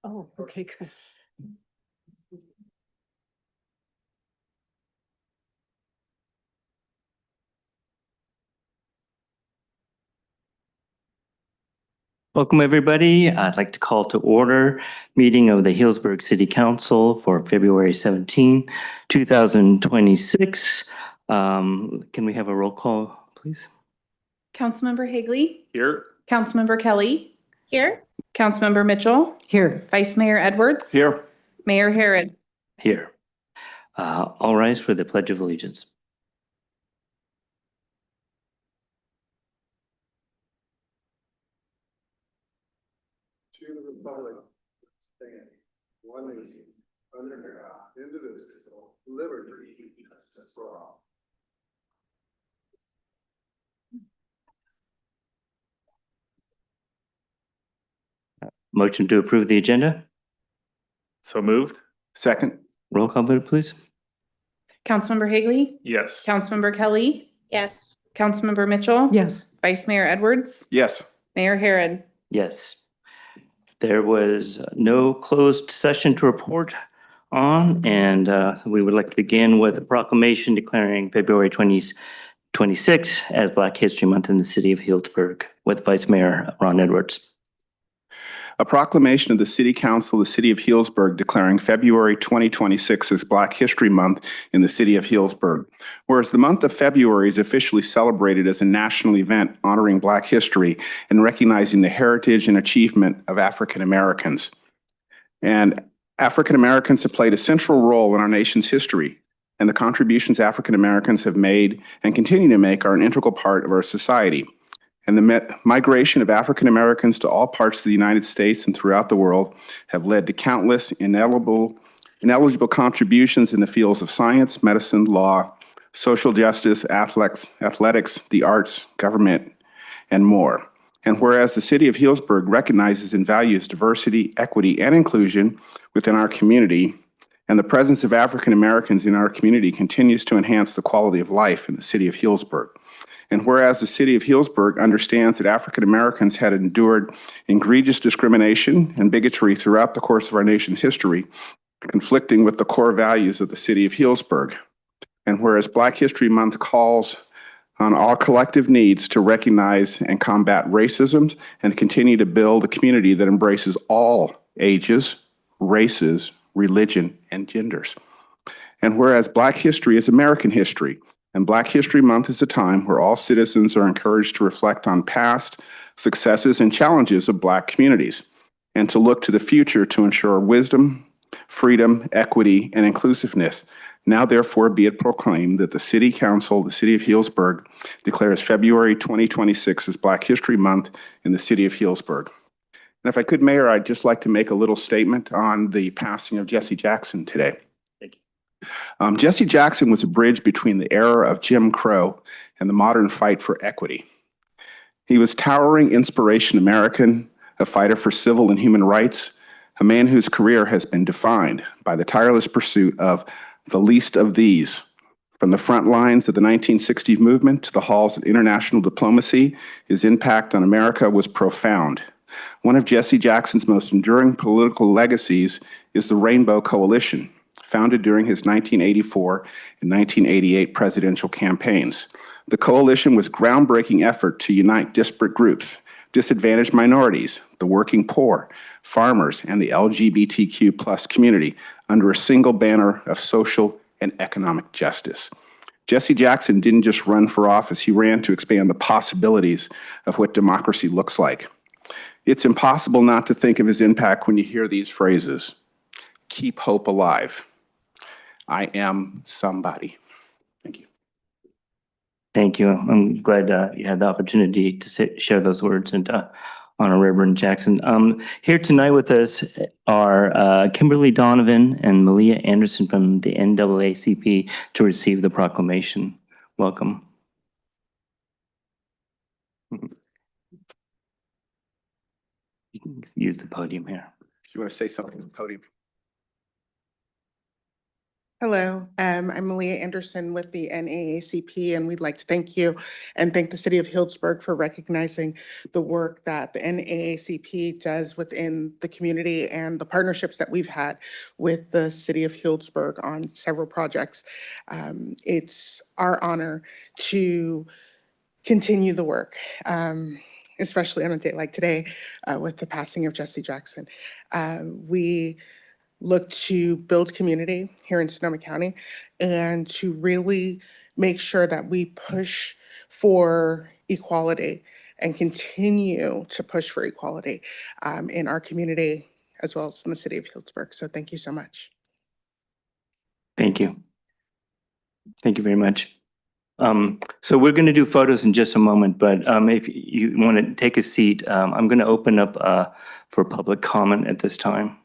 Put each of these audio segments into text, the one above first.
Oh, okay, good. Welcome, everybody. I'd like to call to order meeting of the Healdsburg City Council for February 17, 2026. Can we have a roll call, please? Councilmember Higley. Here. Councilmember Kelly. Here. Councilmember Mitchell. Here. Vice Mayor Edwards. Here. Mayor Herod. Here. All rise for the Pledge of Allegiance. To the republic, stand one nation, under God, indivisible, liberty, and justice for all. Motion to approve the agenda. So moved. Second. Roll call vote, please. Councilmember Higley. Yes. Councilmember Kelly. Yes. Councilmember Mitchell. Yes. Vice Mayor Edwards. Yes. Mayor Herod. Yes. There was no closed session to report on, and we would like to begin with a proclamation declaring February 2026 as Black History Month in the city of Healdsburg with Vice Mayor Ron Edwards. A proclamation of the City Council of the City of Healdsburg declaring February 2026 as Black History Month in the City of Healdsburg. Whereas the month of February is officially celebrated as a national event honoring Black history and recognizing the heritage and achievement of African Americans. And African Americans have played a central role in our nation's history, and the contributions African Americans have made and continue to make are an integral part of our society. And the migration of African Americans to all parts of the United States and throughout the world have led to countless ineligible contributions in the fields of science, medicine, law, social justice, athletics, the arts, government, and more. And whereas the City of Healdsburg recognizes and values diversity, equity, and inclusion within our community, and the presence of African Americans in our community continues to enhance the quality of life in the City of Healdsburg. And whereas the City of Healdsburg understands that African Americans had endured egregious discrimination and bigotry throughout the course of our nation's history, conflicting with the core values of the City of Healdsburg. And whereas Black History Month calls on all collective needs to recognize and combat racism and continue to build a community that embraces all ages, races, religion, and genders. And whereas Black history is American history, and Black History Month is a time where all citizens are encouraged to reflect on past successes and challenges of Black communities, and to look to the future to ensure wisdom, freedom, equity, and inclusiveness. Now, therefore, be it proclaimed that the City Council, the City of Healdsburg, declares February 2026 as Black History Month in the City of Healdsburg. And if I could, Mayor, I'd just like to make a little statement on the passing of Jesse Jackson today. Jesse Jackson was a bridge between the era of Jim Crow and the modern fight for equity. He was towering inspiration American, a fighter for civil and human rights, a man whose career has been defined by the tireless pursuit of the least of these. From the front lines of the 1960s movement to the halls of international diplomacy, his impact on America was profound. One of Jesse Jackson's most enduring political legacies is the Rainbow Coalition, founded during his 1984 and 1988 presidential campaigns. The coalition was a groundbreaking effort to unite disparate groups, disadvantaged minorities, the working poor, farmers, and the LGBTQ+ community under a single banner of social and economic justice. Jesse Jackson didn't just run for office, he ran to expand the possibilities of what democracy looks like. It's impossible not to think of his impact when you hear these phrases. Keep hope alive. I am somebody. Thank you. Thank you. I'm glad you had the opportunity to share those words and honor Reverend Jackson. Here tonight with us are Kimberly Donovan and Malia Anderson from the NAACP to receive the proclamation. Welcome. You can use the podium here. Do you want to say something at the podium? Hello, I'm Malia Anderson with the NAACP, and we'd like to thank you and thank the City of Healdsburg for recognizing the work that the NAACP does within the community and the partnerships that we've had with the City of Healdsburg on several projects. It's our honor to continue the work, especially on a day like today with the passing of Jesse Jackson. We look to build community here in Sonoma County and to really make sure that we push for equality and continue to push for equality in our community as well as in the city of Healdsburg. So thank you so much. Thank you. Thank you very much. So we're going to do photos in just a moment, but if you want to take a seat, I'm going to open up for public comment at this time.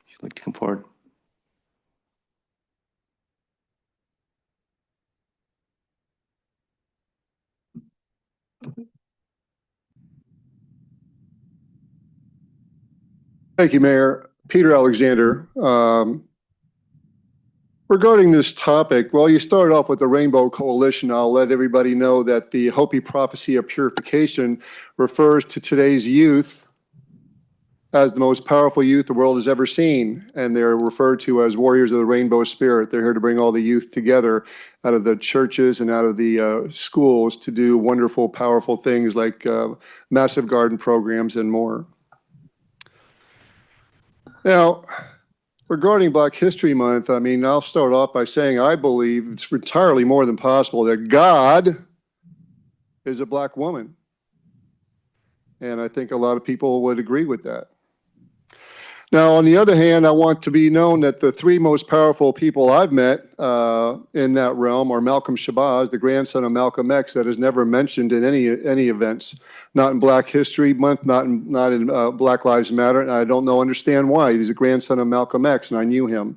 If you'd like to come forward. Thank you, Mayor. Peter Alexander. Regarding this topic, well, you started off with the Rainbow Coalition. I'll let everybody know that the Hopi prophecy of purification refers to today's youth as the most powerful youth the world has ever seen. And they're referred to as warriors of the rainbow spirit. They're here to bring all the youth together out of the churches and out of the schools to do wonderful, powerful things like massive garden programs and more. Now, regarding Black History Month, I mean, I'll start off by saying I believe it's entirely more than possible that God is a Black woman. And I think a lot of people would agree with that. Now, on the other hand, I want to be known that the three most powerful people I've met in that realm are Malcolm Shabazz, the grandson of Malcolm X, that is never mentioned in any events. Not in Black History Month, not in Black Lives Matter, and I don't understand why. He's a grandson of Malcolm X, and I knew him.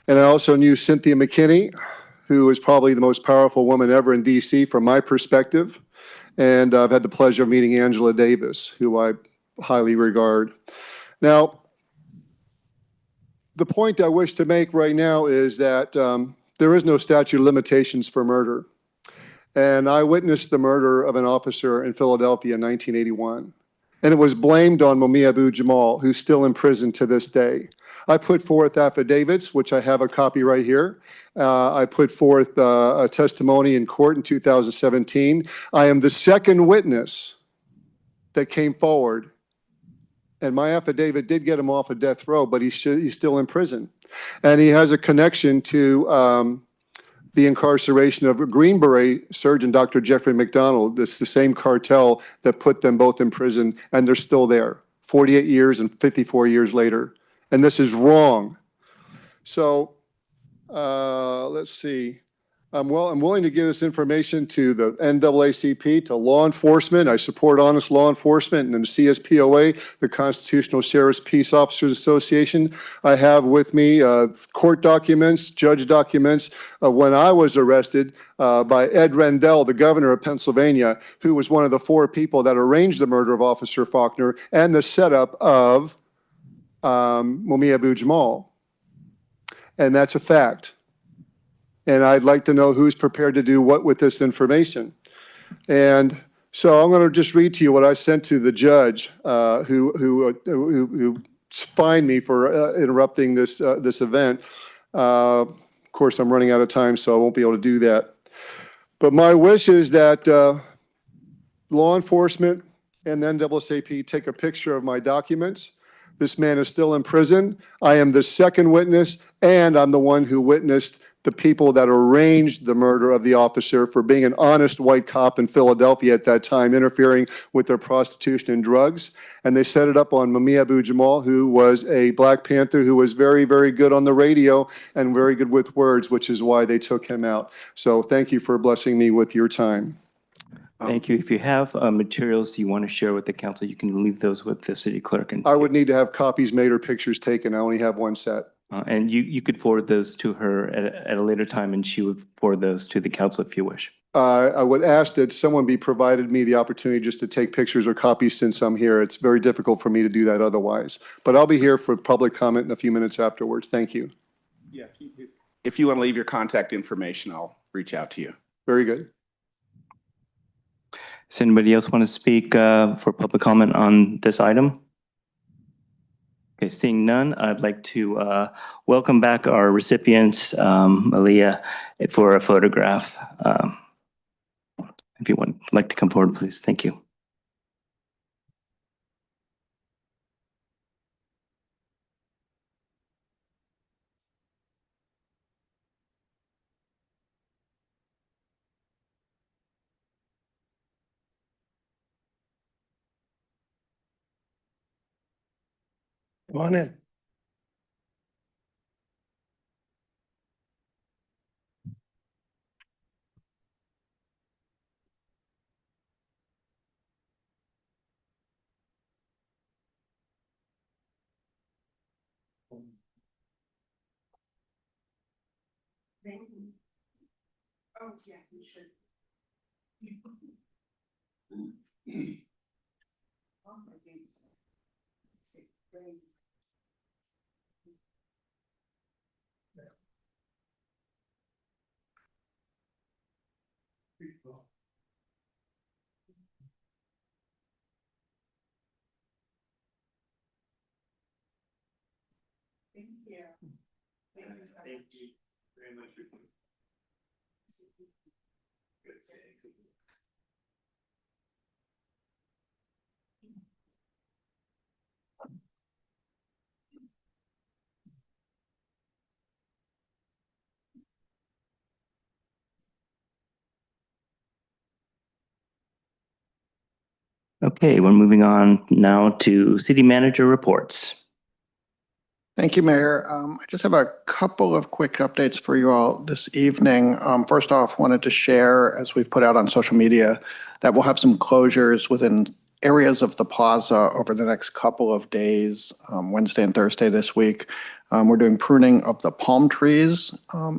And I also knew Cynthia McKinney, who is probably the most powerful woman ever in DC from my perspective. And I've had the pleasure of meeting Angela Davis, who I highly regard. Now, the point I wish to make right now is that there is no statute of limitations for murder. And I witnessed the murder of an officer in Philadelphia in 1981. And it was blamed on Mumia Abu-Jamal, who's still in prison to this day. I put forth affidavits, which I have a copy right here. I put forth a testimony in court in 2017. I am the second witness that came forward. And my affidavit did get him off of death row, but he's still in prison. And he has a connection to the incarceration of a Green Beret surgeon, Dr. Jeffrey McDonald. This is the same cartel that put them both in prison, and they're still there, 48 years and 54 years later. And this is wrong. So let's see. I'm willing to give this information to the NAACP, to law enforcement. I support honest law enforcement, and then the CSPOA, the Constitutional Sheriff's Peace Officers Association. I have with me court documents, judge documents when I was arrested by Ed Rendell, the governor of Pennsylvania, who was one of the 4 people that arranged the murder of Officer Faulkner and the setup of Mumia Abu-Jamal. And that's a fact. And I'd like to know who's prepared to do what with this information. And so I'm going to just read to you what I sent to the judge who fined me for interrupting this event. Of course, I'm running out of time, so I won't be able to do that. But my wish is that law enforcement and the NAACP take a picture of my documents. This man is still in prison. I am the second witness, and I'm the one who witnessed the people that arranged the murder of the officer for being an honest white cop in Philadelphia at that time, interfering with their prostitution and drugs. And they set it up on Mumia Abu-Jamal, who was a Black Panther who was very, very good on the radio and very good with words, which is why they took him out. So thank you for blessing me with your time. Thank you. If you have materials you want to share with the council, you can leave those with the city clerk. And I would need to have copies made or pictures taken. I only have one set. and you could forward those to her at a later time, and she would forward those to the council if you wish. I would ask that someone be provided me the opportunity just to take pictures or copies since I'm here. It's very difficult for me to do that otherwise. But I'll be here for public comment in a few minutes afterwards. Thank you. Yeah. If you want to leave your contact information, I'll reach out to you. Very good. Does anybody else want to speak for public comment on this item? Okay, seeing none, I'd like to welcome back our recipients, Aaliyah, for a photograph. If you would like to come forward, please. Thank you. Come on in. Oh, yeah, you should. Thank you. Thank you very much. Okay, we're moving on now to city manager reports. Thank you, Mayor. I just have a couple of quick updates for you all this evening. First off, wanted to share, as we've put out on social media, that we'll have some closures within areas of the plaza over the next couple of days, Wednesday and Thursday this week. We're doing pruning of the palm trees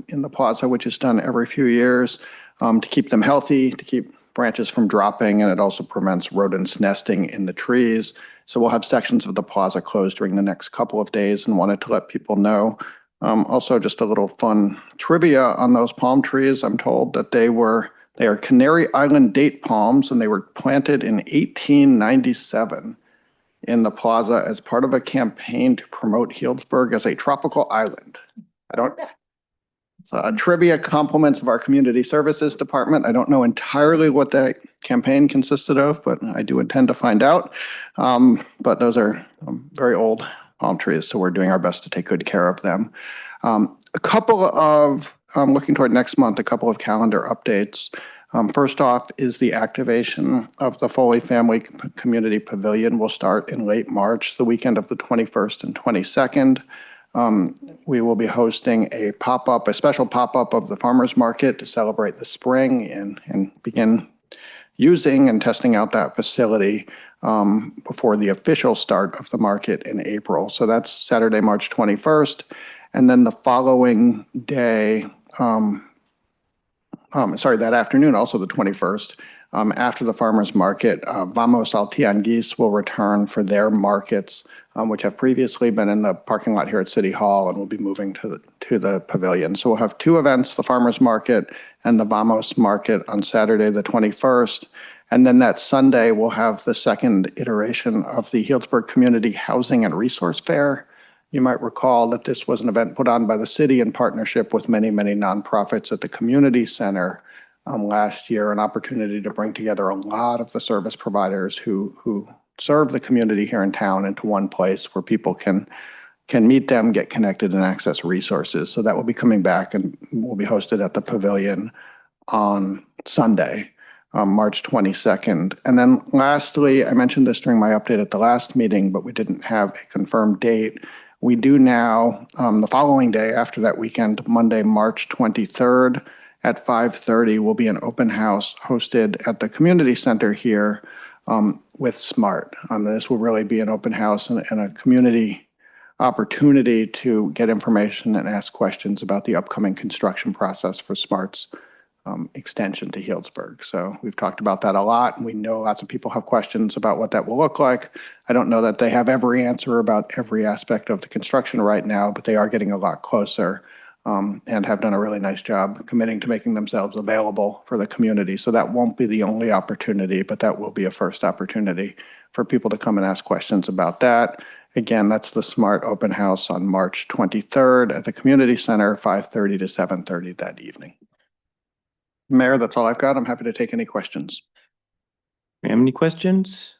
in the plaza, which is done every few years to keep them healthy, to keep branches from dropping, and it also prevents rodents nesting in the trees. So we'll have sections of the plaza closed during the next couple of days and wanted to let people know. Also, just a little fun trivia on those palm trees. I'm told that they are Canary Island date palms, and they were planted in 1897 in the plaza as part of a campaign to promote Healdsburg as a tropical island. Trivia compliments of our community services department. I don't know entirely what that campaign consisted of, but I do intend to find out. But those are very old palm trees, so we're doing our best to take good care of them. A couple of, looking toward next month, a couple of calendar updates. First off is the activation of the Foley Family Community Pavilion will start in late March, the weekend of the 21st and 22nd. We will be hosting a special pop-up of the farmers market to celebrate the spring and begin using and testing out that facility before the official start of the market in April. So that's Saturday, March 21st. And then the following day, that afternoon, also the 21st, after the farmers market, Vamos al Tianguis will return for their markets, which have previously been in the parking lot here at City Hall and will be moving to the pavilion. So we'll have two events, the farmers market and the Vamos market on Saturday, the 21st. And then that Sunday, we'll have the second iteration of the Healdsburg Community Housing and Resource Fair. You might recall that this was an event put on by the city in partnership with many, many nonprofits at the community center last year, an opportunity to bring together a lot of the service providers who serve the community here in town into one place where people can meet them, get connected, and access resources. So that will be coming back and will be hosted at the pavilion on Sunday, March 22nd. And then lastly, I mentioned this during my update at the last meeting, but we didn't have a confirmed date. We do now, the following day after that weekend, Monday, March 23rd at 5:30 will be an open house hosted at the community center here with SMART. This will really be an open house and a community opportunity to get information and ask questions about the upcoming construction process for SMART's extension to Healdsburg. So we've talked about that a lot, and we know lots of people have questions about what that will look like. I don't know that they have every answer about every aspect of the construction right now, but they are getting a lot closer. and have done a really nice job committing to making themselves available for the community. So that won't be the only opportunity, but that will be a first opportunity for people to come and ask questions about that. Again, that's the Smart Open House on March 23rd at the Community Center, 5:30 to 7:30 that evening. Mayor, that's all I've got. I'm happy to take any questions. Do you have any questions?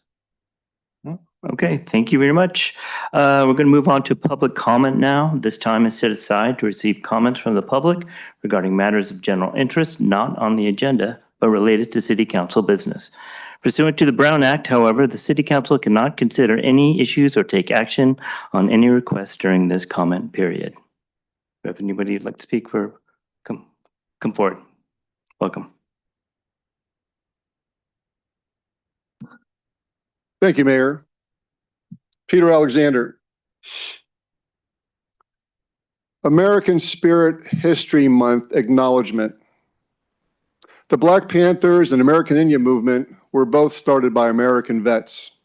No? Okay, thank you very much. We're going to move on to public comment now. This time is set aside to receive comments from the public regarding matters of general interest, not on the agenda, but related to City Council business. Pursuant to the Brown Act, however, the City Council cannot consider any issues or take action on any requests during this comment period. If anybody would like to speak come forward. Welcome. Thank you, Mayor. Peter Alexander. American Spirit History Month acknowledgement. The Black Panthers and American Indian movement were both started by American vets.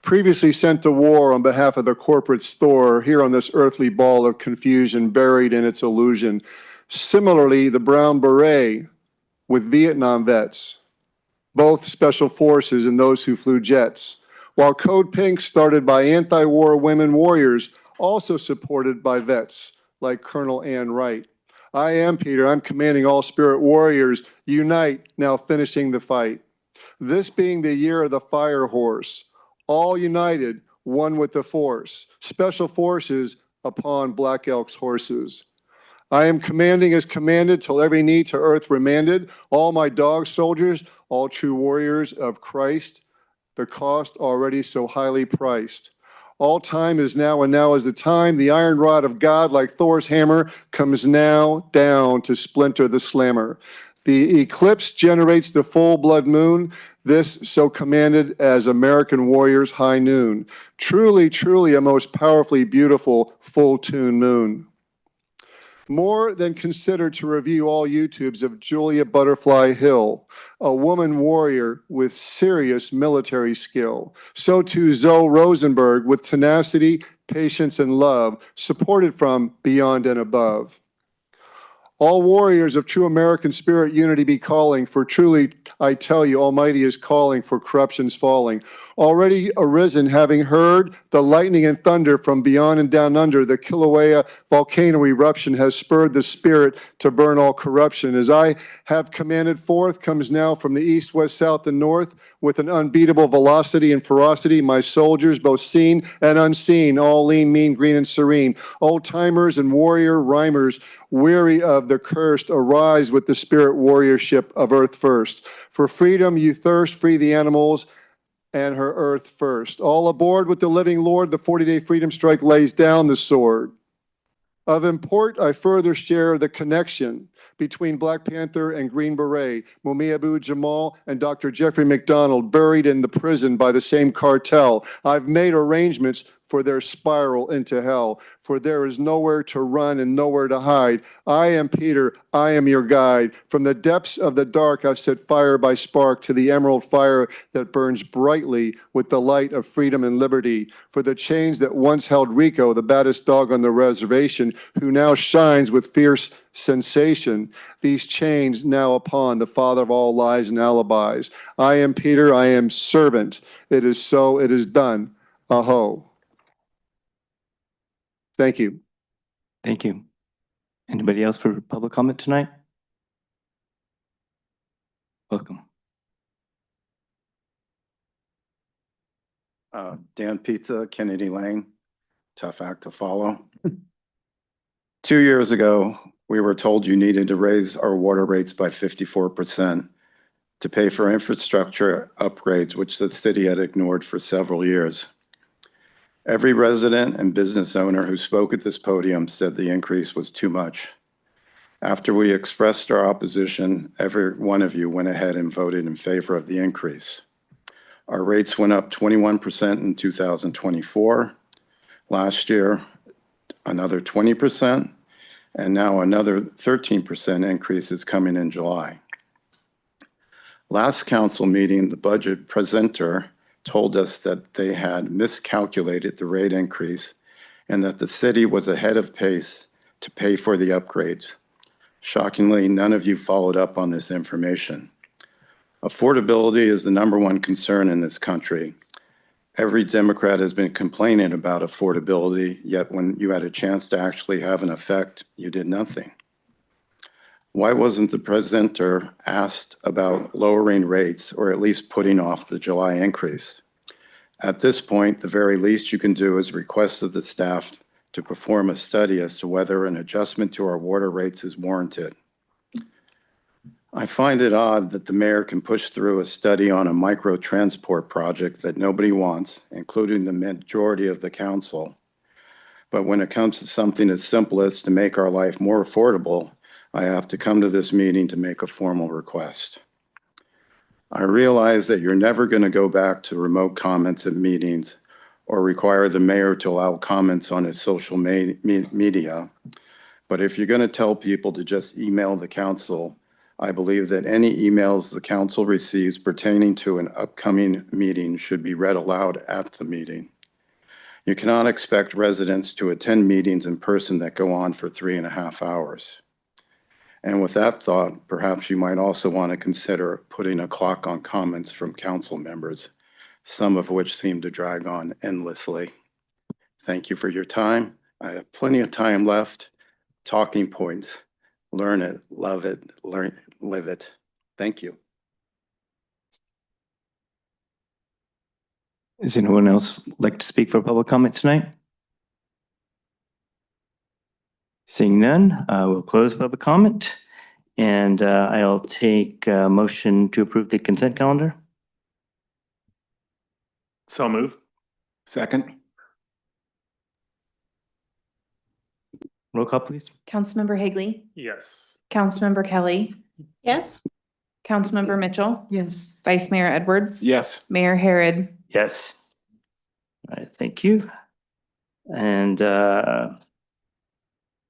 Previously sent to war on behalf of the corporate store here on this earthly ball of confusion buried in its illusion. Similarly, the Brown Beret with Vietnam vets, both special forces and those who flew jets. While Code Pink started by anti-war women warriors, also supported by vets like Colonel Ann Wright. I am Peter, I'm commanding all spirit warriors, unite, now finishing the fight. This being the year of the fire horse, all united, one with the force, special forces upon Black Elk's horses. I am commanding as commanded till every knee to earth remanded, all my dog soldiers, all true warriors of Christ, the cost already so highly priced. All time is now, and now is the time. The iron rod of God, like Thor's hammer, comes now down to splinter the slammer. The eclipse generates the full blood moon, this so commanded as American warriors' high noon. Truly, truly a most powerfully beautiful full tune moon. More than considered to review all YouTubes of Julia Butterfly Hill, a woman warrior with serious military skill. So too Zoe Rosenberg with tenacity, patience, and love, supported from beyond and above. All warriors of true American spirit unity be calling, for truly I tell you, Almighty is calling for corruption's falling. Already arisen, having heard the lightning and thunder from beyond and down under, the Kilauea volcano eruption has spurred the spirit to burn all corruption. As I have commanded forth, comes now from the east, west, south, and north, with an unbeatable velocity and ferocity, my soldiers, both seen and unseen, all lean, mean, green, and serene, old timers and warrior rhymers, weary of the cursed, arise with the spirit warriorship of earth first. For freedom you thirst, free the animals and her earth first. All aboard with the living Lord, the 40-day freedom strike lays down the sword. Of import, I further share the connection between Black Panther and Green Beret, Mumia Abu-Jamal and Dr. Jeffrey McDonald, buried in the prison by the same cartel. I've made arrangements for their spiral into hell, for there is nowhere to run and nowhere to hide. I am Peter, I am your guide. From the depths of the dark, I've set fire by spark to the emerald fire that burns brightly with the light of freedom and liberty. For the chains that once held Rico, the baddest dog on the reservation, who now shines with fierce sensation, these chains now upon the father of all lies and alibis. I am Peter, I am servant. It is so, it is done. Aho. Thank you. Thank you. Anybody else for public comment tonight? Welcome. Dan Pizza, Kennedy Lane, tough act to follow. 2 years ago, we were told you needed to raise our water rates by 54% to pay for infrastructure upgrades, which the city had ignored for several years. Every resident and business owner who spoke at this podium said the increase was too much. After we expressed our opposition, every one of you went ahead and voted in favor of the increase. Our rates went up 21% in 2024. Last year, another 20%, and now another 13% increase is coming in July. Last council meeting, the budget presenter told us that they had miscalculated the rate increase and that the city was ahead of pace to pay for the upgrades. Shockingly, none of you followed up on this information. Affordability is the #1 concern in this country. Every Democrat has been complaining about affordability, yet when you had a chance to actually have an effect, you did nothing. Why wasn't the presenter asked about lowering rates or at least putting off the July increase? At this point, the very least you can do is request of the staff to perform a study as to whether an adjustment to our water rates is warranted. I find it odd that the mayor can push through a study on a micro transport project that nobody wants, including the majority of the council. But when it comes to something as simple as to make our life more affordable, I have to come to this meeting to make a formal request. I realize that you're never going to go back to remote comments at meetings or require the mayor to allow comments on his social media. But if you're going to tell people to just email the council, I believe that any emails the council receives pertaining to an upcoming meeting should be read aloud at the meeting. You cannot expect residents to attend meetings in person that go on for 3.5 hours. And with that thought, perhaps you might also want to consider putting a clock on comments from council members, some of which seem to drag on endlessly. Thank you for your time. I have plenty of time left. Talking points. Learn it, love it, live it. Thank you. Does anyone else like to speak for public comment tonight? Seeing none, we'll close public comment, and I'll take a motion to approve the consent calendar. So moved. Second? Roll call, please. Councilmember Higley, Yes. Councilmember Kelly, Yes. Councilmember Mitchell. Yes. Vice Mayor Edwards. Yes. Mayor Harrod. Yes. All right, thank you. And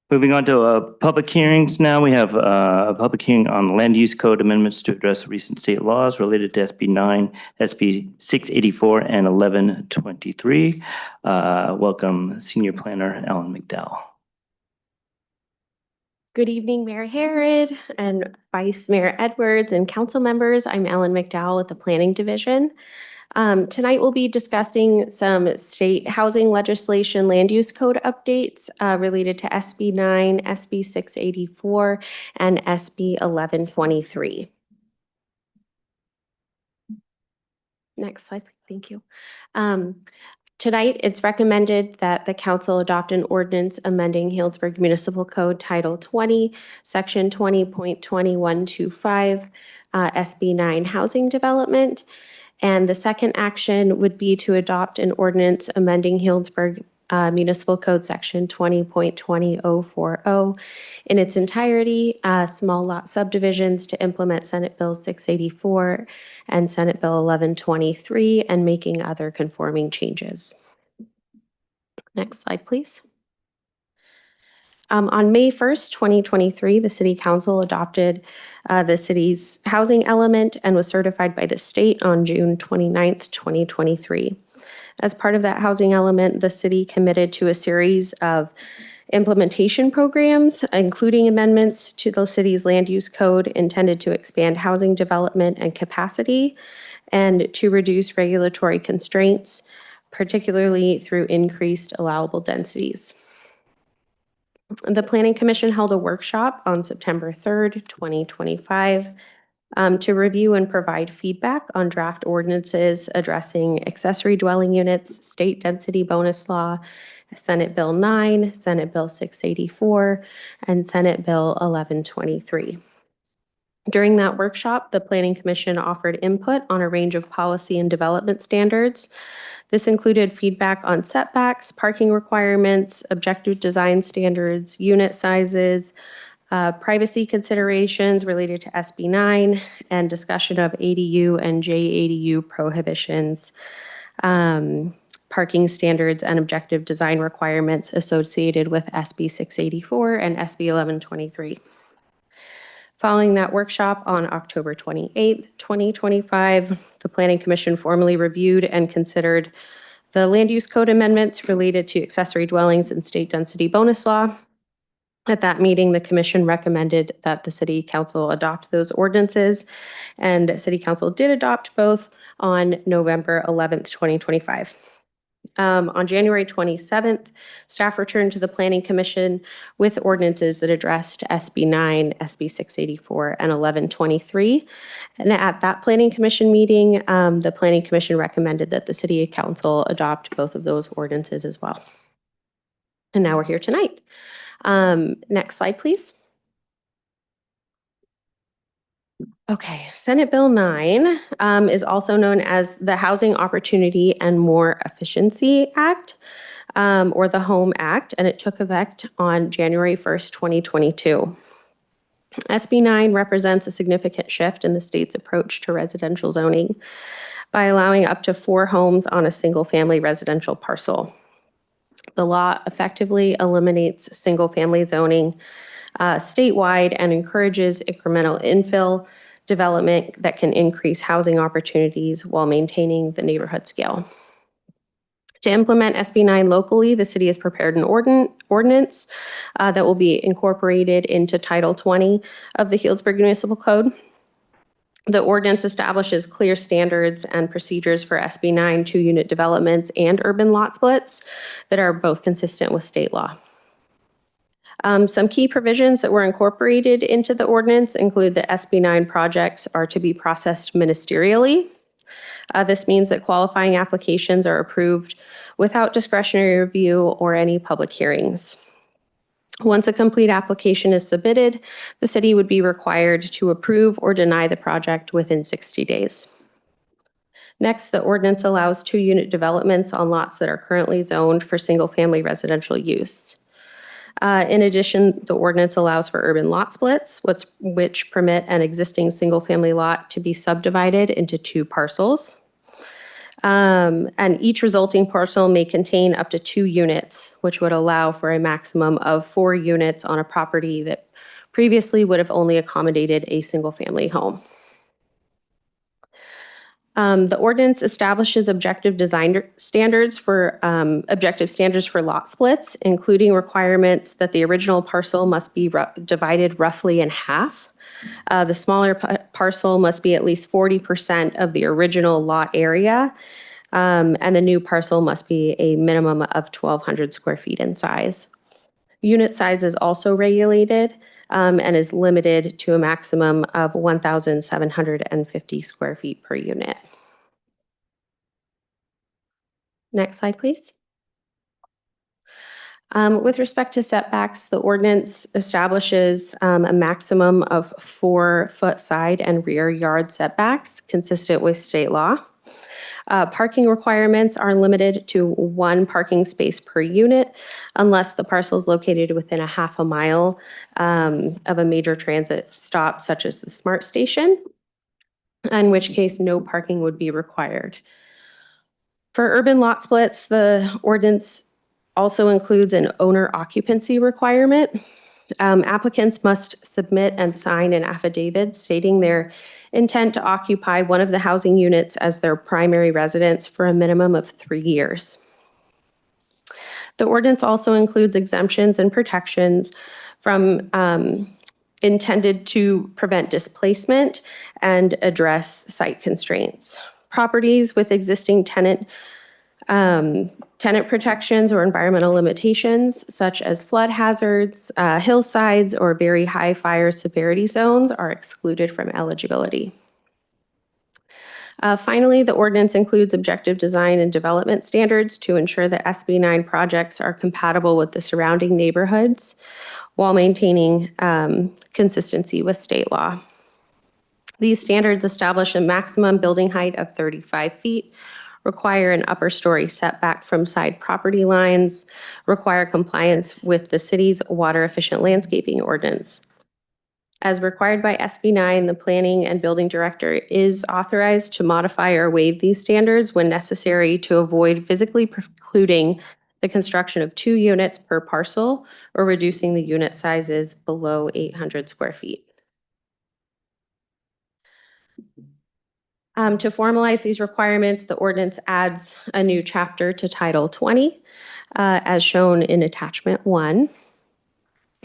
moving on to public hearings now, we have a public hearing on land use code amendments to address recent state laws related to SB 9, SB 684, and 1123. Welcome, Senior Planner Alan McDowell. Good evening, Mayor Harrod and Vice Mayor Edwards and council members. I'm Ellen McDowell with the Planning Division. Tonight we'll be discussing some state housing legislation land use code updates related to SB 9, SB 684, and SB 1123. Next slide, thank you. Tonight, it's recommended that the council adopt an ordinance amending Healdsburg Municipal Code Title 20, Section 20.2125, SB 9 Housing Development. And the second action would be to adopt an ordinance amending Healdsburg Municipal Code Section 20.20040 in its entirety, small lot subdivisions to implement Senate Bill 684 and Senate Bill 1123 and making other conforming changes. Next slide, please. On May 1st, 2023, the City Council adopted the city's housing element and was certified by the state on June 29th, 2023. As part of that housing element, the city committed to a series of implementation programs, including amendments to the city's land use code intended to expand housing development and capacity and to reduce regulatory constraints, particularly through increased allowable densities. The Planning Commission held a workshop on September 3rd, 2025, to review and provide feedback on draft ordinances addressing accessory dwelling units, state density bonus law, Senate Bill 9, Senate Bill 684, and Senate Bill 1123. During that workshop, the Planning Commission offered input on a range of policy and development standards. This included feedback on setbacks, parking requirements, objective design standards, unit sizes, privacy considerations related to SB 9, and discussion of ADU and JADU prohibitions, parking standards, and objective design requirements associated with SB 684 and SB 1123. Following that workshop on October 28th, 2025, the Planning Commission formally reviewed and considered the land use code amendments related to accessory dwellings and state density bonus law. At that meeting, the commission recommended that the city council adopt those ordinances, and city council did adopt both on November 11th, 2025. On January 27th, staff returned to the Planning Commission with ordinances that addressed SB 9, SB 684, and 1123. And at that Planning Commission meeting, the Planning Commission recommended that the City Council adopt both of those ordinances as well. And now we're here tonight. Next slide, please. Okay, Senate Bill 9 is also known as the Housing Opportunity and More Efficiency Act, or the HOME Act, and it took effect on January 1st, 2022. SB 9 represents a significant shift in the state's approach to residential zoning by allowing up to 4 homes on a single-family residential parcel. The law effectively eliminates single-family zoning statewide and encourages incremental infill development that can increase housing opportunities while maintaining the neighborhood scale. To implement SB 9 locally, the city has prepared an ordinance that will be incorporated into Title 20 of the Healdsburg Municipal Code. The ordinance establishes clear standards and procedures for SB 9 two-unit developments and urban lot splits that are both consistent with state law. Some key provisions that were incorporated into the ordinance include that SB 9 projects are to be processed ministerially. This means that qualifying applications are approved without discretionary review or any public hearings. Once a complete application is submitted, the city would be required to approve or deny the project within 60 days. Next, the ordinance allows two-unit developments on lots that are currently zoned for single-family residential use. In addition, the ordinance allows for urban lot splits, which permit an existing single-family lot to be subdivided into 2 parcels. And each resulting parcel may contain up to 2 units, which would allow for a maximum of 4 units on a property that previously would have only accommodated a single-family home. The ordinance establishes objective standards for lot splits, including requirements that the original parcel must be divided roughly in half. The smaller parcel must be at least 40% of the original lot area, and the new parcel must be a minimum of 1,200 square feet in size. Unit size is also regulated and is limited to a maximum of 1,750 square feet per unit. Next slide, please. With respect to setbacks, the ordinance establishes a maximum of 4-foot side and rear yard setbacks consistent with state law. Parking requirements are limited to 1 parking space per unit unless the parcel is located within a half a mile of a major transit stop such as the SMART station, in which case no parking would be required. For urban lot splits, the ordinance also includes an owner occupancy requirement. Applicants must submit and sign an affidavit stating their intent to occupy one of the housing units as their primary residence for a minimum of 3 years. The ordinance also includes exemptions and protections from intended to prevent displacement and address site constraints. Properties with existing tenant protections or environmental limitations, such as flood hazards, hillsides, or very high fire severity zones, are excluded from eligibility. Finally, the ordinance includes objective design and development standards to ensure that SB 9 projects are compatible with the surrounding neighborhoods while maintaining consistency with state law. These standards establish a maximum building height of 35 feet, require an upper story setback from side property lines, require compliance with the city's water efficient landscaping ordinance. As required by SB 9, the planning and building director is authorized to modify or waive these standards when necessary to avoid physically precluding the construction of 2 units per parcel or reducing the unit sizes below 800 square feet. To formalize these requirements, the ordinance adds a new chapter to Title 20, as shown in Attachment 1.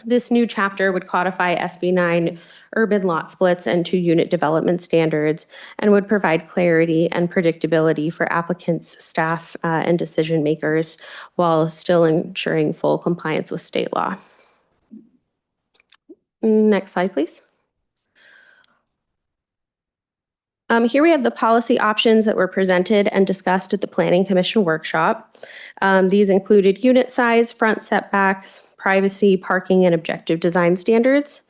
This new chapter would codify SB 9 urban lot splits and 2-unit development standards and would provide clarity and predictability for applicants, staff, and decision makers while still ensuring full compliance with state law. Next slide, please. Here we have the policy options that were presented and discussed at the Planning Commission workshop. These included unit size, front setbacks, privacy, parking, and objective design standards.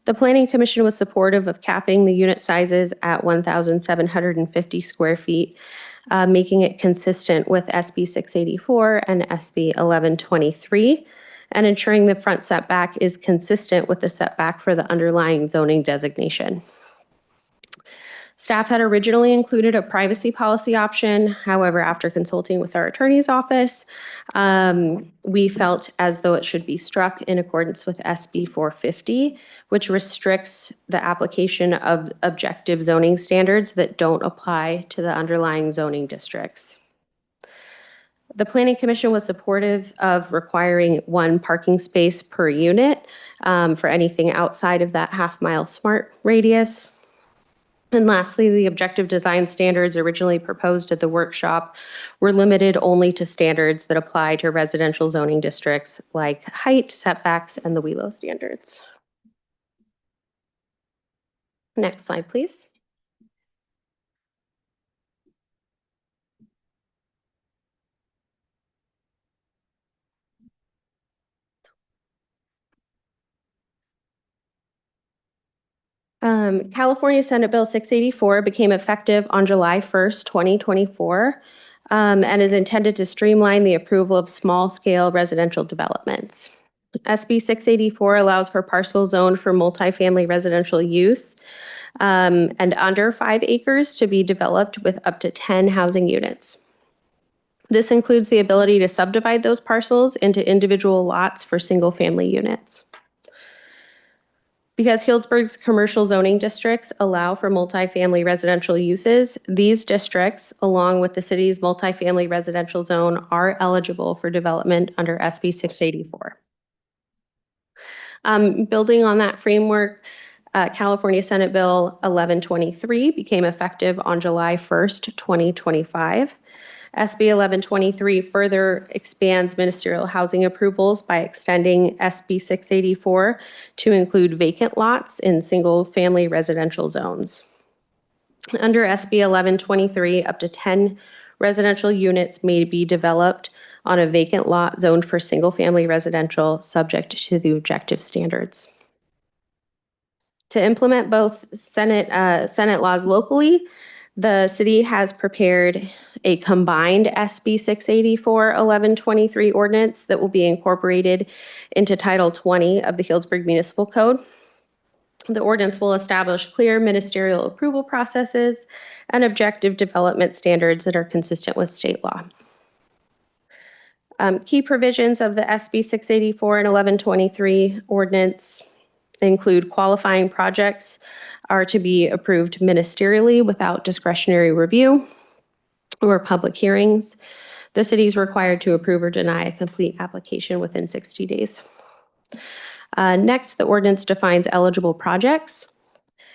The Planning Commission was supportive of capping the unit sizes at 1,750 square feet, making it consistent with SB 684 and SB 1123, and ensuring the front setback is consistent with the setback for the underlying zoning designation. Staff had originally included a privacy policy option. However, after consulting with our attorney's office, we felt as though it should be struck in accordance with SB 450, which restricts the application of objective zoning standards that don't apply to the underlying zoning districts. The Planning Commission was supportive of requiring 1 parking space per unit for anything outside of that half-mile smart radius. And lastly, the objective design standards originally proposed at the workshop were limited only to standards that apply to residential zoning districts like height, setbacks, and the WELO standards. Next slide, please. California Senate Bill 684 became effective on July 1st, 2024, and is intended to streamline the approval of small-scale residential developments. SB 684 allows for parcels zoned for multifamily residential use and under 5 acres to be developed with up to 10 housing units. This includes the ability to subdivide those parcels into individual lots for single-family units. Because Healdsburg's commercial zoning districts allow for multifamily residential uses, these districts, along with the city's multifamily residential zone, are eligible for development under SB 684. Building on that framework, California Senate Bill 1123 became effective on July 1st, 2025. SB 1123 further expands ministerial housing approvals by extending SB 684 to include vacant lots in single-family residential zones. Under SB 1123, up to 10 residential units may be developed on a vacant lot zoned for single-family residential, subject to the objective standards. To implement both Senate laws locally, the city has prepared a combined SB 684 1123 ordinance that will be incorporated into Title 20 of the Healdsburg Municipal Code. The ordinance will establish clear ministerial approval processes and objective development standards that are consistent with state law. Key provisions of the SB 684 and 1123 ordinance include qualifying projects are to be approved ministerially without discretionary review or public hearings. The city is required to approve or deny a complete application within 60 days. Next, the ordinance defines eligible projects.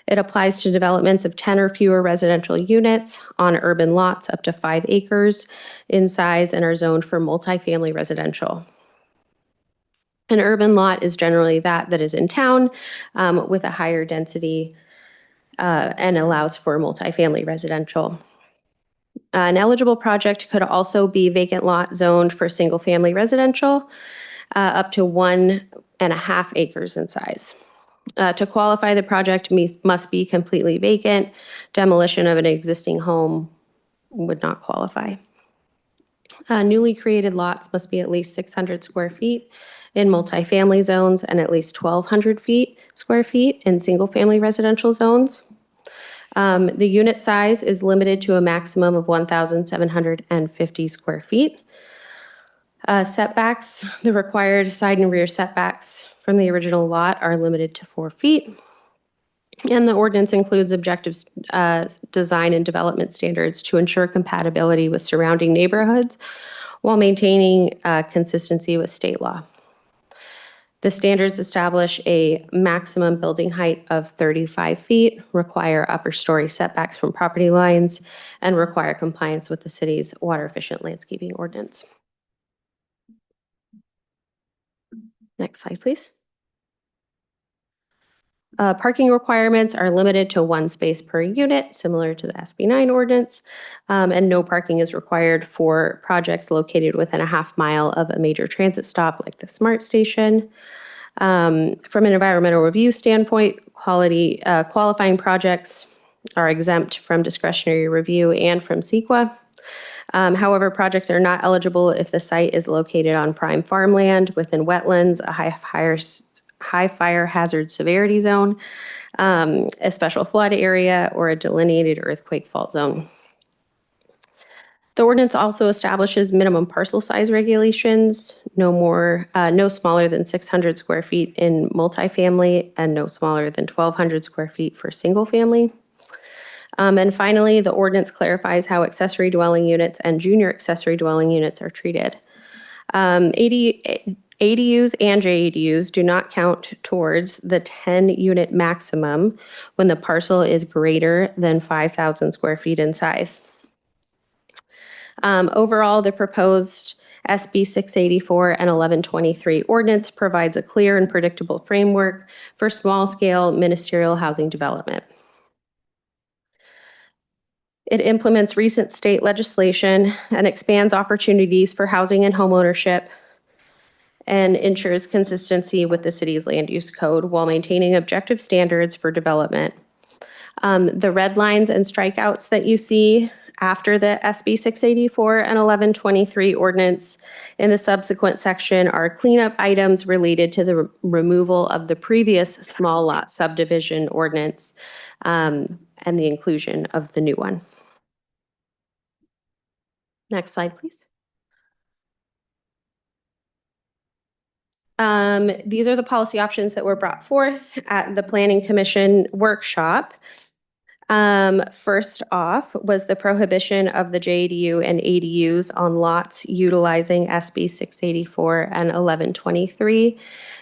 It applies to developments of 10 or fewer residential units on urban lots up to 5 acres in size and are zoned for multifamily residential. An urban lot is generally that is in town with a higher density and allows for multifamily residential. An eligible project could also be vacant lot zoned for single-family residential up to 1.5 acres in size. To qualify, the project must be completely vacant. Demolition of an existing home would not qualify. Newly created lots must be at least 600 square feet in multifamily zones and at least 1,200 square feet in single-family residential zones. The unit size is limited to a maximum of 1,750 square feet. Setbacks, the required side and rear setbacks from the original lot are limited to 4 feet. And the ordinance includes objective design and development standards to ensure compatibility with surrounding neighborhoods while maintaining consistency with state law. The standards establish a maximum building height of 35 feet, require upper story setbacks from property lines, and require compliance with the city's water efficient landscaping ordinance. Next slide, please. Parking requirements are limited to 1 space per unit, similar to the SB9 ordinance, and no parking is required for projects located within a half mile of a major transit stop like the SMART station. From an environmental review standpoint, qualifying projects are exempt from discretionary review and from CEQA. However, projects are not eligible if the site is located on prime farmland, within wetlands, a high fire hazard severity zone, a special flood area, or a delineated earthquake fault zone. The ordinance also establishes minimum parcel size regulations, no smaller than 600 square feet in multifamily and no smaller than 1,200 square feet for single family. And finally, the ordinance clarifies how accessory dwelling units and junior accessory dwelling units are treated. ADUs and JADUs do not count towards the 10-unit maximum when the parcel is greater than 5,000 square feet in size. Overall, the proposed SB 684 and 1123 ordinance provides a clear and predictable framework for small-scale ministerial housing development. It implements recent state legislation and expands opportunities for housing and homeownership, and ensures consistency with the city's land use code while maintaining objective standards for development. The red lines and strikeouts that you see after the SB 684 and 1123 ordinance in the subsequent section are cleanup items related to the removal of the previous small lot subdivision ordinance and the inclusion of the new one. Next slide, please. These are the policy options that were brought forth at the Planning Commission workshop. First off was the prohibition of the JADU and ADUs on lots utilizing SB 684 and 1123.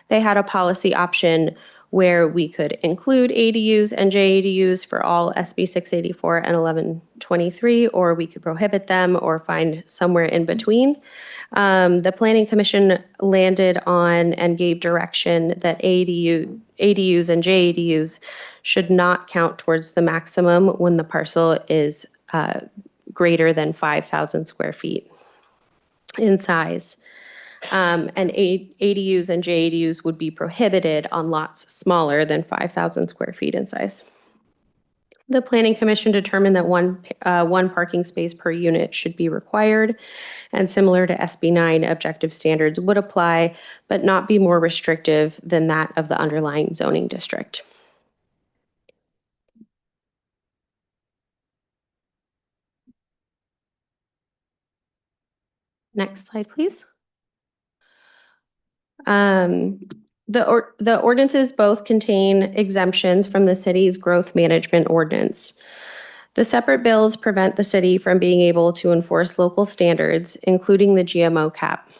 They had a policy option where we could include ADUs and JADUs for all SB 684 and 1123, or we could prohibit them or find somewhere in between. The Planning Commission landed on and gave direction that ADUs and JADUs should not count towards the maximum when the parcel is greater than 5,000 square feet in size. And ADUs and JADUs would be prohibited on lots smaller than 5,000 square feet in size. The Planning Commission determined that one parking space per unit should be required, and similar to SB 9, objective standards would apply, but not be more restrictive than that of the underlying zoning district. Next slide, please. The ordinances both contain exemptions from the city's growth management ordinance. The separate bills prevent the city from being able to enforce local standards, including the GMO cap.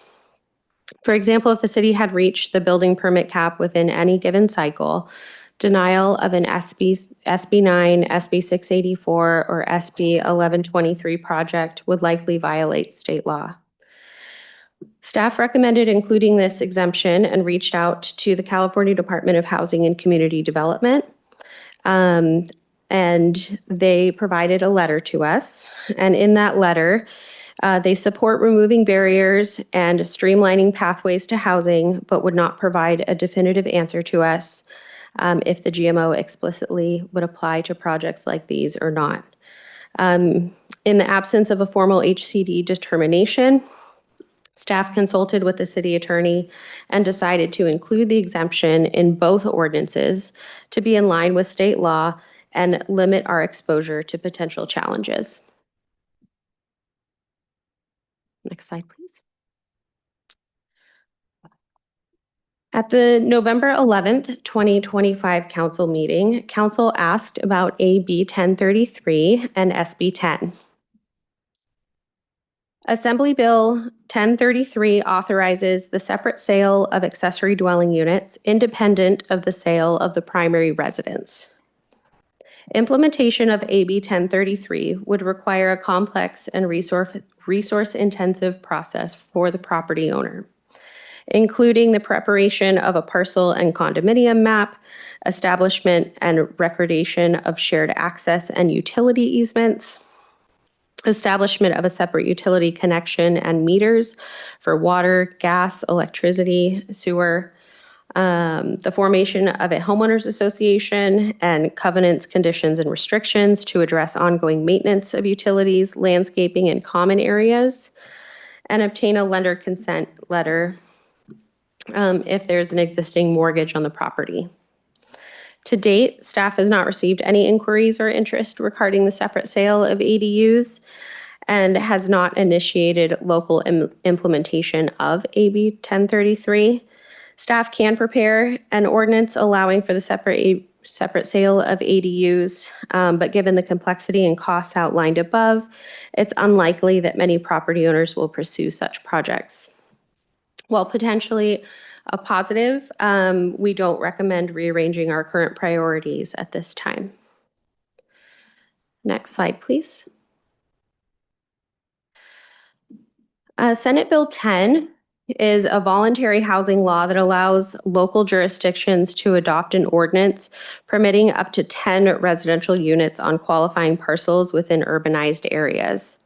For example, if the city had reached the building permit cap within any given cycle, denial of an SB 9, SB 684, or SB 1123 project would likely violate state law. Staff recommended including this exemption and reached out to the California Department of Housing and Community Development. And they provided a letter to us. And in that letter, they support removing barriers and streamlining pathways to housing, but would not provide a definitive answer to us if the GMO explicitly would apply to projects like these or not. In the absence of a formal HCD determination, staff consulted with the city attorney and decided to include the exemption in both ordinances to be in line with state law and limit our exposure to potential challenges. Next slide, please. At the November 11th, 2025 council meeting, council asked about AB 1033 and SB 10. Assembly Bill 1033 authorizes the separate sale of accessory dwelling units independent of the sale of the primary residence. Implementation of AB 1033 would require a complex and resource-intensive process for the property owner, including the preparation of a parcel and condominium map, establishment and recordation of shared access and utility easements, establishment of a separate utility connection and meters for water, gas, electricity, sewer, the formation of a homeowners association, and covenants, conditions, and restrictions to address ongoing maintenance of utilities, landscaping, and common areas, and obtain a lender consent letter if there's an existing mortgage on the property. To date, staff has not received any inquiries or interest regarding the separate sale of ADUs and has not initiated local implementation of AB 1033. Staff can prepare an ordinance allowing for the separate sale of ADUs, but given the complexity and costs outlined above, it's unlikely that many property owners will pursue such projects. While potentially a positive, we don't recommend rearranging our current priorities at this time. Next slide, please. Senate Bill 10 is a voluntary housing law that allows local jurisdictions to adopt an ordinance permitting up to 10 residential units on qualifying parcels within urbanized areas.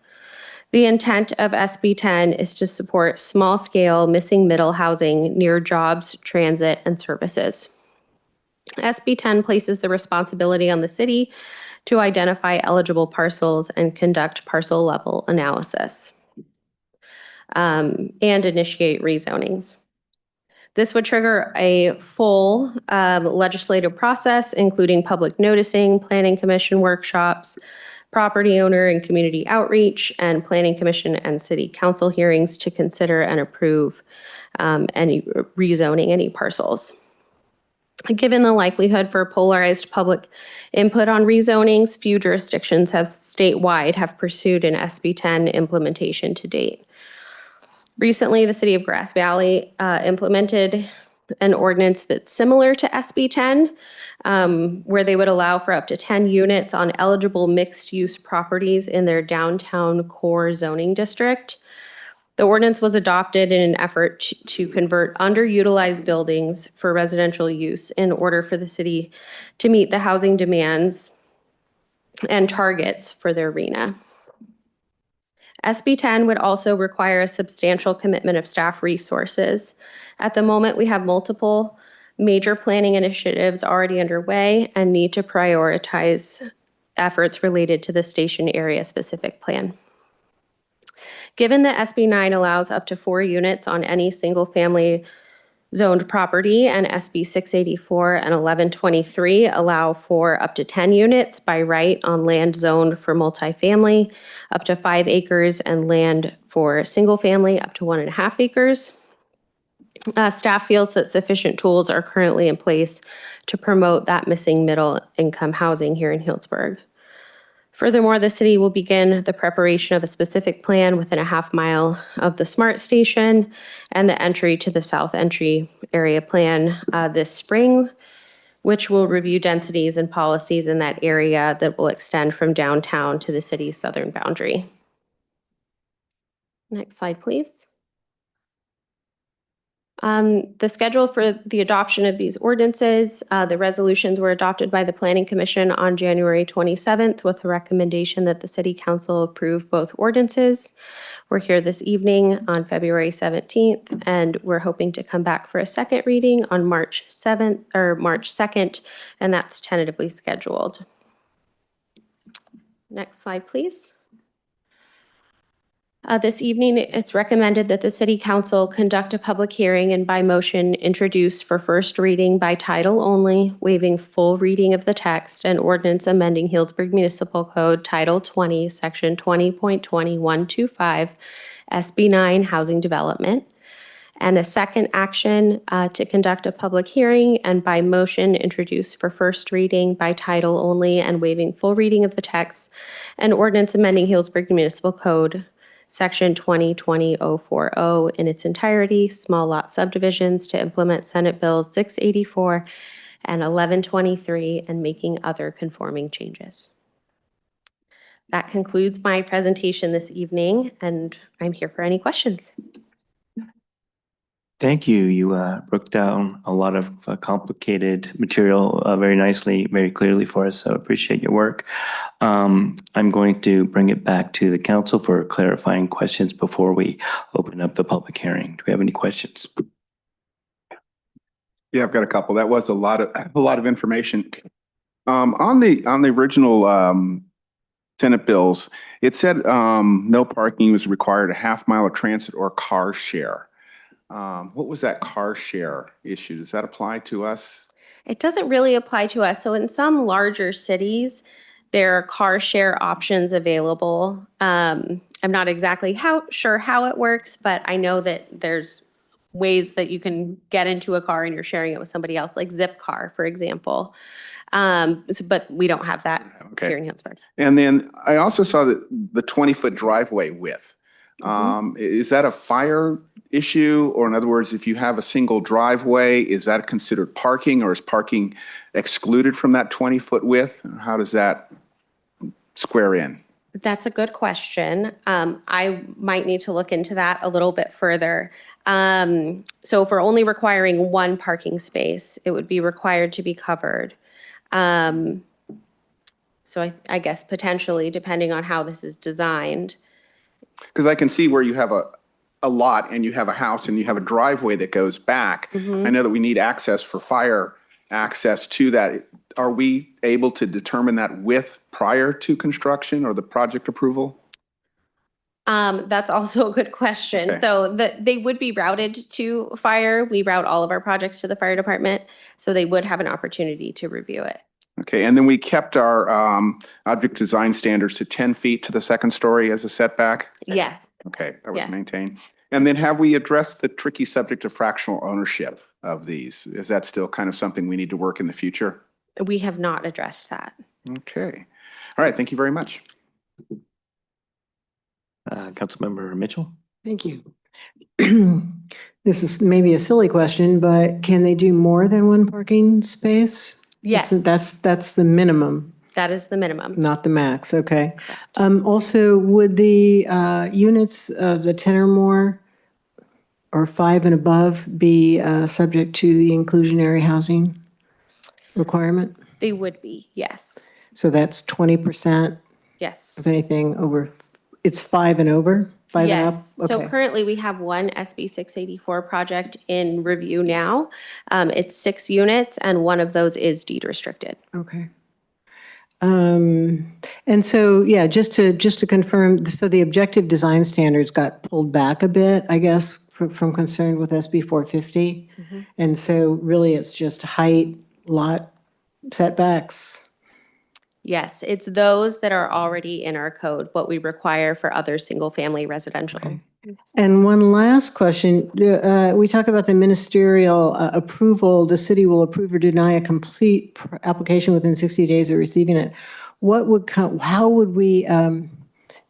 The intent of SB 10 is to support small-scale missing middle housing near jobs, transit, and services. SB 10 places the responsibility on the city to identify eligible parcels and conduct parcel-level analysis. And initiate rezonings. This would trigger a full legislative process, including public noticing, planning commission workshops, property owner and community outreach, and planning commission and city council hearings to consider and approve any rezoning any parcels. Given the likelihood for polarized public input on rezonings, few jurisdictions statewide have pursued an SB 10 implementation to date. Recently, the city of Grass Valley implemented an ordinance that's similar to SB 10, where they would allow for up to 10 units on eligible mixed-use properties in their downtown core zoning district. The ordinance was adopted in an effort to convert underutilized buildings for residential use in order for the city to meet the housing demands and targets for their RHNA. SB 10 would also require a substantial commitment of staff resources. At the moment, we have multiple major planning initiatives already underway and need to prioritize efforts related to the station area specific plan. Given that SB 9 allows up to 4 units on any single family zoned property and SB 684 and 1123 allow for up to 10 units by right on land zoned for multifamily, up to 5 acres, and land for single family up to 1.5 acres. Staff feels that sufficient tools are currently in place to promote that missing middle income housing here in Healdsburg. Furthermore, the city will begin the preparation of a specific plan within a half mile of the SMART station and the entry to the South Entry area plan this spring, which will review densities and policies in that area that will extend from downtown to the city's southern boundary. Next slide, please. The schedule for the adoption of these ordinances, the resolutions were adopted by the Planning Commission on January 27th with a recommendation that the City Council approve both ordinances. We're here this evening on February 17th, and we're hoping to come back for a second reading on March 7th or March 2nd, and that's tentatively scheduled. Next slide, please. This evening, it's recommended that the City Council conduct a public hearing and by motion introduce for first reading by title only, waiving full reading of the text, and ordinance amending Healdsburg Municipal Code Title 20, Section 20.2125, SB 9 Housing Development, and a second action to conduct a public hearing and by motion introduce for first reading by title only and waiving full reading of the text, and ordinance amending Healdsburg Municipal Code Section 2020-040 in its entirety, small lot subdivisions to implement Senate Bills 684 and 1123 and making other conforming changes. That concludes my presentation this evening, and I'm here for any questions. Thank you. You broke down a lot of complicated material very nicely, very clearly for us, so appreciate your work. I'm going to bring it back to the council for clarifying questions before we open up the public hearing. Do we have any questions? Yeah, I've got a couple. That was a lot of information. On the original Senate bills, it said no parking was required, a half-mile of transit or car share. What was that car share issue? Does that apply to us? It doesn't really apply to us. So in some larger cities, there are car share options available. I'm not exactly sure how it works, but I know that there's ways that you can get into a car and you're sharing it with somebody else, like Zipcar, for example. But we don't have that here in Healdsburg. And then I also saw that the 20-foot driveway width. Is that a fire issue? Or in other words, if you have a single driveway, is that considered parking, or is parking excluded from that 20-foot width? How does that square in? That's a good question. I might need to look into that a little bit further. So if we're only requiring one parking space, it would be required to be covered. So I guess potentially, depending on how this is designed. Because I can see where you have a lot and you have a house and you have a driveway that goes back. I know that we need access for fire access to that. Are we able to determine that width prior to construction or the project approval? That's also a good question. Okay. So they would be routed to fire. We route all of our projects to the fire department, so they would have an opportunity to review it. Okay, and then we kept our object design standards to 10 feet to the second story as a setback? Yes. Okay, that was Yeah. maintained. And then have we addressed the tricky subject of fractional ownership of these? Is that still kind of something we need to work in the future? We have not addressed that. Okay. All right, thank you very much. Councilmember Mitchell? Thank you. This is maybe a silly question, but can they do more than one parking space? Yes. So that's the minimum, That is the minimum. not the max. Okay. Correct. Also, would the units of the 10 or more or 5 and above be subject to the inclusionary housing requirement? They would be, yes. So that's 20% Yes. of anything over, it's 5 and over, 5 and up? Yes. So Okay. currently we have one SB 684 project in review now. It's 6 units and one of those is deed restricted. Okay. And so, yeah, just to confirm, so the objective design standards got pulled back a bit, I guess, from concern with SB 450. And so really it's just height, lot setbacks. Yes, it's those that are already in our code, what we require for other single-family residential. Okay. And one last question. We talk about the ministerial approval. The city will approve or deny a complete application within 60 days of receiving it. How would we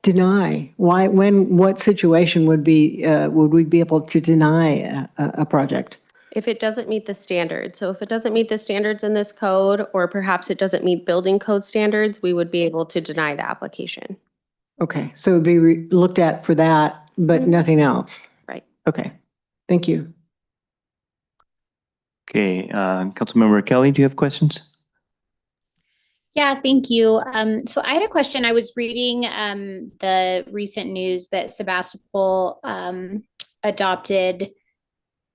deny? What situation would we be able to deny a project? If it doesn't meet the standards. So if it doesn't meet the standards in this code, or perhaps it doesn't meet building code standards, we would be able to deny the application. Okay, so it'd be looked at for that, but nothing else? Right. Okay, thank you. Okay, Councilmember Kelly, do you have questions? Yeah, thank you. So I had a question. I was reading the recent news that Sebastopol adopted,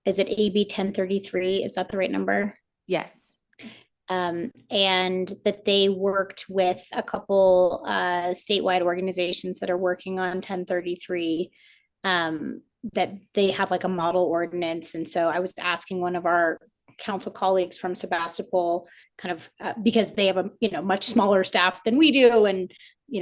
is it AB 1033? Is that the right number? Yes. And that they worked with a couple statewide organizations that are working on 1033, that they have like a model ordinance. And so I was asking one of our council colleagues from Sebastopol, kind of because they have a much smaller staff than we do, and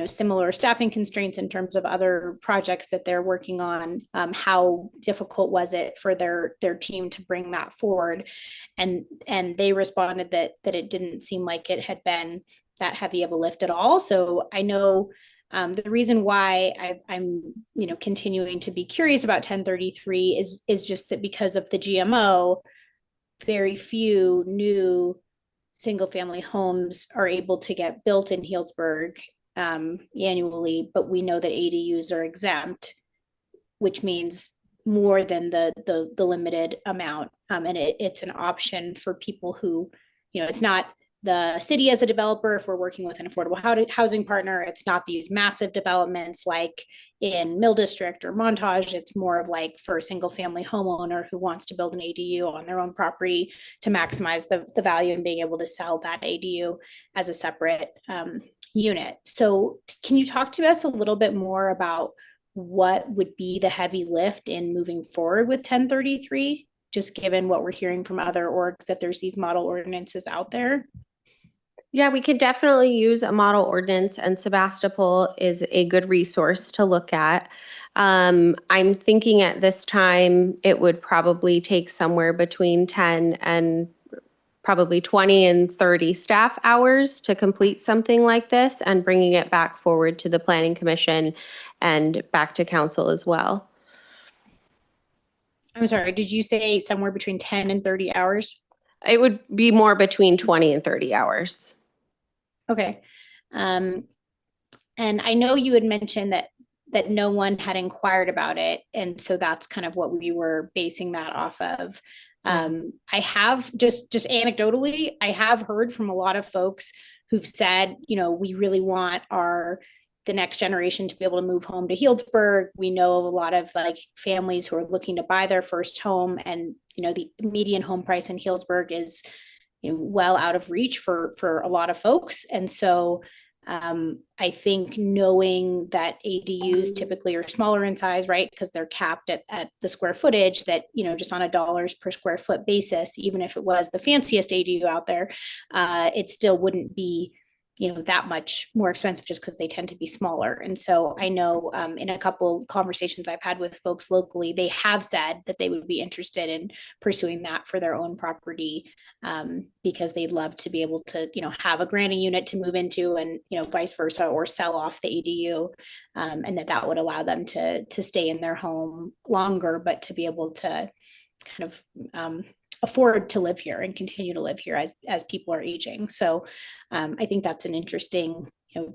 similar staffing constraints in terms of other projects that they're working on. How difficult was it for their team to bring that forward? And they responded that it didn't seem like it had been that heavy of a lift at all. So I know The reason why I'm continuing to be curious about 1033 is just that because of the GMO, very few new single-family homes are able to get built in Healdsburg annually, but we know that ADUs are exempt, which means more than the limited amount. And it's an option for people who, it's not the city as a developer. If we're working with an affordable housing partner, it's not these massive developments like in Mill District or Montage. It's more of like for a single family homeowner who wants to build an ADU on their own property to maximize the value and being able to sell that ADU as a separate unit. So can you talk to us a little bit more about what would be the heavy lift in moving forward with 1033, just given what we're hearing from other orgs that there's these model ordinances out there? Yeah, we could definitely use a model ordinance, and Sebastopol is a good resource to look at. I'm thinking at this time it would probably take somewhere between 10 and probably 20 and 30 staff hours to complete something like this, and bringing it back forward to the Planning Commission and back to council as well. I'm sorry, did you say somewhere between 10 and 30 hours? It would be more between 20 and 30 hours. Okay. And I know you had mentioned that no one had inquired about it, and so that's kind of what we were basing that off of. I have just anecdotally, I have heard from a lot of folks who've said, we really want the next generation to be able to move home to Healdsburg. We know of a lot of like families who are looking to buy their first home, and the median home price in Healdsburg is well out of reach for a lot of folks. And so I think knowing that ADUs typically are smaller in size, right? Because they're capped at the square footage, that, just on a dollars per square foot basis, even if it was the fanciest ADU out there, it still wouldn't be, that much more expensive just because they tend to be smaller. And so I know in a couple conversations I've had with folks locally, they have said that they would be interested in pursuing that for their own property, because they'd love to be able to, have a granny unit to move into, and, vice versa, or sell off the ADU, and that would allow them to stay in their home longer, but to be able to kind of afford to live here and continue to live here as people are aging. So I think that's an interesting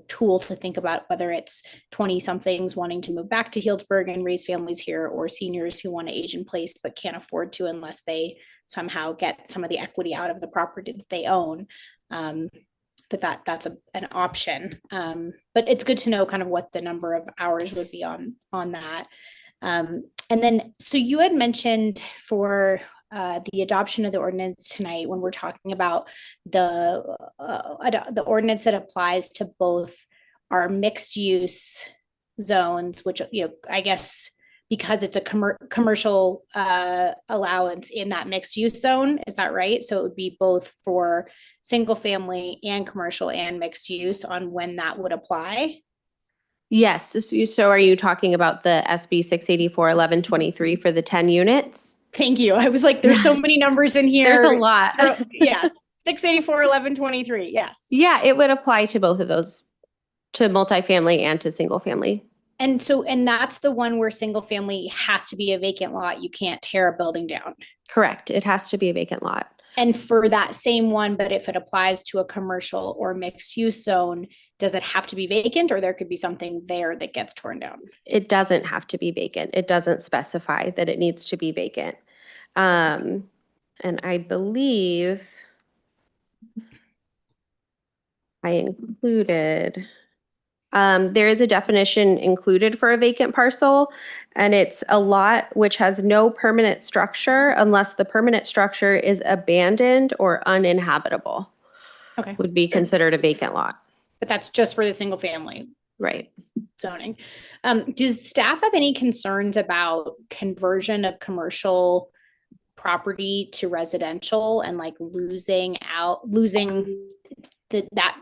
tool to think about, whether it's 20 somethings wanting to move back to Healdsburg and raise families here, or seniors who want to age in place but can't afford to unless they somehow get some of the equity out of the property that they own. That's an option. But it's good to know kind of what the number of hours would be on that. And then, so you had mentioned for the adoption of the ordinance tonight, when we're talking about the ordinance that applies to both our mixed use zones, which, I guess because it's a commercial allowance in that mixed use zone, is that right? So it would be both for single family and commercial and mixed use on when that would apply? Yes. So are you talking about the SB 684-1123 for the 10 units? Thank you. I was like, there's so many numbers in here. There's a lot. Yes. 684-1123. Yes. Yeah, it would apply to both of those, to multifamily and to single family. And that's the one where single family has to be a vacant lot. You can't tear a building down. Correct. It has to be a vacant lot. And for that same one, but if it applies to a commercial or mixed use zone, does it have to be vacant, or there could be something there that gets torn down? It doesn't have to be vacant. It doesn't specify that it needs to be vacant. And I believe I included, there is a definition included for a vacant parcel, and it's a lot which has no permanent structure unless the permanent structure is abandoned or uninhabitable. Okay. Would be considered a vacant lot. But that's just for the single family. Right. Zoning. Does staff have any concerns about conversion of commercial property to residential and like losing that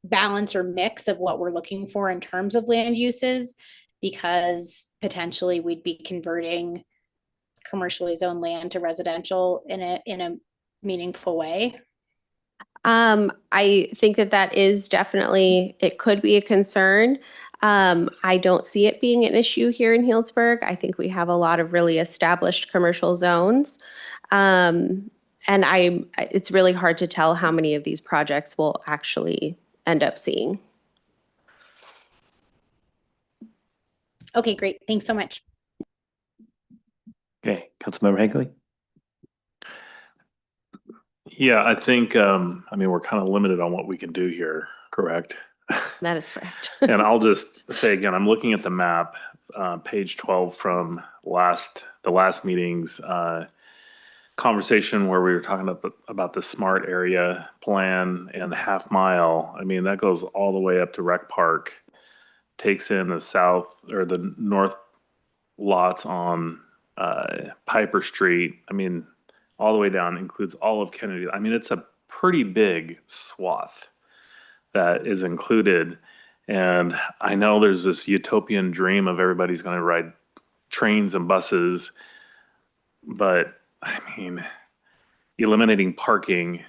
balance or mix of what we're looking for in terms of land uses, because potentially we'd be converting commercially zoned land to residential in a meaningful way? I think that is definitely, it could be a concern. I don't see it being an issue here in Healdsburg. I think we have a lot of really established commercial zones. And it's really hard to tell how many of these projects we'll actually end up seeing. Okay, great. Thanks so much. Okay, Councilmember Higley? Yeah, I think, I mean, we're kind of limited on what we can do here, correct? That is correct. And I'll just say again, I'm looking at the map, page 12 from the last meeting's conversation where we were talking about the smart area plan and the half mile. I mean, that goes all the way up to Rec Park, takes in the south or the north lots on Piper Street. I mean, all the way down, includes all of Kennedy. I mean, it's a pretty big swath that is included. And I know there's this utopian dream of everybody's going to ride trains and buses, but I mean, eliminating parking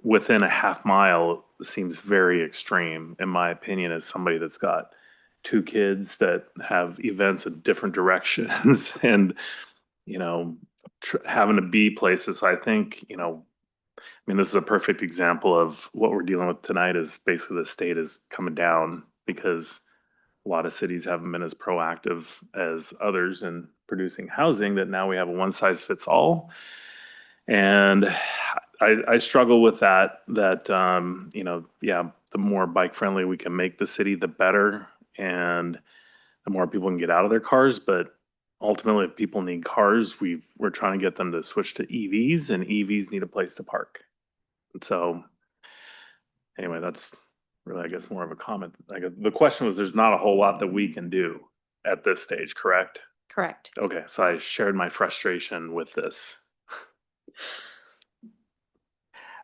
within a half mile seems very extreme, in my opinion, as somebody that's got 2 kids that have events in different directions and, you know, having to be places. So I think, you know, I mean, this is a perfect example of what we're dealing with tonight is basically the state is coming down because a lot of cities haven't been as proactive as others in producing housing, that now we have a one size fits all. And I struggle with that, you know, yeah, the more bike friendly we can make the city, the better. And the more people can get out of their cars. But ultimately, if people need cars, we're trying to get them to switch to EVs, and EVs need a place to park. And so anyway, that's really, I guess, more of a comment. Like, the question was, there's not a whole lot that we can do at this stage, correct? Correct. Okay, so I shared my frustration with this.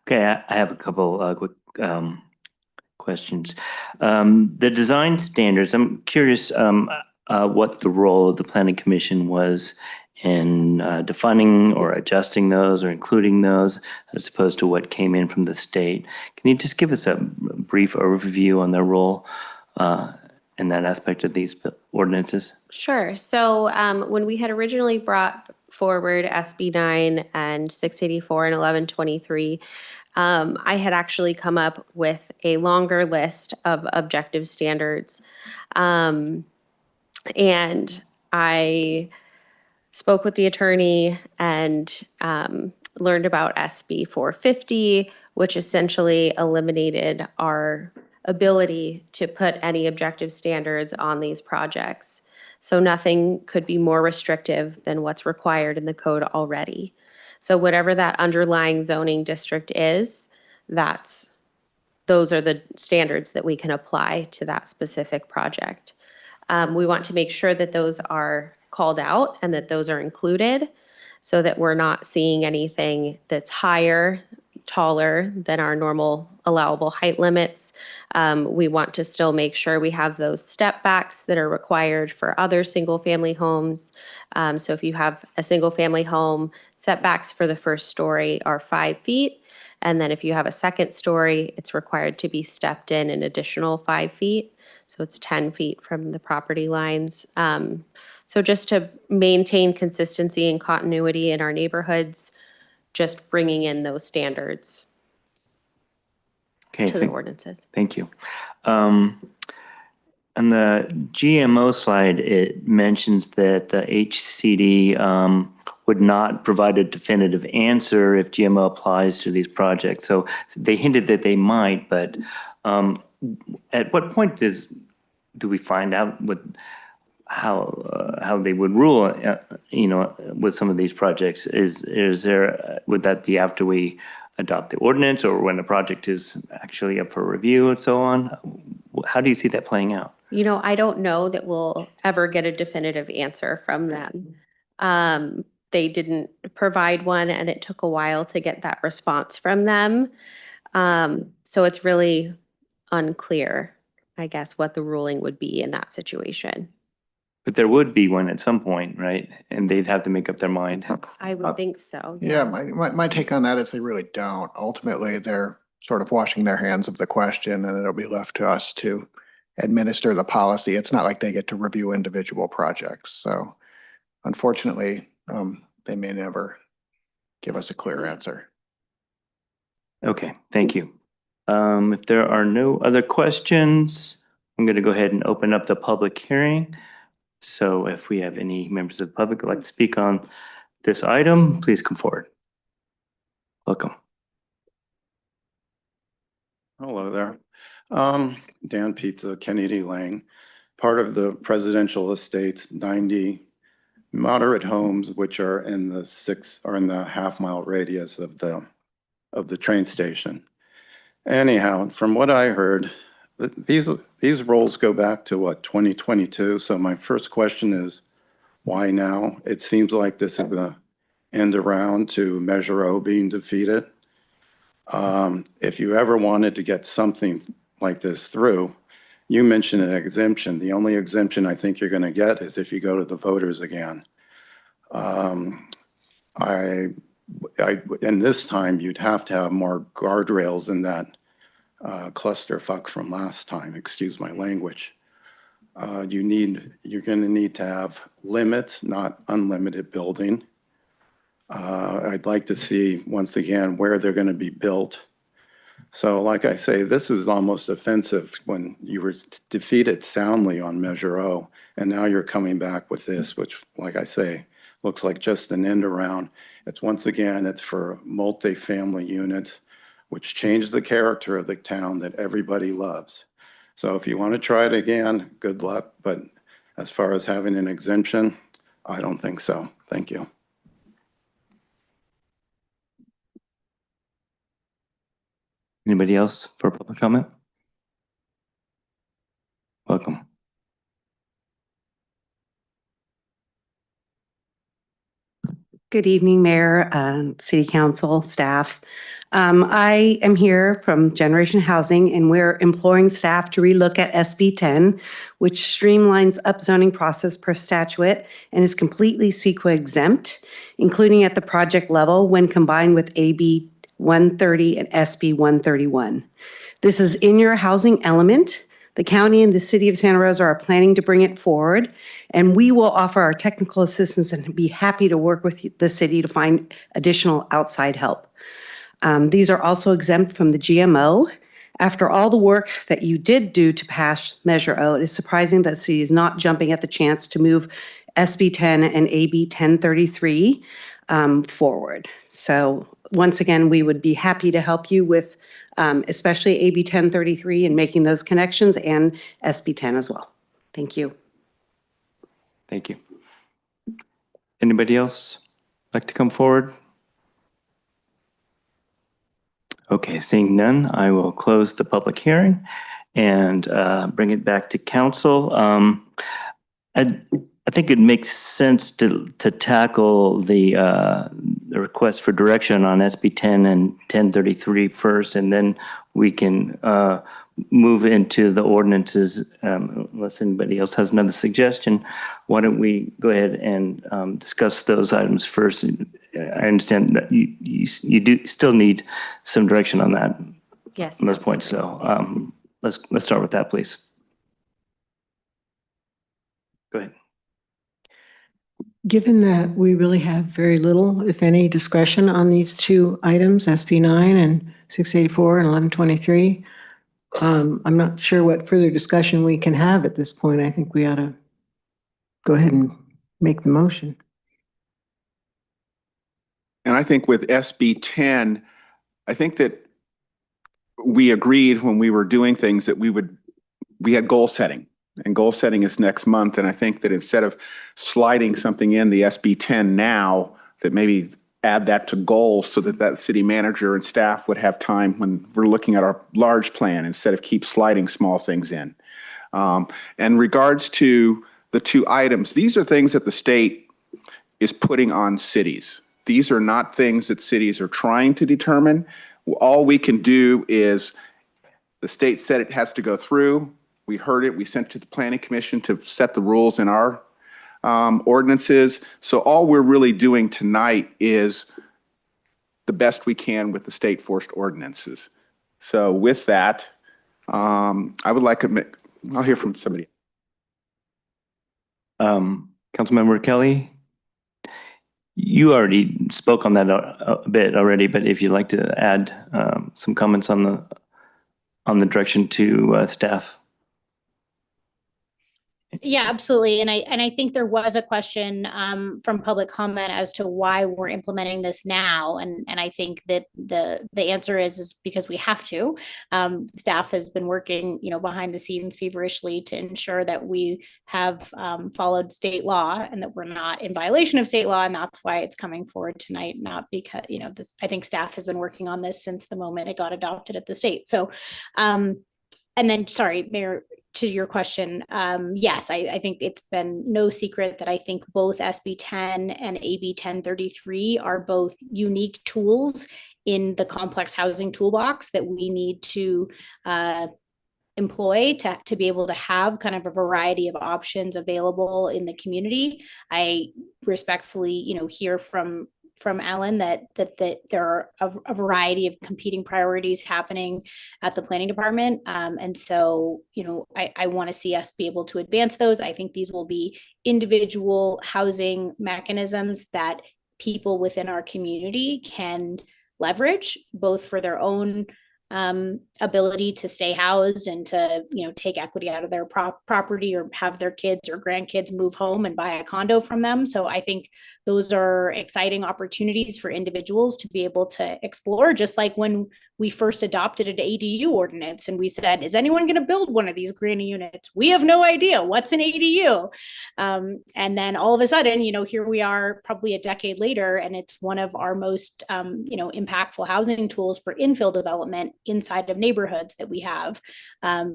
Okay, I have a couple quick questions. The design standards, I'm curious what the role of the Planning Commission was in defining or adjusting those or including those, as opposed to what came in from the state. Can you just give us a brief overview on their role in that aspect of these ordinances? Sure. So when we had originally brought forward SB 9 and 684 and 1123, I had actually come up with a longer list of objective standards. And I spoke with the attorney and learned about SB 450, which essentially eliminated our ability to put any objective standards on these projects. So nothing could be more restrictive than what's required in the code already. So whatever that underlying zoning district is, those are the standards that we can apply to that specific project. We want to make sure that those are called out and that those are included so that we're not seeing anything that's higher, taller than our normal allowable height limits. We want to still make sure we have those step backs that are required for other single family homes. So if you have a single family home, setbacks for the first story are 5 feet. And then if you have a second story, it's required to be stepped in an additional 5 feet. So it's 10 feet from the property lines. So just to maintain consistency and continuity in our neighborhoods, just bringing in those standards Okay, to the ordinances. Thank you. On the GMO slide, it mentions that HCD would not provide a definitive answer if GMO applies to these projects. So they hinted that they might, but at what point do we find out how they would rule, with some of these projects? Would that be after we adopt the ordinance or when the project is actually up for review and so on? How do you see that playing out? I don't know that we'll ever get a definitive answer from them. They didn't provide one, and it took a while to get that response from them. So it's really unclear, I guess, what the ruling would be in that situation. But there would be one at some point, right? And they'd have to make up their mind. I would think so. Yeah, my take on that is they really don't. Ultimately, they're sort of washing their hands of the question, and it'll be left to us to administer the policy. It's not like they get to review individual projects. So unfortunately, they may never give us a clear answer. Okay, thank you. If there are no other questions, I'm going to go ahead and open up the public hearing. So if we have any members of the public who'd like to speak on this item, please come forward. Welcome. Hello there. Dan Pizza, Kennedy Lane, part of the Presidential Estates 90 moderate homes, which are in the half-mile radius of the train station. Anyhow, from what I heard, these rolls go back to what, 2022? So my first question is, why now? It seems like this is an end around to Measure O being defeated. If you ever wanted to get something like this through, you mentioned an exemption. The only exemption I think you're going to get is if you go to the voters again. And this time you'd have to have more guardrails in that clusterfuck from last time, excuse my language. You're going to need to have limits, not unlimited building. I'd like to see, once again, where they're going to be built. So like I say, this is almost offensive when you were defeated soundly on Measure O, and now you're coming back with this, which, like I say, looks like just an end around. It's once again, it's for multifamily units, which change the character of the town that everybody loves. So if you want to try it again, good luck. But as far as having an exemption, I don't think so. Thank you. Anybody else for public comment? Welcome. Good evening, Mayor, City Council, staff. I am here from Generation Housing, and we're imploring staff to relook at SB 10, which streamlines upzoning process per statute and is completely CEQA exempt, including at the project level when combined with AB 130 and SB 131. This is in your housing element. The county and the city of Santa Rosa are planning to bring it forward, and we will offer our technical assistance and be happy to work with the city to find additional outside help. These are also exempt from the GMO. After all the work that you did do to pass Measure O, it is surprising that the city is not jumping at the chance to move SB 10 and AB 1033 forward. So once again, we would be happy to help you with especially AB 1033 and making those connections, and SB 10 as well. Thank you. Thank you. Anybody else like to come forward? Okay, seeing none, I will close the public hearing and bring it back to council. I think it makes sense to tackle the request for direction on SB 10 and 1033 first, and then we can move into the ordinances unless anybody else has another suggestion. Why don't we go ahead and discuss those items first? I understand that you do still need some direction on that. Yes. On those points. So let's start with that, please. Go ahead. Given that we really have very little, if any, discretion on these two items, SB 9 and 684 and 1123, I'm not sure what further discussion we can have at this point. I think we ought to go ahead and make the motion. And I think with SB 10, I think that we agreed when we were doing things that we had goal setting. And goal setting is next month. And I think that instead of sliding something in the SB 10 now, that maybe add that to goals so that city manager and staff would have time when we're looking at our large plan instead of keep sliding small things in. And regards to the two items, these are things that the state is putting on cities. These are not things that cities are trying to determine. All we can do is the state said it has to go through. We heard it. We sent it to the Planning Commission to set the rules in our ordinances. So all we're really doing tonight is the best we can with the state forced ordinances. So with that, I would like to I'll hear from somebody. Councilmember Kelly, you already spoke on that a bit already, but if you'd like to add some comments on the direction to staff. Yeah, absolutely. And I think there was a question from public comment as to why we're implementing this now. And I think that the answer is because we have to. Staff has been working, behind the scenes feverishly to ensure that we have followed state law and that we're not in violation of state law. And that's why it's coming forward tonight, not because, I think staff has been working on this since the moment it got adopted at the state. So, and then, sorry, Mayor, to your question, yes, I think it's been no secret that I think both SB 10 and AB 1033 are both unique tools in the complex housing toolbox that we need to employ to be able to have kind of a variety of options available in the community. I respectfully, hear from Alan that there are a variety of competing priorities happening at the planning department. And so, I want to see us be able to advance those. I think these will be individual housing mechanisms that people within our community can leverage, both for their own ability to stay housed and to, take equity out of their property or have their kids or grandkids move home and buy a condo from them. So I think those are exciting opportunities for individuals to be able to explore, just like when we first adopted an ADU ordinance and we said, is anyone going to build one of these granny units? We have no idea what's an ADU. And then all of a sudden, here we are probably a decade later, and it's one of our most, impactful housing tools for infill development inside of neighborhoods that we have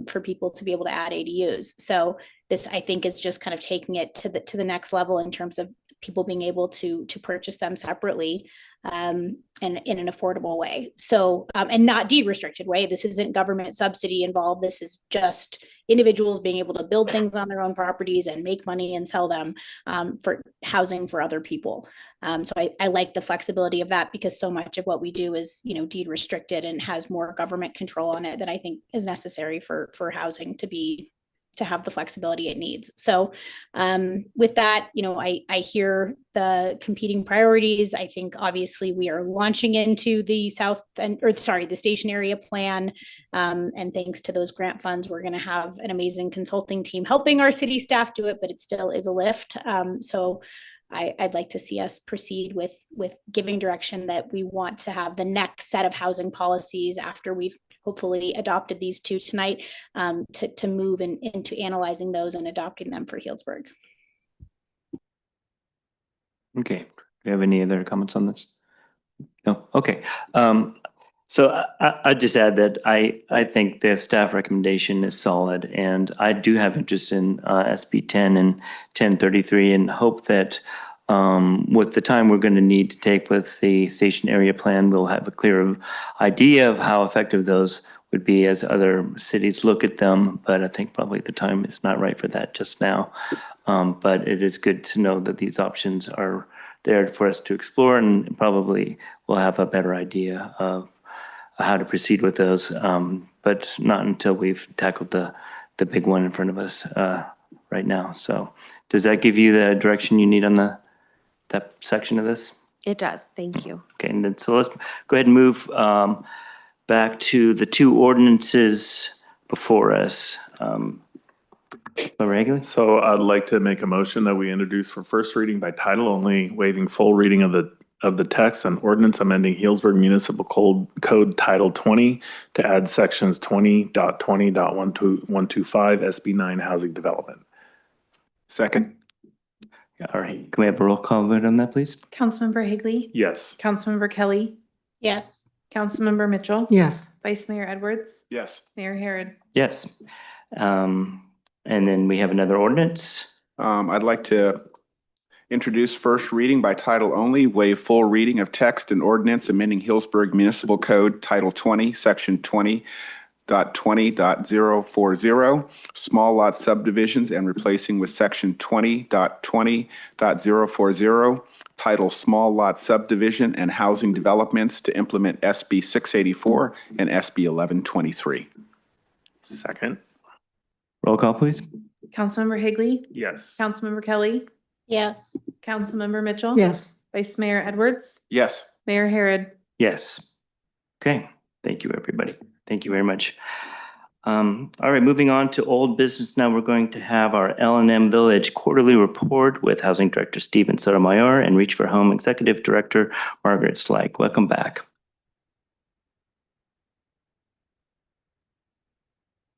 for people to be able to add ADUs. So this, I think, is just kind of taking it to the next level in terms of people being able to purchase them separately and in an affordable way. So, and not deed restricted way. This isn't government subsidy involved. This is just individuals being able to build things on their own properties and make money and sell them for housing for other people. So I like the flexibility of that, because so much of what we do is, deed restricted and has more government control on it that I think is necessary for housing to have the flexibility it needs. So with that, I hear the competing priorities. I think obviously we are launching into the the station area plan. And thanks to those grant funds, we're going to have an amazing consulting team helping our city staff do it, but it still is a lift. So I'd like to see us proceed with giving direction that we want to have the next set of housing policies after we've hopefully adopted these two tonight, to move into analyzing those and adopting them for Healdsburg. Okay. Do you have any other comments on this? No? Okay. So I'd just add that I think the staff recommendation is solid, and I do have interest in SB 10 and 1033 and hope that with the time we're going to need to take with the station area plan, we'll have a clearer idea of how effective those would be as other cities look at them. But I think probably the time is not right for that just now. But it is good to know that these options are there for us to explore, and probably we'll have a better idea of how to proceed with those. But not until we've tackled the big one in front of us right now. So does that give you the direction you need on that section of this? It does. Thank you. Okay, and then so let's go ahead and move back to the two ordinances before us. Regularly? So I'd like to make a motion that we introduce for first reading by title only, waiving full reading of the text, and ordinance amending Healdsburg Municipal Code Title 20 to add sections 20.20.125 SB 9 housing development. Second. All right, can we have a roll call vote on that, please? Councilmember Higley? Yes. Councilmember Kelly? Yes. Councilmember Mitchell? Yes. Vice Mayor Edwards? Yes. Mayor Herod? Yes. And then we have another ordinance. I'd like to introduce first reading by title only, waive full reading of text and ordinance amending Healdsburg Municipal Code Title 20, Section 20.20.040, small lot subdivisions, and replacing with Section 20.20.040, title Small Lot Subdivision and Housing Developments, to implement SB 684 and SB 1123. Second. Roll call, please. Councilmember Higley, Yes. Councilmember Kelly, Yes. Councilmember Mitchell. Yes. Vice Mayor Edwards, Yes. Mayor Harrod. Yes. Okay, thank you, everybody. Thank you very much. All right, moving on to old business now. We're going to have our L&M Village quarterly report with Housing Director Steven Sotomayor and Reach for Home Executive Director Margaret Slyke. Welcome back.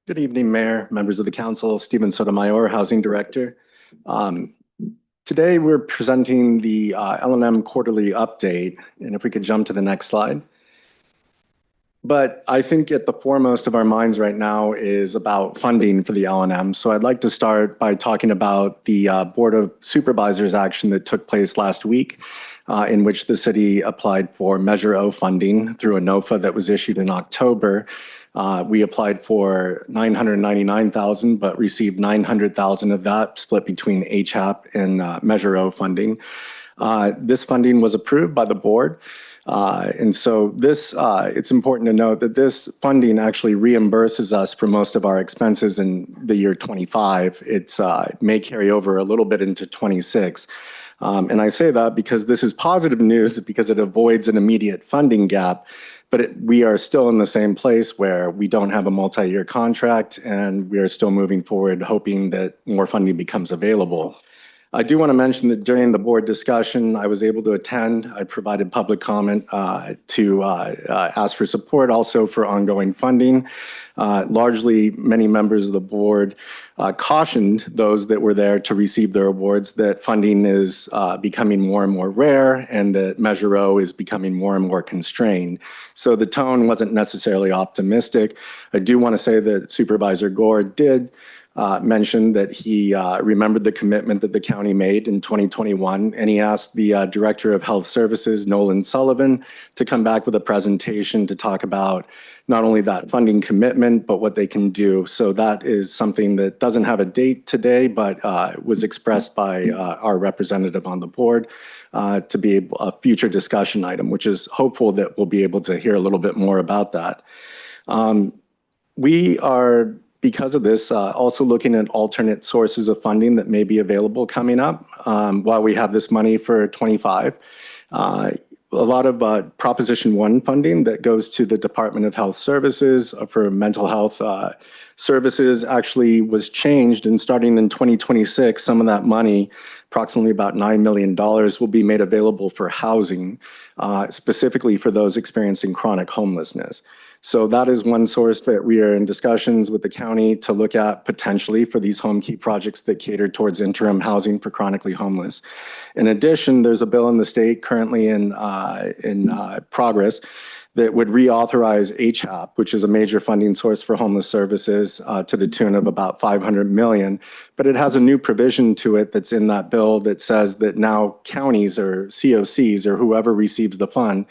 Good evening, Mayor, members of the council, Steven Sotomayor, Housing Director. Today, we're presenting the L&M quarterly update, and if we could jump to the next slide. But I think at the foremost of our minds right now is about funding for the L&M. So I'd like to start by talking about the Board of Supervisors action that took place last week, in which the city applied for Measure O funding through a NOFA that was issued in October. We applied for $999,000, but received $900,000 of that split between HAP and Measure O funding. This funding was approved by the board. And so this, it's important to note that this funding actually reimburses us for most of our expenses in the year 25. It may carry over a little bit into 26. And I say that because this is positive news because it avoids an immediate funding gap, but we are still in the same place where we don't have a multi-year contract and we are still moving forward, hoping that more funding becomes available. I do want to mention that during the board discussion, I was able to attend. I provided public comment to ask for support also for ongoing funding. Largely, many members of the board cautioned those that were there to receive their awards that funding is becoming more and more rare and that Measure O is becoming more and more constrained. So the tone wasn't necessarily optimistic. I do want to say that Supervisor Gore did mentioned that he remembered the commitment that the county made in 2021, and he asked the Director of Health Services, Nolan Sullivan, to come back with a presentation to talk about not only that funding commitment, but what they can do. So that is something that doesn't have a date today, but was expressed by our representative on the board to be a future discussion item, which is hopeful that we'll be able to hear a little bit more about that. We are, because of this, also looking at alternate sources of funding that may be available coming up while we have this money for 25. A lot of Proposition 1 funding that goes to the Department of Health Services for mental health services actually was changed, and starting in 2026, some of that money, approximately about $9 million, will be made available for housing, specifically for those experiencing chronic homelessness. So that is one source that we are in discussions with the county to look at potentially for these home key projects that cater towards interim housing for chronically homeless. In addition, there's a bill in the state currently in progress that would reauthorize HAP, which is a major funding source for homeless services, to the tune of about $500 million. But it has a new provision to it that's in that bill that says that now counties or COCs or whoever receives the fund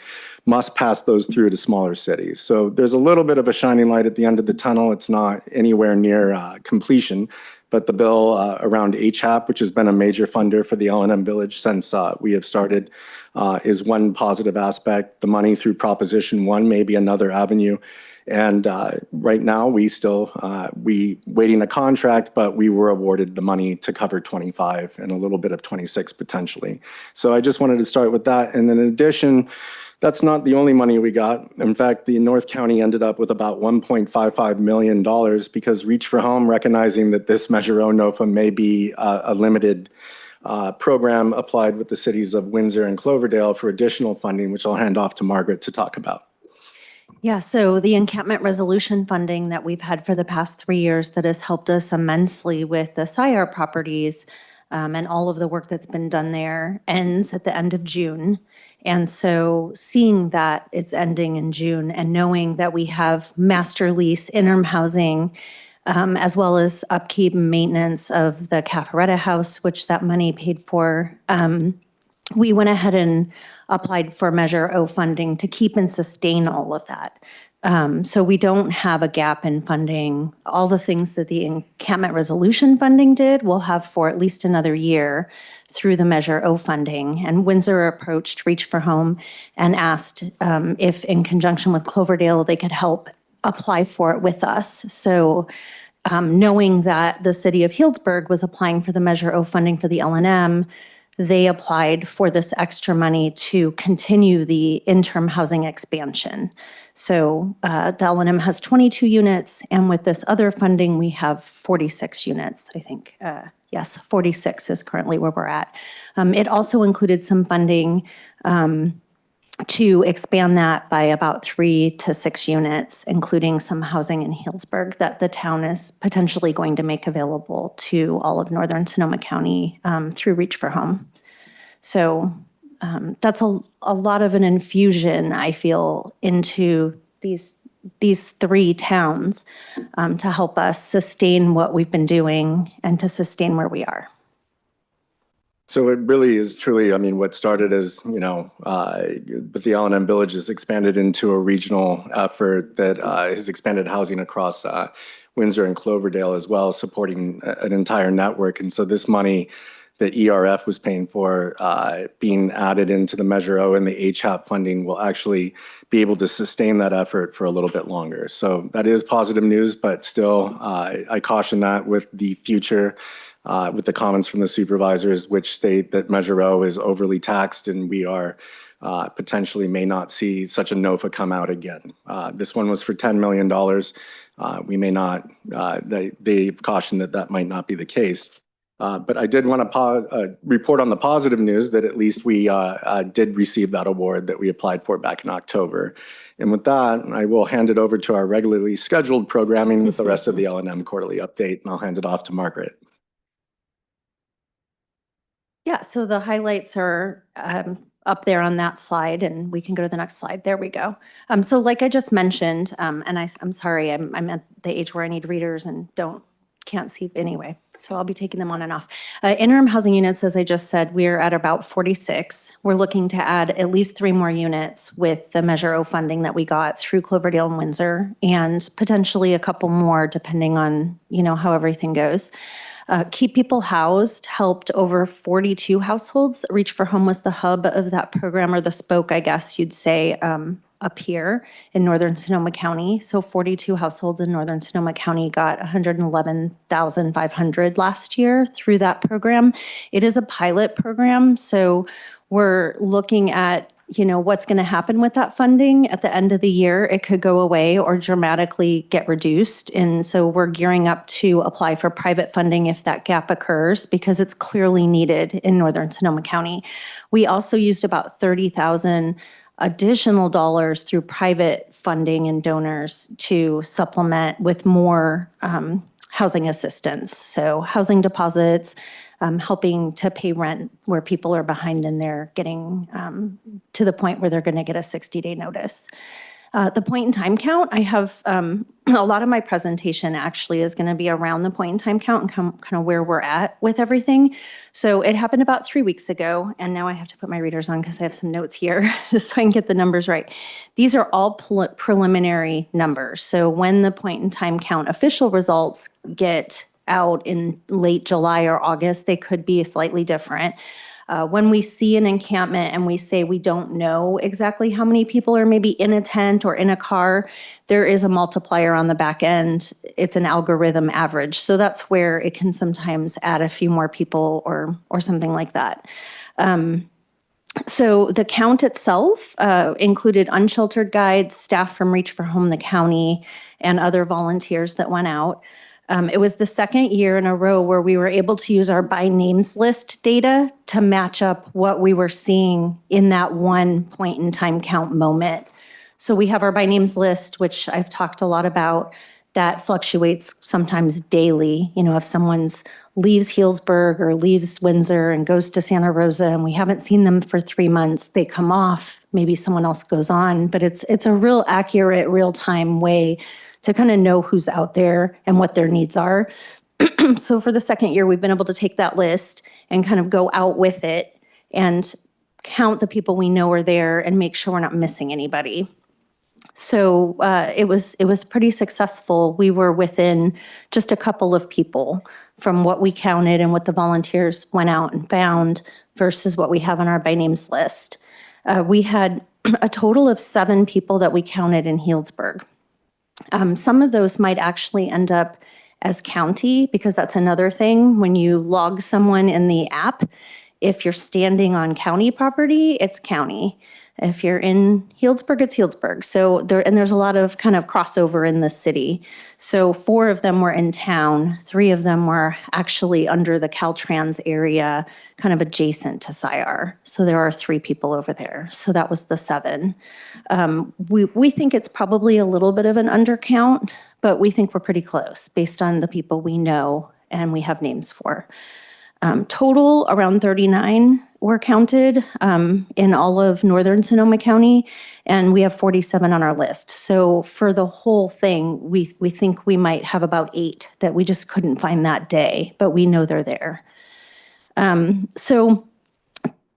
must pass those through to smaller cities. So there's a little bit of a shining light at the end of the tunnel. It's not anywhere near completion, but the bill around HAP, which has been a major funder for the L&M Village since we have started, is one positive aspect. The money through Proposition 1 may be another avenue. And right now, we waiting a contract, but we were awarded the money to cover 25 and a little bit of 26 potentially. So I just wanted to start with that. And then in addition, that's not the only money we got. In fact, the North County ended up with about $1.55 million because Reach for Home, recognizing that this Measure O NOFA may be a limited program, applied with the cities of Windsor and Cloverdale for additional funding, which I'll hand off to Margaret to talk about. Yeah, so the encampment resolution funding that we've had for the past 3 years that has helped us immensely with the SIAR properties and all of the work that's been done there ends at the end of June. And so seeing that it's ending in June and knowing that we have master lease interim housing, as well as upkeep and maintenance of the Caffaretta House, which that money paid for, we went ahead and applied for Measure O funding to keep and sustain all of that. So we don't have a gap in funding. All the things that the encampment resolution funding did, we'll have for at least another year through the Measure O funding. And Windsor approached Reach for Home and asked if in conjunction with Cloverdale, they could help apply for it with us. So knowing that the city of Healdsburg was applying for the Measure O funding for the L&M, they applied for this extra money to continue the interim housing expansion. So the L&M has 22 units, and with this other funding, we have 46 units, I think. Yes, 46 is currently where we're at. It also included some funding to expand that by about 3 to 6 units, including some housing in Healdsburg that the town is potentially going to make available to all of northern Sonoma County through Reach for Home. So that's a lot of an infusion, I feel, into these 3 towns to help us sustain what we've been doing and to sustain where we are. So it really is truly, I mean, what started as, with the L&M Village has expanded into a regional effort that has expanded housing across Windsor and Cloverdale as well, supporting an entire network. And so this money that ERF was paying for being added into the Measure O and the HAP funding will actually be able to sustain that effort for a little bit longer. So that is positive news, but still I caution that with the future. With the comments from the supervisors, which state that Measure O is overly taxed and we are potentially may not see such a NOFA come out again. This one was for $10 million. We may not, they've cautioned that that might not be the case. But I did want to report on the positive news that at least we did receive that award that we applied for back in October. And with that, I will hand it over to our regularly scheduled programming with the rest of the L&M quarterly update, and I'll hand it off to Margaret. Yeah, so the highlights are up there on that slide, and we can go to the next slide. There we go. So like I just mentioned, and I'm sorry, I'm at the age where I need readers and can't see anyway, so I'll be taking them on and off. Interim housing units, as I just said, we're at about 46. We're looking to add at least 3 more units with the Measure O funding that we got through Cloverdale and Windsor, and potentially a couple more depending on, how everything goes. Keep People Housed helped over 42 households. Reach for Home was the hub of that program, or the spoke, I guess you'd say, up here in northern Sonoma County. So 42 households in northern Sonoma County got $111,500 last year through that program. It is a pilot program, so we're looking at what's going to happen with that funding at the end of the year. It could go away or dramatically get reduced. And so we're gearing up to apply for private funding if that gap occurs, because it's clearly needed in northern Sonoma County. We also used about $30,000 additional dollars through private funding and donors to supplement with more housing assistance. So housing deposits, helping to pay rent where people are behind and they're getting to the point where they're going to get a 60-day notice. The point in time count, I have a lot of my presentation actually is going to be around the point in time count and kind of where we're at with everything. So it happened about 3 weeks ago, and now I have to put my readers on because I have some notes here just so I can get the numbers right. These are all preliminary numbers. So when the point in time count official results get out in late July or August, they could be slightly different. When we see an encampment and we say we don't know exactly how many people are maybe in a tent or in a car, there is a multiplier on the back end. It's an algorithm average. So that's where it can sometimes add a few more people or something like that. So the count itself included unsheltered guides, staff from Reach for Home, the county, and other volunteers that went out. It was the second year in a row where we were able to use our by names list data to match up what we were seeing in that one point in time count moment. So we have our by names list, which I've talked a lot about, that fluctuates sometimes daily. If someone's leaves Healdsburg or leaves Windsor and goes to Santa Rosa and we haven't seen them for 3 months, they come off, maybe someone else goes on, but it's a real accurate, real-time way to kind of know who's out there and what their needs are. So for the second year, we've been able to take that list and kind of go out with it and count the people we know are there and make sure we're not missing anybody. So it was pretty successful. We were within just a couple of people from what we counted and what the volunteers went out and found versus what we have on our by names list. We had a total of 7 people that we counted in Healdsburg. Some of those might actually end up as county, because that's another thing. When you log someone in the app, if you're standing on county property, it's county. If you're in Healdsburg, it's Healdsburg. So there's a lot of kind of crossover in the city. So 4 of them were in town. 3 of them were actually under the Caltrans area, kind of adjacent to SIAR. So there are 3 people over there. So that was the 7. We think it's probably a little bit of an undercount, but we think we're pretty close based on the people we know and we have names for. Total, around 39 were counted in all of northern Sonoma County, and we have 47 on our list. So for the whole thing, we think we might have about 8 that we just couldn't find that day, but we know they're there. So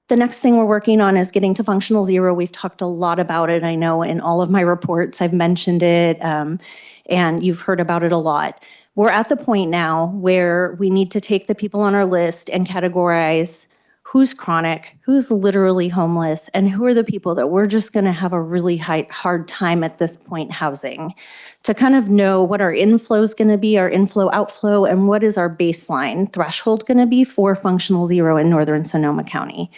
the next thing we're working on is getting to functional zero. We've talked a lot about it. I know in all of my reports, I've mentioned it, and you've heard about it a lot. We're at the point now where we need to take the people on our list and categorize who's chronic, who's literally homeless, and who are the people that we're just going to have a really hard time at this point housing, to kind of know what our inflow is going to be, our inflow outflow, and what is our baseline threshold going to be for functional zero in northern Sonoma County.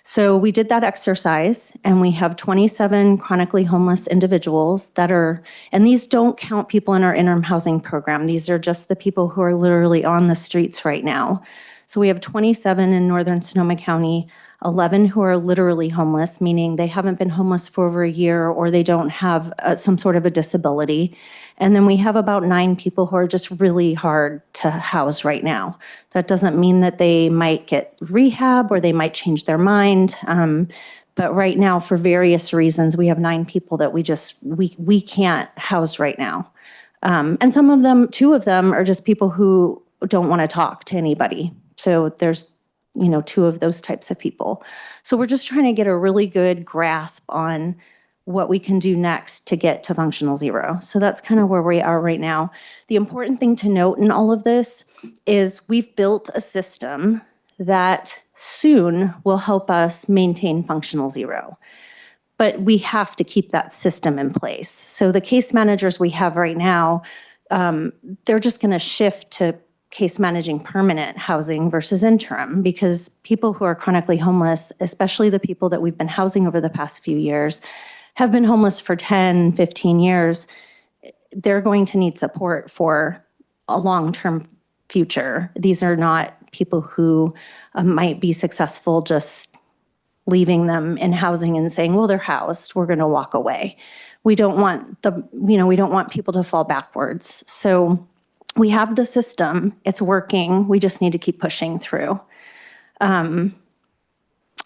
So we did that exercise, and we have 27 chronically homeless individuals that are, and these don't count people in our interim housing program. These are just the people who are literally on the streets right now. So we have 27 in northern Sonoma County, 11 who are literally homeless, meaning they haven't been homeless for over a year or they don't have some sort of a disability. And then we have about 9 people who are just really hard to house right now. That doesn't mean that they might get rehab or they might change their mind. But right now, for various reasons, we have 9 people that we can't house right now. And some of them, 2 of them are just people who don't want to talk to anybody. So there's 2 of those types of people. So we're just trying to get a really good grasp on what we can do next to get to functional zero. So that's kind of where we are right now. The important thing to note in all of this is we've built a system that soon will help us maintain functional zero. But we have to keep that system in place. So the case managers we have right now, they're just going to shift to case managing permanent housing versus interim, because people who are chronically homeless, especially the people that we've been housing over the past few years, have been homeless for 10, 15 years. They're going to need support for a long-term future. These are not people who might be successful just leaving them in housing and saying, well, they're housed, we're going to walk away. We don't want we don't want people to fall backwards. So we have the system, it's working, we just need to keep pushing through. And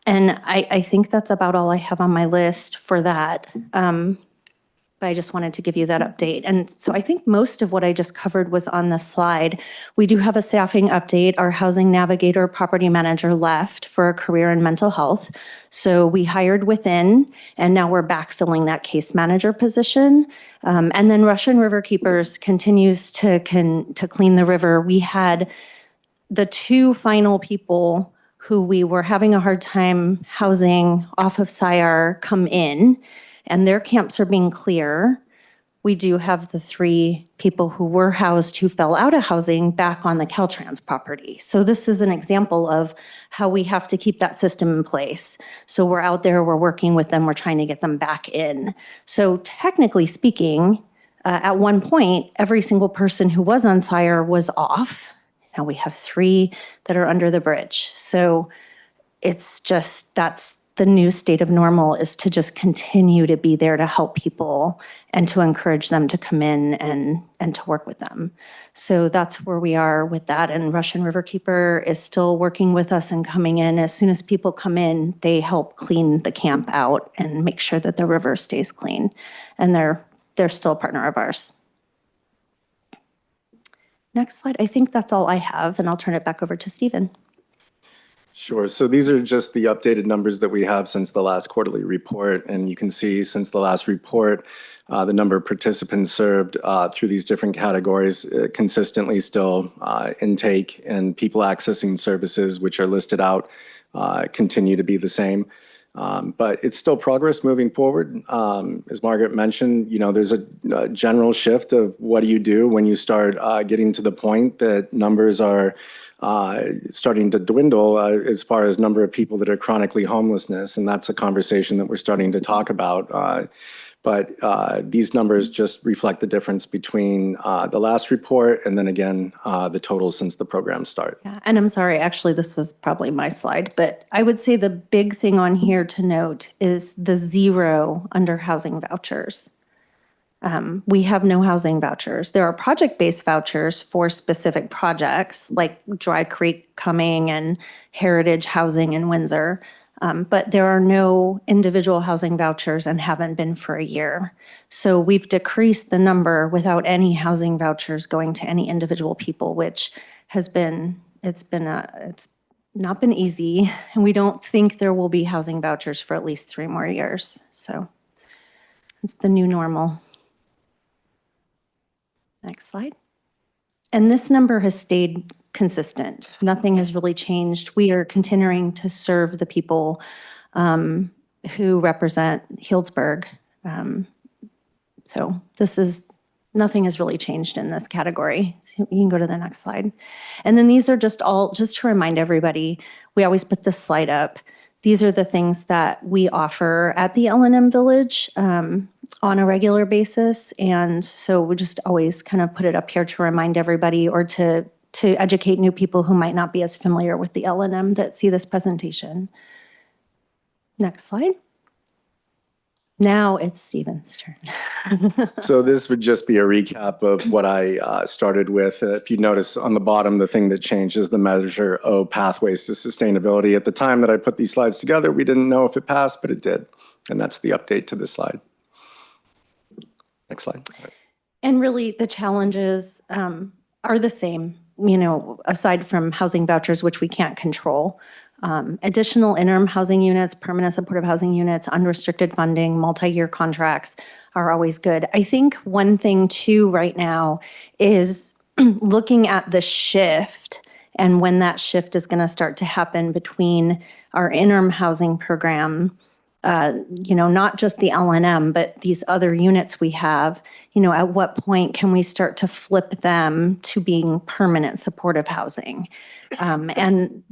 I think that's about all I have on my list for that. But I just wanted to give you that update. And so I think most of what I just covered was on the slide. We do have a staffing update. Our housing navigator property manager left for a career in mental health. So we hired within, and now we're backfilling that case manager position. And then Russian River Keepers continues to clean the river. We had the 2 final people who we were having a hard time housing off of SIAR come in, and their camps are being clear. We do have the 3 people who were housed who fell out of housing back on the Caltrans property. So this is an example of how we have to keep that system in place. So we're out there, we're working with them, we're trying to get them back in. So technically speaking, at one point, every single person who was on SIAR was off. Now we have 3 that are under the bridge. So it's just, that's the new state of normal, is to just continue to be there to help people and to encourage them to come in and to work with them. So that's where we are with that. And Russian River Keeper is still working with us and coming in. As soon as people come in, they help clean the camp out and make sure that the river stays clean. And they're still a partner of ours. Next slide. I think that's all I have, and I'll turn it back over to Stephen. Sure. So these are just the updated numbers that we have since the last quarterly report. And you can see since the last report, the number of participants served through these different categories consistently still intake, and people accessing services which are listed out continue to be the same. But it's still progress moving forward. As Margaret mentioned, there's a general shift of what do you do when you start getting to the point that numbers are starting to dwindle as far as number of people that are chronically homelessness. And that's a conversation that we're starting to talk about. But these numbers just reflect the difference between the last report and then again, the totals since the program started. Yeah, and I'm sorry, actually, this was probably my slide, but I would say the big thing on here to note is the 0 under housing vouchers. We have no housing vouchers. There are project-based vouchers for specific projects like Dry Creek coming and Heritage Housing in Windsor. But there are no individual housing vouchers and haven't been for a year. So we've decreased the number without any housing vouchers going to any individual people, which has been, it's not been easy. And we don't think there will be housing vouchers for at least 3 more years. So it's the new normal. Next slide. And this number has stayed consistent. Nothing has really changed. We are continuing to serve the people who represent Healdsburg. So nothing has really changed in this category. So you can go to the next slide. And then these are just to remind everybody, we always put this slide up. These are the things that we offer at the L&M Village on a regular basis. And so we just always kind of put it up here to remind everybody or to educate new people who might not be as familiar with the L&M that see this presentation. Next slide. Now it's Stephen's turn. So this would just be a recap of what I started with. If you notice on the bottom, the thing that changed is the Measure O pathways to sustainability. At the time that I put these slides together, we didn't know if it passed, but it did. And that's the update to this slide. Next slide. And really the challenges are the same, aside from housing vouchers, which we can't control. Additional interim housing units, permanent supportive housing units, unrestricted funding, multi-year contracts are always good. I think one thing too right now is looking at the shift and when that shift is going to start to happen between our interim housing program, not just the L&M, but these other units we have, at what point can we start to flip them to being permanent supportive housing? And,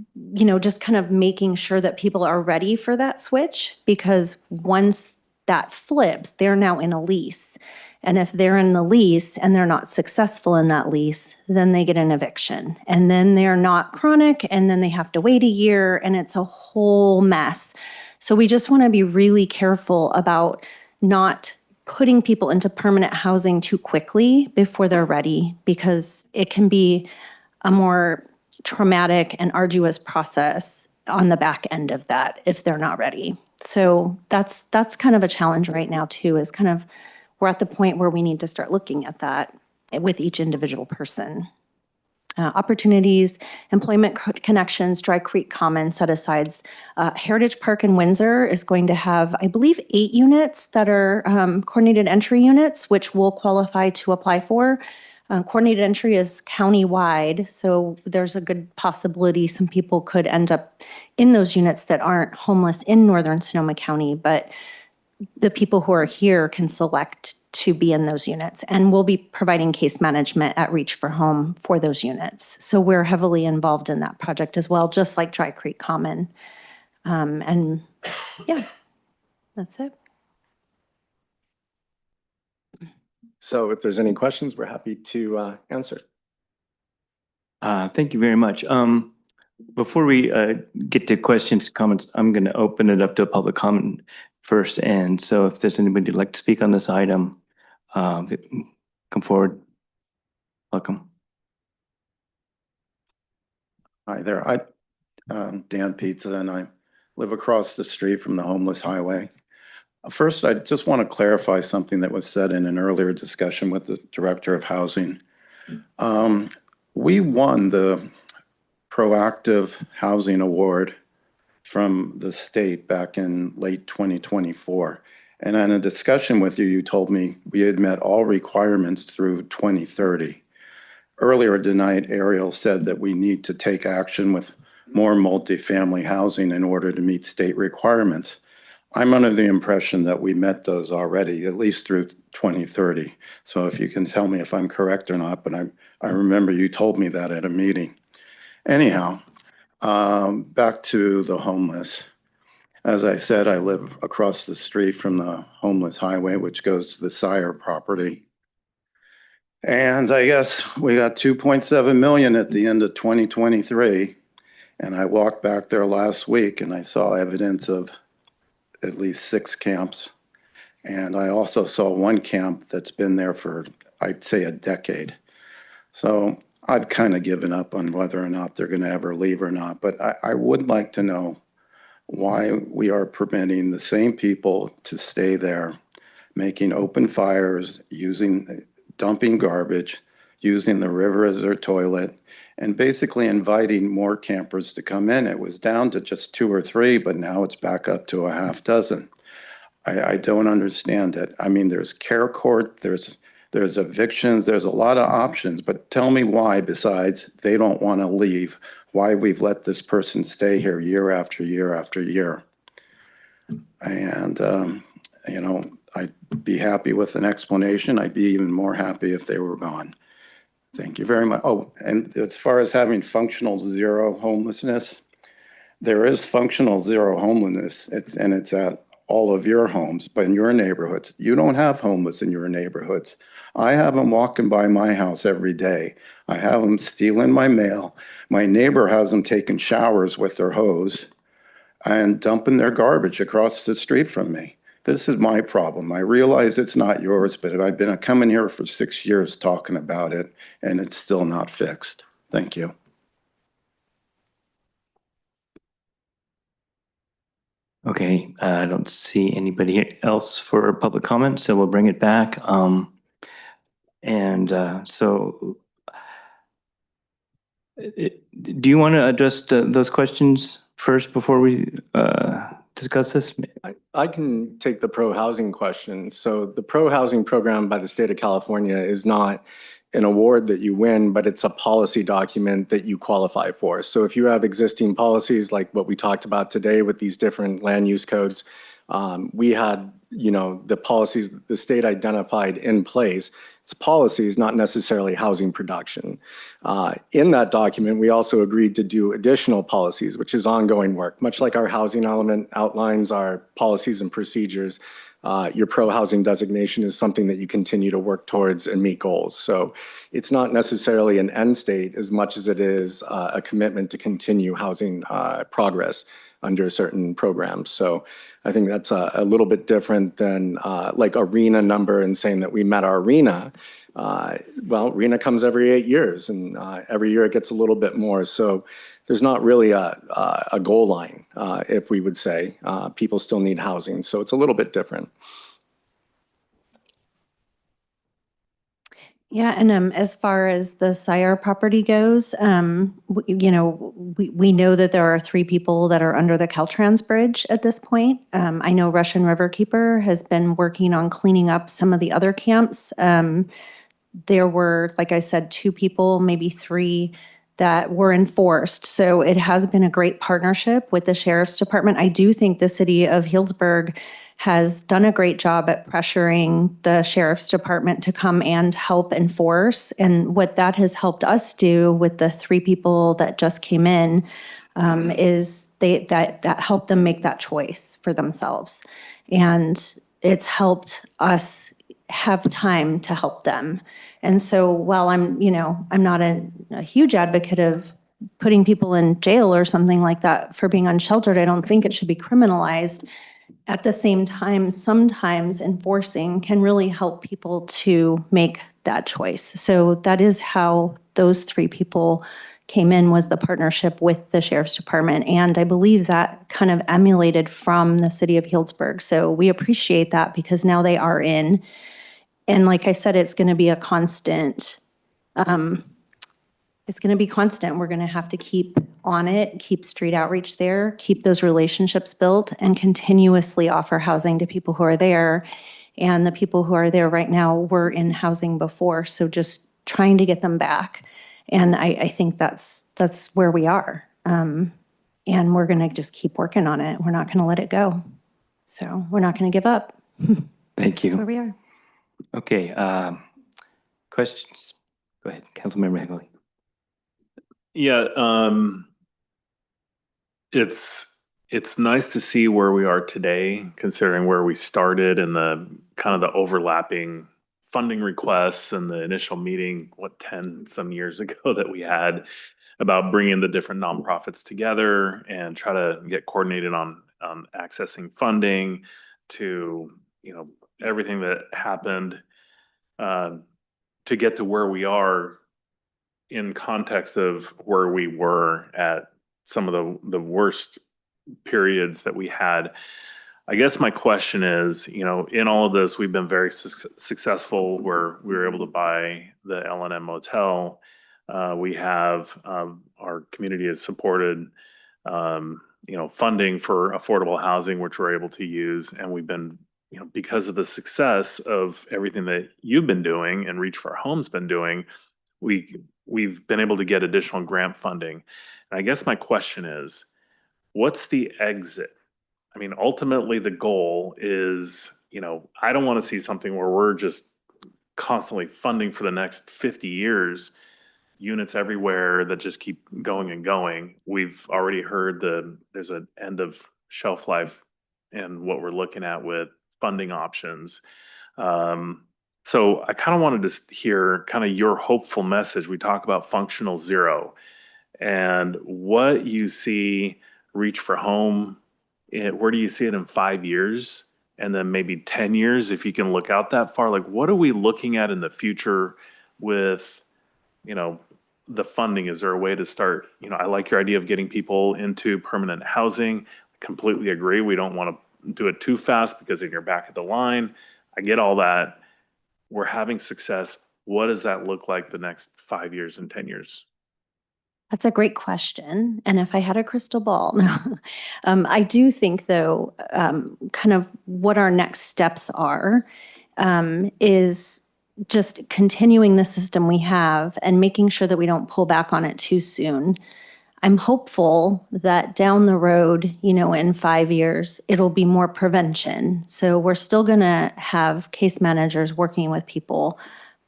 just kind of making sure that people are ready for that switch, because once that flips, they're now in a lease. And if they're in the lease and they're not successful in that lease, then they get an eviction. And then they're not chronic, and then they have to wait a year, and it's a whole mess. So we just want to be really careful about not putting people into permanent housing too quickly before they're ready, because it can be a more traumatic and arduous process on the back end of that if they're not ready. So that's kind of a challenge right now too, is kind of we're at the point where we need to start looking at that with each individual person. Opportunities, employment connections, Dry Creek Common set-asides. Heritage Park in Windsor is going to have, I believe, 8 units that are coordinated entry units, which will qualify to apply for. Coordinated entry is county-wide, so there's a good possibility some people could end up in those units that aren't homeless in northern Sonoma County, but the people who are here can select to be in those units. And we'll be providing case management at Reach for Home for those units. So we're heavily involved in that project as well, just like Dry Creek Common. And yeah, that's it. So if there's any questions, we're happy to answer. Thank you very much. Before we get to questions, comments, I'm going to open it up to a public comment first. And so if there's anybody who'd like to speak on this item, come forward. Welcome. Hi there. I'm Dan Pizza, and I live across the street from the homeless highway. First, I just want to clarify something that was said in an earlier discussion with the Director of Housing. We won the Proactive Housing Award from the state back in late 2024. And in a discussion with you, you told me we had met all requirements through 2030. Earlier tonight, Ariel said that we need to take action with more multifamily housing in order to meet state requirements. I'm under the impression that we met those already, at least through 2030. So if you can tell me if I'm correct or not, but I remember you told me that at a meeting. Anyhow, back to the homeless. As I said, I live across the street from the homeless highway, which goes to the Sire property. And I guess we got 2.7 million at the end of 2023. And I walked back there last week and I saw evidence of at least 6 camps. And I also saw one camp that's been there for, I'd say, a decade. So I've kind of given up on whether or not they're going to ever leave or not. But I would like to know why we are permitting the same people to stay there, making open fires, dumping garbage, using the river as their toilet, and basically inviting more campers to come in. It was down to just 2 or 3, but now it's back up to a half dozen. I don't understand it. I mean, there's care court, there's evictions, there's a lot of options, but tell me why, besides they don't want to leave, why we've let this person stay here year after year after year. And, you know, I'd be happy with an explanation. I'd be even more happy if they were gone. Thank you very much. Oh, and as far as having functional zero homelessness, there is functional zero homelessness, and it's at all of your homes, but in your neighborhoods. You don't have homeless in your neighborhoods. I have them walking by my house every day. I have them stealing my mail. My neighbor has them taking showers with their hose and dumping their garbage across the street from me. This is my problem. I realize it's not yours, but I've been coming here for 6 years talking about it, and it's still not fixed. Thank you. Okay, I don't see anybody else for public comment, so we'll bring it back. Do you want to address those questions first before we discuss this? I can take the pro-housing question. So the pro-housing program by the state of California is not an award that you win, but it's a policy document that you qualify for. So if you have existing policies like what we talked about today with these different land use codes, we had, you know, the policies that the state identified in place. It's policies, not necessarily housing production. In that document, we also agreed to do additional policies, which is ongoing work. Much like our housing element outlines our policies and procedures, your pro-housing designation is something that you continue to work towards and meet goals. So it's not necessarily an end state as much as it is a commitment to continue housing progress under certain programs. So I think that's a little bit different than like a RENA number and saying that we met our RENA. Well, RENA comes every 8 years, and every year it gets a little bit more. So there's not really a goal line, if we would say. People still need housing, so it's a little bit different. Yeah, and as far as the Sire property goes, you know, we know that there are 3 people that are under the Caltrans bridge at this point. I know Russian Riverkeeper has been working on cleaning up some of the other camps. There were, like I said, 2 people, maybe 3, that were enforced. So it has been a great partnership with the Sheriff's Department. I do think the city of Healdsburg has done a great job at pressuring the Sheriff's Department to come and help enforce. And what that has helped us do with the 3 people that just came in is that helped them make that choice for themselves. And it's helped us have time to help them. And so while I'm not a huge advocate of putting people in jail or something like that for being unsheltered, I don't think it should be criminalized. At the same time, sometimes enforcing can really help people to make that choice. So that is how those 3 people came in, was the partnership with the Sheriff's Department. And I believe that kind of emulated from the city of Healdsburg. So we appreciate that because now they are in. And like I said, it's going to be a constant. It's going to be constant. We're going to have to keep on it, keep street outreach there, keep those relationships built, and continuously offer housing to people who are there. And the people who are there right now were in housing before, so just trying to get them back. And I think that's where we are. And we're going to just keep working on it. We're not going to let it go. So we're not going to give up. Thank That's where you. we are. Okay, questions? Go ahead, Councilmember Higley. Yeah, it's nice to see where we are today, considering where we started and the kind of the overlapping funding requests and the initial meeting, 10 some years ago that we had about bringing the different nonprofits together and try to get coordinated on accessing funding to, everything that happened to get to where we are in context of where we were at some of the worst periods that we had. I guess my question is, in all of this, we've been very successful where we were able to buy the L&M motel. We have our community has supported, funding for affordable housing, which we're able to use, and we've been, because of the success of everything that you've been doing and Reach for Home's been doing, we've been able to get additional grant funding. And I guess my question is, what's the exit? I mean, ultimately the goal is, I don't want to see something where we're just constantly funding for the next 50 years, units everywhere that just keep going and going. We've already heard there's an end of shelf life and what we're looking at with funding options. So I kind of wanted to hear kind of your hopeful message. We talk about functional zero and what you see Reach for Home. Where do you see it in 5 years? And then maybe 10 years, if you can look out that far, like what are we looking at in the future with, the funding? Is there a way to start? I like your idea of getting people into permanent housing. Completely agree. We don't want to do it too fast because then you're back at the line. I get all that. We're having success. What does that look like the next 5 years and 10 years? That's a great question. And if I had a crystal ball, no. I do think, though, kind of what our next steps are is just continuing the system we have and making sure that we don't pull back on it too soon. I'm hopeful that down the road, in 5 years, it'll be more prevention. So we're still going to have case managers working with people,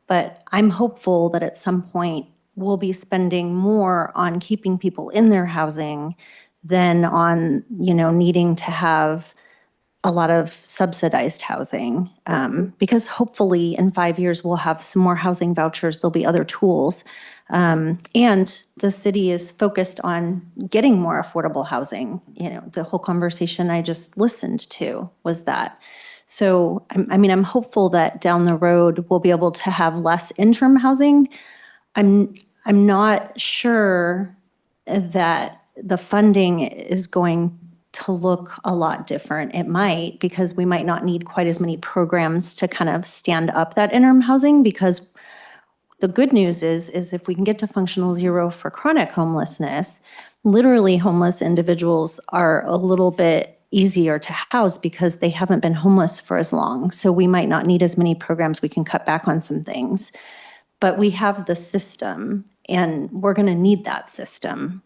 but I'm hopeful that at some point we'll be spending more on keeping people in their housing than on, needing to have a lot of subsidized housing. Because hopefully in 5 years, we'll have some more housing vouchers. There'll be other tools. And the city is focused on getting more affordable housing. The whole conversation I just listened to was that. So, I'm hopeful that down the road, we'll be able to have less interim housing. I'm not sure that the funding is going to look a lot different. It might, because we might not need quite as many programs to kind of stand up that interim housing, because the good news is if we can get to functional zero for chronic homelessness, literally homeless individuals are a little bit easier to house because they haven't been homeless for as long. So we might not need as many programs. We can cut back on some things. But we have the system, and we're going to need that system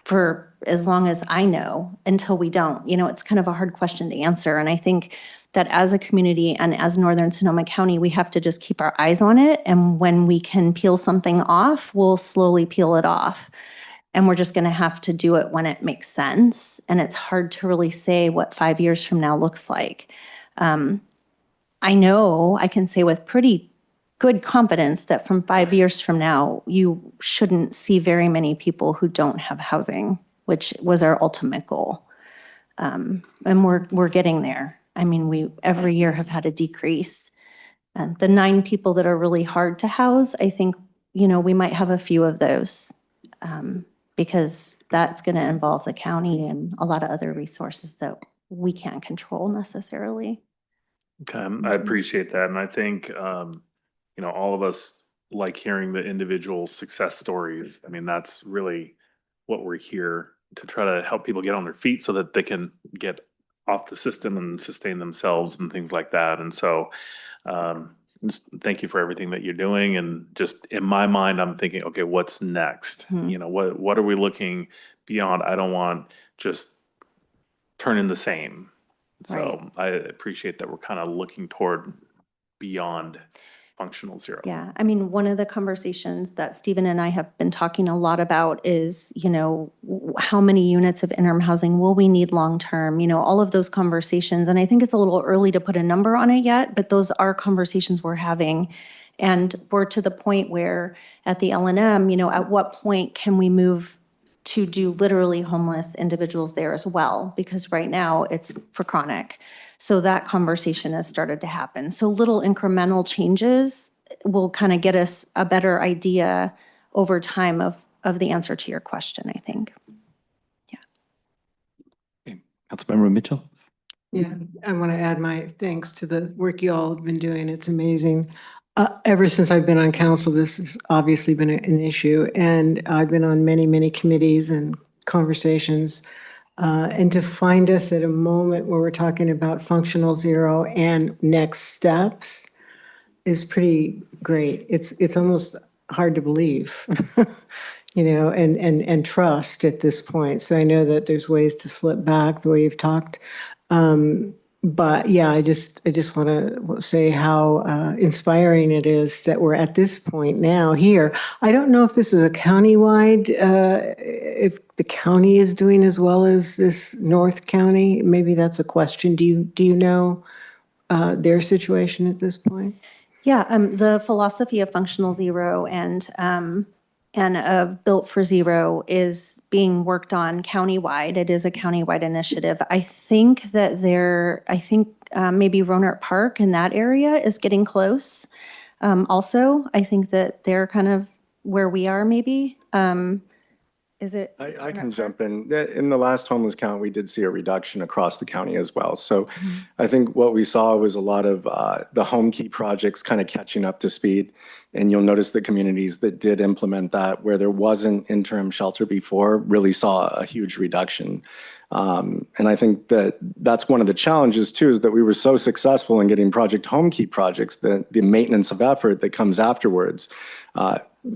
for as long as I know, until we don't. It's kind of a hard question to answer. And I think that as a community and as Northern Sonoma County, we have to just keep our eyes on it. And when we can peel something off, we'll slowly peel it off. And we're just going to have to do it when it makes sense. And it's hard to really say what 5 years from now looks like. I know I can say with pretty good confidence that from 5 years from now, you shouldn't see very many people who don't have housing, which was our ultimate goal. And we're getting there. We every year have had a decrease. The 9 people that are really hard to house, I think, we might have a few of those because that's going to involve the county and a lot of other resources that we can't control necessarily. Okay, I appreciate that. And I think, all of us like hearing the individual success stories. That's really what we're here to try to help people get on their feet so that they can get off the system and sustain themselves and things like that. And so, just thank you for everything that you're doing. And just in my mind, I'm thinking, okay, what's next? What are we looking beyond? I don't want just turning the same. So I appreciate that we're kind of looking toward beyond functional zero. Yeah, I mean, one of the conversations that Stephen and I have been talking a lot about is, how many units of interim housing will we need long-term, all of those conversations. And I think it's a little early to put a number on it yet, but those are conversations we're having. And we're to the point where at the L&M, at what point can we move to do literally homeless individuals there as well? Because right now it's for chronic. So that conversation has started to happen. So little incremental changes will kind of get us a better idea over time of the answer to your question, I think. Councilmember Mitchell? Yeah, I want to add my thanks to the work you all have been doing. It's amazing. Ever since I've been on council, this has obviously been an issue, and I've been on many, many committees and conversations. And to find us at a moment where we're talking about functional zero and next steps is pretty great. It's almost hard to believe, and trust at this point. So I know that there's ways to slip back the way you've talked. But yeah, I just want to say how inspiring it is that we're at this point now here. I don't know if this is a countywide, if the county is doing as well as this North County. Maybe that's a question. Do you know their situation at this point? Yeah, the philosophy of functional zero and of Built for Zero is being worked on countywide. It is a countywide initiative. I think that maybe Rohnert Park in that area is getting close. Also, I think that they're kind of where we are maybe. Is it? I can jump in. In the last homeless count, we did see a reduction across the county as well. So I think what we saw was a lot of the home key projects kind of catching up to speed. And you'll notice the communities that did implement that, where there wasn't interim shelter before, really saw a huge reduction. And I think that that's one of the challenges too, is that we were so successful in getting Project Home Key projects that the maintenance of effort that comes afterwards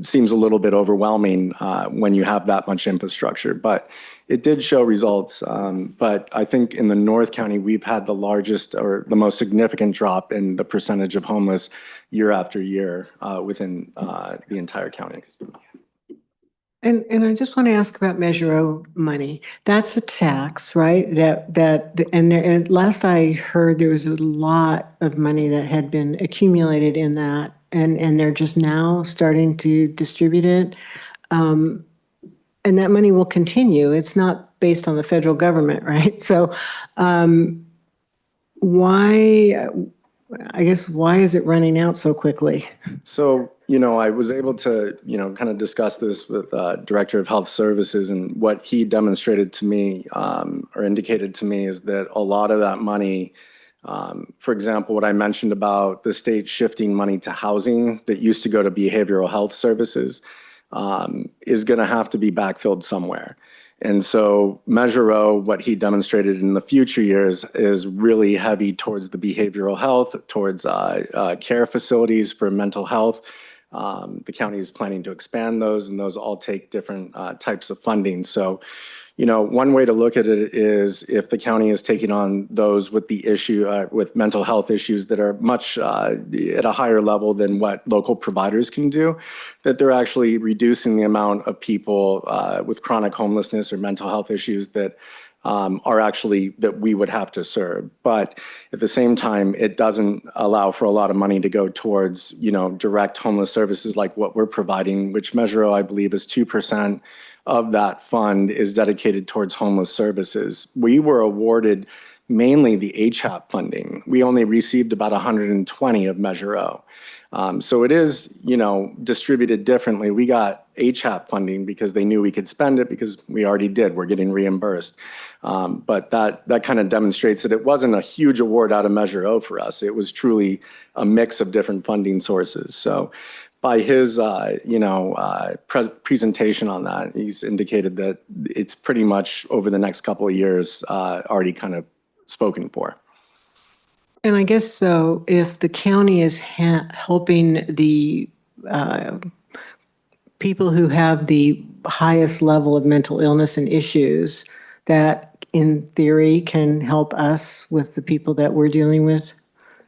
seems a little bit overwhelming when you have that much infrastructure. But it did show results. But I think in the North County, we've had the largest or the most significant drop in the percentage of homeless year after year within the entire county. And I just want to ask about Measure O money. That's a tax, right? And last I heard, there was a lot of money that had been accumulated in that, and they're just now starting to distribute it. And that money will continue. It's not based on the federal government, right? So why is it running out so quickly? So, I was able to, kind of discuss this with Director of Health Services, and what he demonstrated to me or indicated to me is that a lot of that money, for example, what I mentioned about the state shifting money to housing that used to go to behavioral health services is going to have to be backfilled somewhere. And so Measure O, what he demonstrated in the future years, is really heavy towards the behavioral health, towards care facilities for mental health. The county is planning to expand those, and those all take different types of funding. So, one way to look at it is if the county is taking on those with the issue, with mental health issues that are much at a higher level than what local providers can do, that they're actually reducing the amount of people with chronic homelessness or mental health issues that are actually that we would have to serve. But at the same time, it doesn't allow for a lot of money to go towards, direct homeless services like what we're providing, which Measure O, I believe, is 2% of that fund is dedicated towards homeless services. We were awarded mainly the HAP funding. We only received about 120 of Measure O. So it is, distributed differently. We got HAP funding because they knew we could spend it, because we already did. We're getting reimbursed. But that kind of demonstrates that it wasn't a huge award out of Measure O for us. It was truly a mix of different funding sources. So by his, presentation on that, he's indicated that it's pretty much over the next couple of years already kind of spoken for. And I guess so, if the county is helping the people who have the highest level of mental illness and issues, that in theory can help us with the people that we're dealing with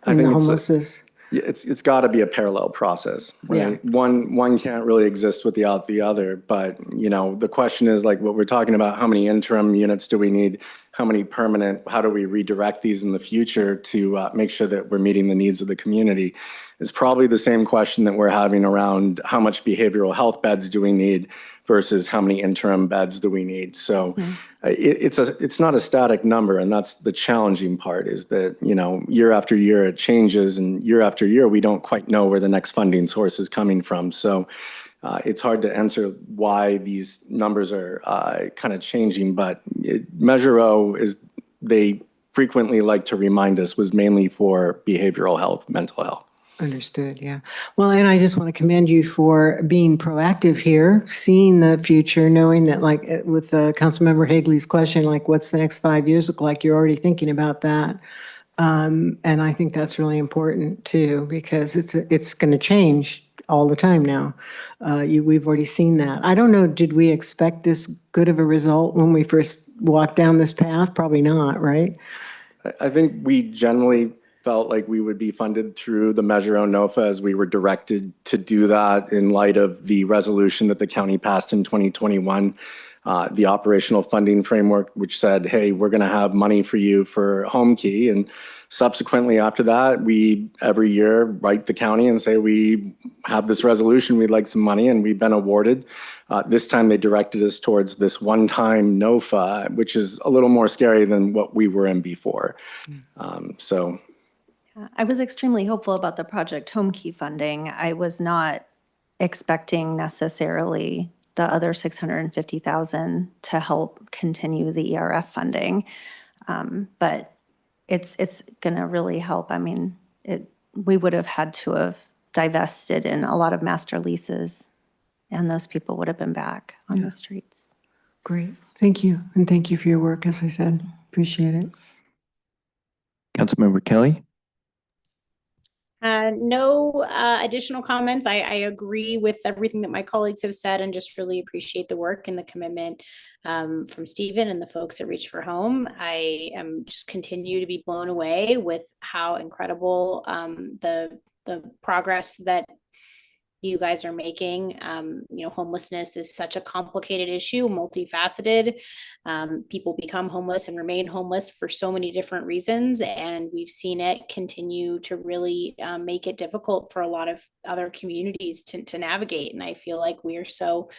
I in the think homelessness? it's got to be a parallel process, right? One can't really exist without the other. But the question is like what we're talking about: how many interim units do we need? How many permanent? How do we redirect these in the future to make sure that we're meeting the needs of the community? Is probably the same question that we're having around how much behavioral health beds do we need versus how many interim beds do we need. So it's not a static number, and that's the challenging part, is that year after year it changes, and year after year we don't quite know where the next funding source is coming from. So it's hard to answer why these numbers are kind of changing, but Measure O, is they frequently like to remind us, was mainly for behavioral health, mental health. Understood, yeah. Well, and I just want to commend you for being proactive here, seeing the future, knowing that, like with Councilmember Hagley's question, like what's the next 5 years look like? You're already thinking about that. And I think that's really important too, because it's going to change all the time now. We've already seen that. I don't know, did we expect this good of a result when we first walked down this path? Probably not, right? I think we generally felt like we would be funded through the Measure O NOFA, as we were directed to do that in light of the resolution that the county passed in 2021, the operational funding framework, which said, hey, we're going to have money for you for home key. And subsequently after that, we every year write the county and say, we have this resolution, we'd like some money, and we've been awarded. This time they directed us towards this one-time NOFA, which is a little more scary than what we were in before. I was extremely hopeful about the Project Home Key funding. I was not expecting necessarily the other $650,000 to help continue the ERF funding. But it's going to really help. I mean, we would have had to have divested in a lot of master leases, and those people would have been back on the streets. Great. Thank you. And thank you for your work, as I said. Appreciate it. Councilmember Kelly? No additional comments. I agree with everything that my colleagues have said, and just really appreciate the work and the commitment from Stephen and the folks at Reach for Home. I am just continue to be blown away with how incredible the progress that you guys are making. Homelessness is such a complicated issue, multifaceted. People become homeless and remain homeless for so many different reasons, and we've seen it continue to really make it difficult for a lot of other communities to navigate. And I feel like we are so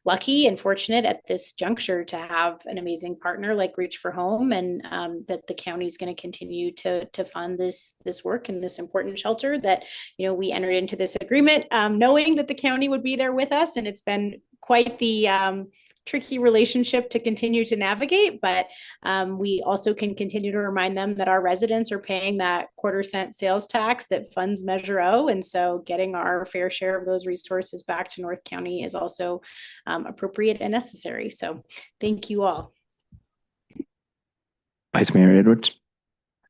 lucky and fortunate at this juncture to have an amazing partner like Reach for Home, and that the county is going to continue to fund this work and this important shelter that we entered into this agreement knowing that the county would be there with us, and it's been quite the tricky relationship to continue to navigate, but we also can continue to remind them that our residents are paying that quarter-cent sales tax that funds Measure O, and so getting our fair share of those resources back to North County is also appropriate and necessary. So thank you all. Vice Mayor Edwards?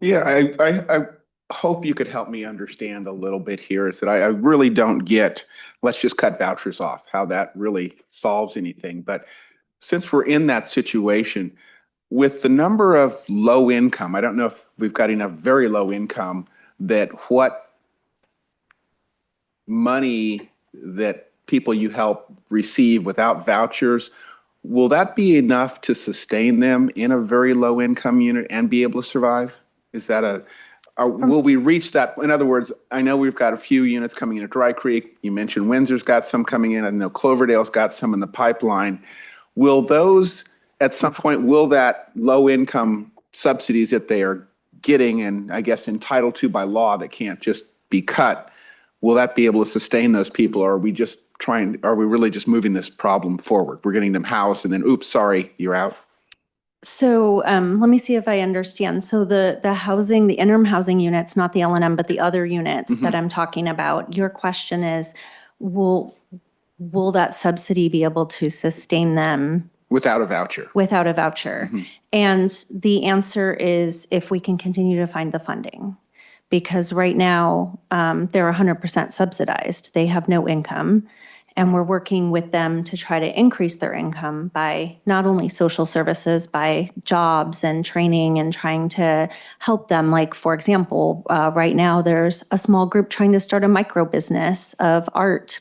Yeah, I hope you could help me understand a little bit here, is that I really don't get, let's just cut vouchers off, how that really solves anything. But since we're in that situation, with the number of low income, I don't know if we've got enough very low income, that what money that people you help receive without vouchers, will that be enough to sustain them in a very low income unit and be able to survive? Is that will we reach that? In other words, I know we've got a few units coming in at Dry Creek. You mentioned Windsor's got some coming in. I know Cloverdale's got some in the pipeline. Will those, at some point, will that low income subsidies that they are getting, and I guess entitled to by law that can't just be cut, will that be able to sustain those people? Or are we really just moving this problem forward? We're getting them housed and then, oops, sorry, you're out. So let me see if I understand. So the housing, the interim housing units, not the L&M, but the other units that I'm talking about, your question is, will that subsidy be able to sustain them? Without a voucher. Without a voucher. And the answer is if we can continue to find the funding. Because right now, they're 100% subsidized. They have no income. And we're working with them to try to increase their income by not only social services, by jobs and training and trying to help them. Like, for example, right now there's a small group trying to start a micro business of art,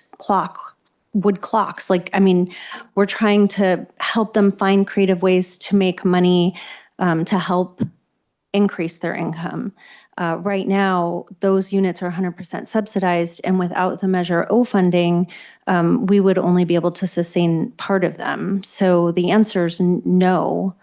wood clocks. Like, I mean, we're trying to help them find creative ways to make money to help increase their income. Right now, those units are 100% subsidized, and without the Measure O funding, we would only be able to sustain part of them. So the answer is no.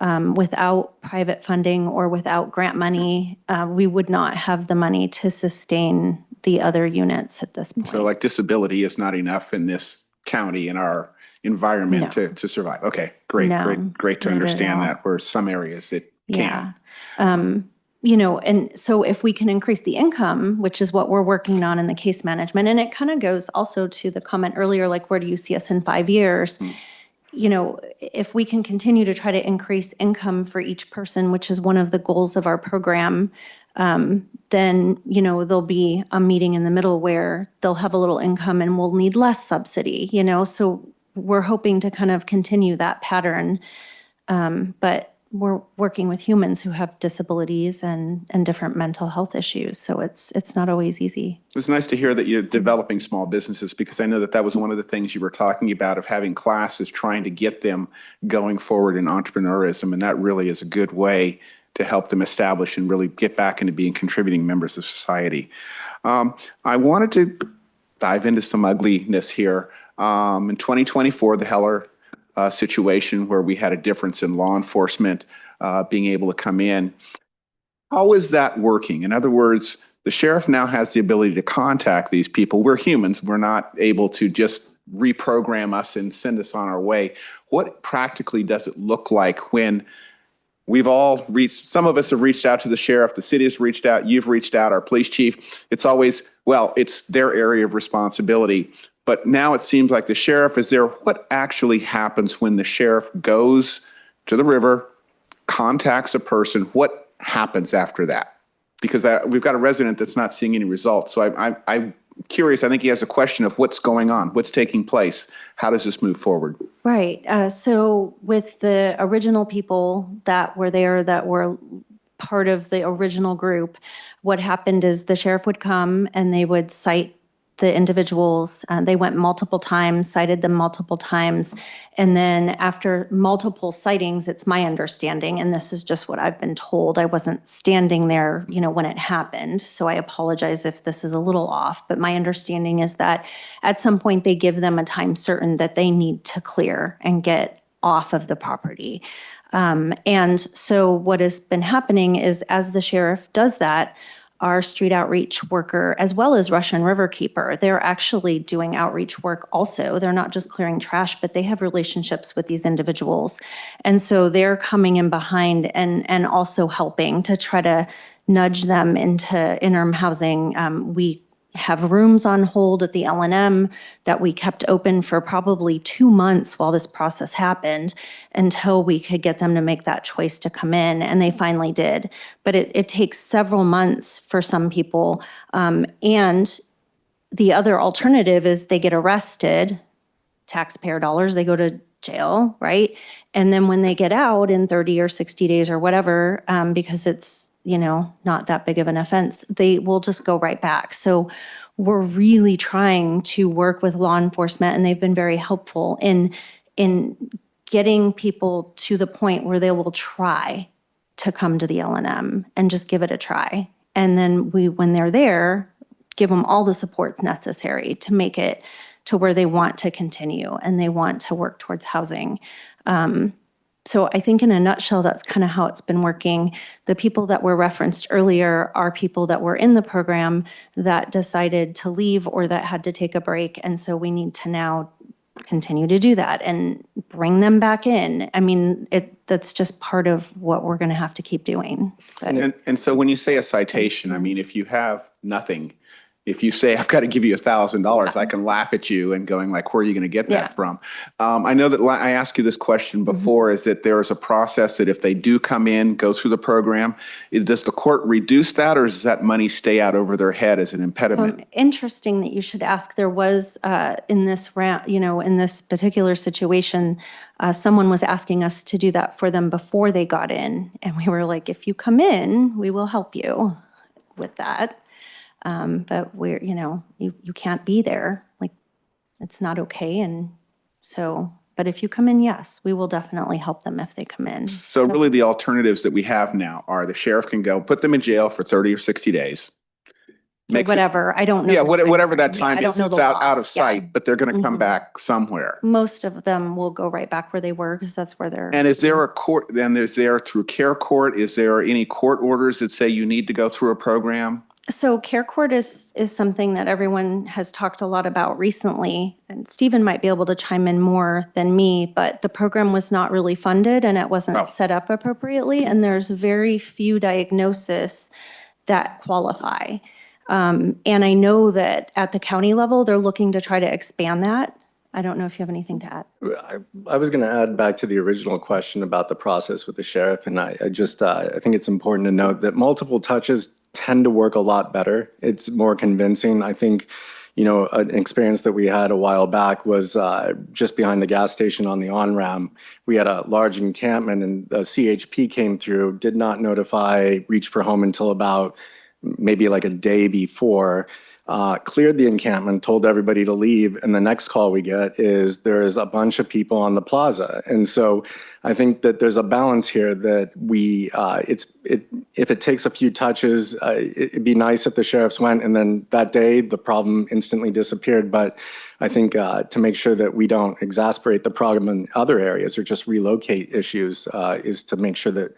Without private funding or without grant money, we would not have the money to sustain the other units at this point. So like disability is not enough in this county, in our environment to survive. Okay, great, No, great to not at understand all. that, where some areas it can. Yeah. You know, and so if we can increase the income, which is what we're working on in the case management, and it kind of goes also to the comment earlier, like, where do you see us in 5 years? You know, if we can continue to try to increase income for each person, which is one of the goals of our program, then, you know, there'll be a meeting in the middle where they'll have a little income and we'll need less subsidy, you know? So we're hoping to kind of continue that pattern. But we're working with humans who have disabilities and different mental health issues. So it's not always easy. It was nice to hear that you're developing small businesses, because I know that that was one of the things you were talking about, of having classes, trying to get them going forward in entrepreneurism. And that really is a good way to help them establish and really get back into being contributing members of society. I wanted to dive into some ugliness here. In 2024, the Heller situation, where we had a difference in law enforcement being able to come in. How is that working? In other words, the sheriff now has the ability to contact these people. We're humans. We're not able to just reprogram us and send us on our way. What practically does it look like when we've all reached, some of us have reached out to the sheriff, the city has reached out, you've reached out, our police chief. It's always, well, it's their area of responsibility. But now it seems like the sheriff is there. What actually happens when the sheriff goes to the river, contacts a person? What happens after that? Because we've got a resident that's not seeing any results. So I'm curious. I think he has a question of what's going on, what's taking place. How does this move forward? Right. So with the original people that were there, that were part of the original group, what happened is the sheriff would come and they would cite the individuals. They went multiple times, cited them multiple times. And then after multiple sightings, it's my understanding, and this is just what I've been told, I wasn't standing there, you know, when it happened. So I apologize if this is a little off, but my understanding is that at some point they give them a time certain that they need to clear and get off of the property. And so what has been happening is, as the sheriff does that, our street outreach worker, as well as Russian River Keeper, they're actually doing outreach work also. They're not just clearing trash, but they have relationships with these individuals. And so they're coming in behind and also helping to try to nudge them into interim housing. We have rooms on hold at the L&M that we kept open for probably 2 months while this process happened, until we could get them to make that choice to come in, and they finally did. But it takes several months for some people. And the other alternative is they get arrested, taxpayer dollars, they go to jail, right? And then when they get out in 30 or 60 days or whatever, because it's, you know, not that big of an offense, they will just go right back. So we're really trying to work with law enforcement, and they've been very helpful in getting people to the point where they will try to come to the L&M and just give it a try. And then when they're there, give them all the supports necessary to make it to where they want to continue and they want to work towards housing. So I think in a nutshell, that's kind of how it's been working. The people that were referenced earlier are people that were in the program that decided to leave or that had to take a break. And so we need to now continue to do that and bring them back in. I mean, that's just part of what we're going to have to keep doing. And so when you say a citation, I mean, if you have nothing If you say, I've got to give you $1,000, I can laugh at you and going like, where are you going to get that from? I know that I asked you this question before, is that there is a process that if they do come in, go through the program, does the court reduce that, or does that money stay out over their head as an impediment? Interesting that you should ask. There was in this round, in this particular situation, someone was asking us to do that for them before they got in. And we were like, if you come in, we will help you with that. But we're, you can't be there. Like, it's not okay. And so, but if you come in, yes, we will definitely help them if they come in. So really the alternatives that we have now are the sheriff can go put them in jail for 30 or 60 days. Whatever. I don't know. Yeah, whatever that time I don't is, know it's the out law. of sight, but they're going to come back somewhere. Most of them will go right back where they were because that's where they're. And is there a court, then is there through care court, is there any court orders that say you need to go through a program? So care court is something that everyone has talked a lot about recently, and Stephen might be able to chime in more than me, but the program was not really funded and it wasn't set up appropriately, and there's very few diagnoses that qualify. And I know that at the county level, they're looking to try to expand that. I don't know if you have anything to add. I was going to add back to the original question about the process with the sheriff, and I think it's important to note that multiple touches tend to work a lot better. It's more convincing. I think, an experience that we had a while back was just behind the gas station on the on-ramp. We had a large encampment, and the CHP came through, did not notify Reach for Home until about maybe like a day before. Cleared the encampment, told everybody to leave, and the next call we get is there is a bunch of people on the plaza. And so I think that there's a balance here that if it takes a few touches, it'd be nice if the sheriffs went and then that day the problem instantly disappeared. But I think to make sure that we don't exasperate the problem in other areas or just relocate issues is to make sure that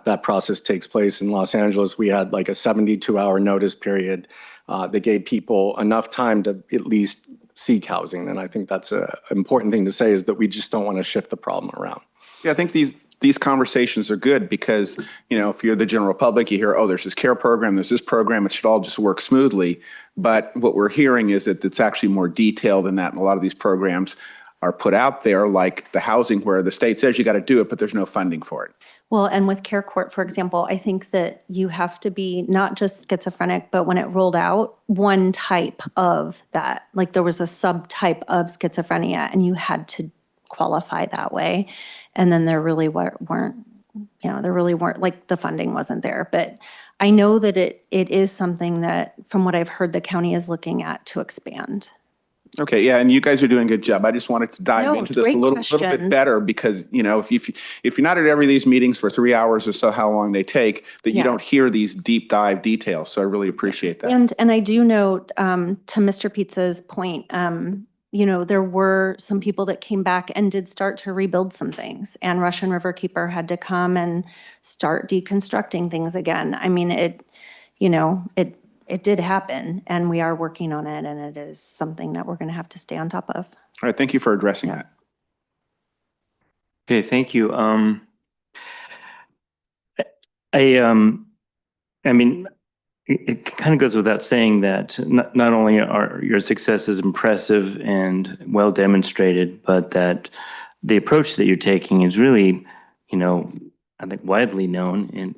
that process takes place. In Los Angeles, we had like a 72-hour notice period that gave people enough time to at least seek housing. And I think that's an important thing to say, is that we just don't want to shift the problem around. Yeah, I think these conversations are good because, if you're the general public, you hear, oh, there's this care program, there's this program, it should all just work smoothly. But what we're hearing is that it's actually more detailed than that. And a lot of these programs are put out there, like the housing, where the state says you got to do it, but there's no funding for it. Well, and with care court, for example, I think that you have to be not just schizophrenic, but when it rolled out, one type of that, like there was a subtype of schizophrenia and you had to qualify that way. And then there really weren't, like the funding wasn't there. But I know that it is something that, from what I've heard, the county is looking at to expand. Okay, yeah, and you guys are doing a good job. I just wanted to dive into this a little bit better because, if you're not at every of these meetings for 3 hours or so, how long they take, that you don't hear these deep dive details. So I really appreciate that. And I do note, to Mr. Pizza's point, there were some people that came back and did start to rebuild some things, and Russian Riverkeeper had to come and start deconstructing things again. I mean, it did happen, and we are working on it, and it is something that we're going to have to stay on top of. All right, thank you for addressing that. Okay, thank you. It kind of goes without saying that not only are your successes impressive and well demonstrated, but that the approach that you're taking is really, I think widely known in,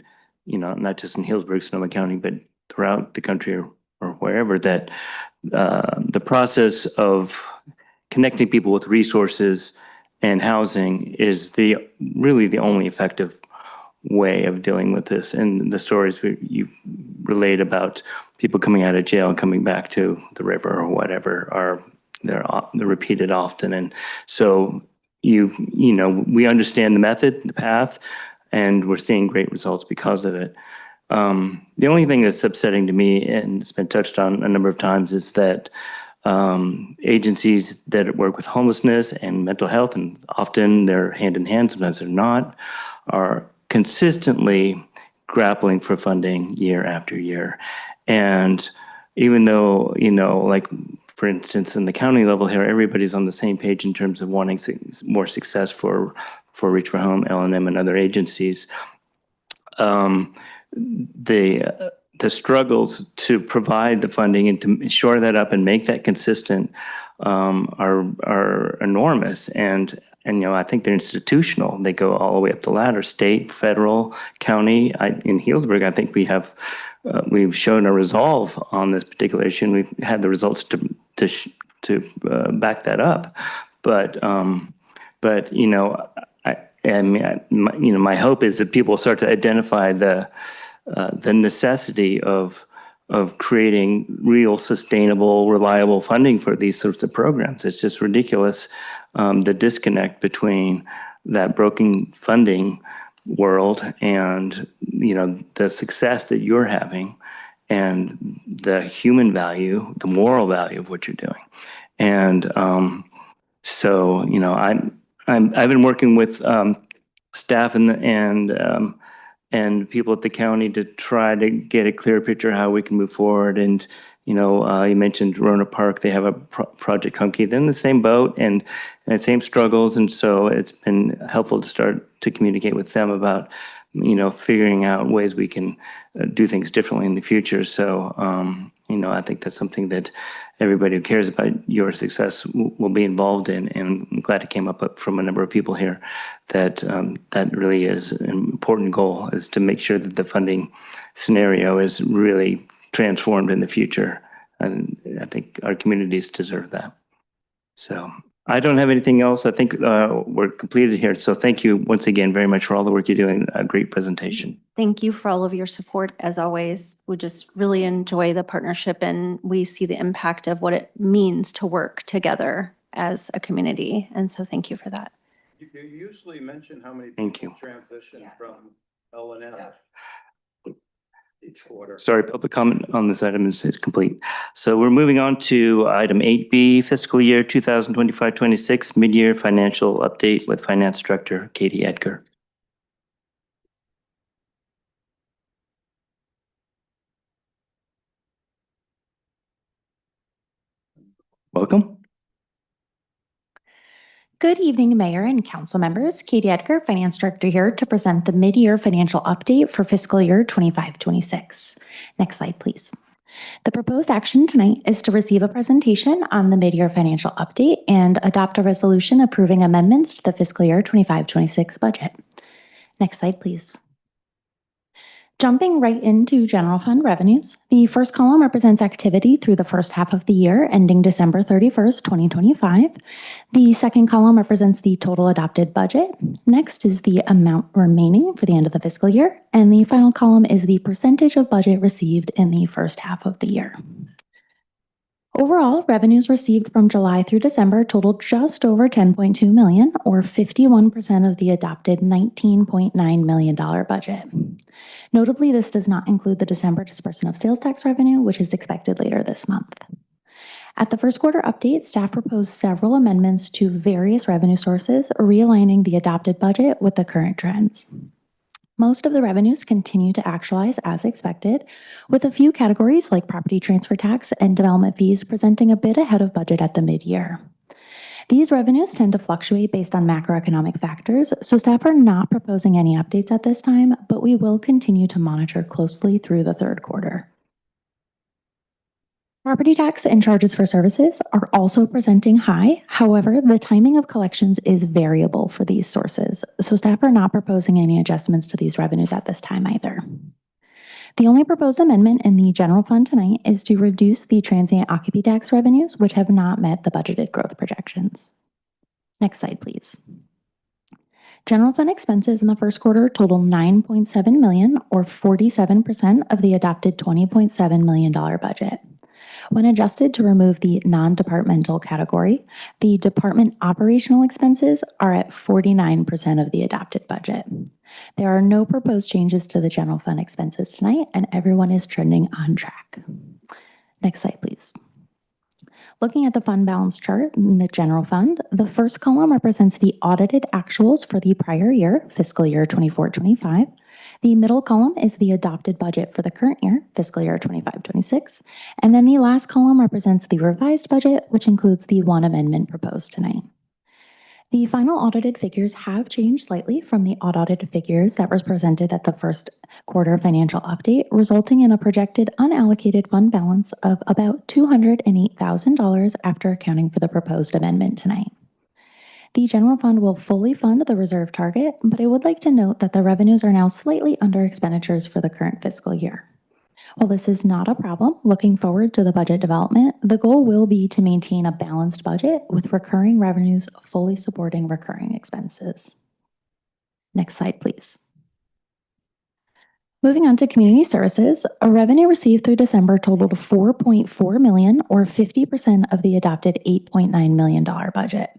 not just in Healdsburg, Sonoma County, but throughout the country or wherever, that the process of connecting people with resources and housing is really the only effective way of dealing with this. And the stories you relate about people coming out of jail and coming back to the river or whatever they're repeated often. And so we understand the method, the path, and we're seeing great results because of it. The only thing that's upsetting to me, and it's been touched on a number of times, is that agencies that work with homelessness and mental health, and often they're hand in hand, sometimes they're not, are consistently grappling for funding year after year. And even though, like, for instance, in the county level here, everybody's on the same page in terms of wanting more success for Reach for Home, L&M, and other agencies. The the struggles to provide the funding and to shore that up and make that consistent are enormous. And I think they're institutional. They go all the way up the ladder: state, federal, county. In Healdsburg, I think we've shown a resolve on this particular issue, and we've had the results to back that up. But my hope is that people start to identify the necessity of creating real, sustainable, reliable funding for these sorts of programs. It's just ridiculous, the disconnect between that broken funding world and the success that you're having and the human value, the moral value of what you're doing. And I've been working with staff and people at the county to try to get a clear picture of how we can move forward. And you mentioned Rona Park; they have a Project Hunky. They're in the same boat and same struggles, and so it's been helpful to start to communicate with them about figuring out ways we can do things differently in the future. So I think that's something that everybody who cares about your success will be involved in. And I'm glad it came up from a number of people here that that really is an important goal, is to make sure that the funding scenario is really transformed in the future. And I think our communities deserve that. So I don't have anything else. I think we're completed here. So thank you once again very much for all the work you're doing. A great presentation. Thank you for all of your support, as always. We just really enjoy the partnership, and we see the impact of what it means to work together as a community. And so thank you for that. You usually mention how many Thank people transition from L&M. Each quarter. Sorry, public comment on this item is complete. So we're moving on to item 8B, fiscal year 2025-26 mid-year financial update with Finance Director Katie Edgar. Welcome. Good evening, Mayor and Council members. Katie Edgar, Finance Director here to present the mid-year financial update for fiscal year 25-26. Next slide, please. The proposed action tonight is to receive a presentation on the mid-year financial update and adopt a resolution approving amendments to the fiscal year 25-26 budget. Next slide, please. Jumping right into general fund revenues, the first column represents activity through the first half of the year ending December 31st, 2025. The second column represents the total adopted budget. Next is the amount remaining for the end of the fiscal year. And the final column is the percentage of budget received in the first half of the year. Overall, revenues received from July through December totaled just over $10.2 million, or 51% of the adopted $19.9 million budget. Notably, this does not include the December disbursement of sales tax revenue, which is expected later this month. At the first quarter update, staff proposed several amendments to various revenue sources, realigning the adopted budget with the current trends. Most of the revenues continue to actualize as expected, with a few categories like property transfer tax and development fees presenting a bit ahead of budget at the mid-year. These revenues tend to fluctuate based on macroeconomic factors, so staff are not proposing any updates at this time, but we will continue to monitor closely through the third quarter. Property tax and charges for services are also presenting high. However, the timing of collections is variable for these sources, so staff are not proposing any adjustments to these revenues at this time either. The only proposed amendment in the general fund tonight is to reduce the transient occupancy tax revenues, which have not met the budgeted growth projections. Next slide, please. General fund expenses in the first quarter total $9.7 million, or 47% of the adopted $20.7 million budget. When adjusted to remove the non-departmental category, the department operational expenses are at 49% of the adopted budget. There are no proposed changes to the general fund expenses tonight, and everyone is trending on track. Next slide, please. Looking at the fund balance chart in the general fund, the first column represents the audited actuals for the prior year, fiscal year 24-25. The middle column is the adopted budget for the current year, fiscal year 25-26. And then the last column represents the revised budget, which includes the one amendment proposed tonight. The final audited figures have changed slightly from the audited figures that were presented at the first quarter financial update, resulting in a projected unallocated fund balance of about $208,000 after accounting for the proposed amendment tonight. The general fund will fully fund the reserve target, but I would like to note that the revenues are now slightly under expenditures for the current fiscal year. While this is not a problem, looking forward to the budget development, the goal will be to maintain a balanced budget with recurring revenues fully supporting recurring expenses. Next slide, please. Moving on to community services, a revenue received through December totaled $4.4 million, or 50% of the adopted $8.9 million budget.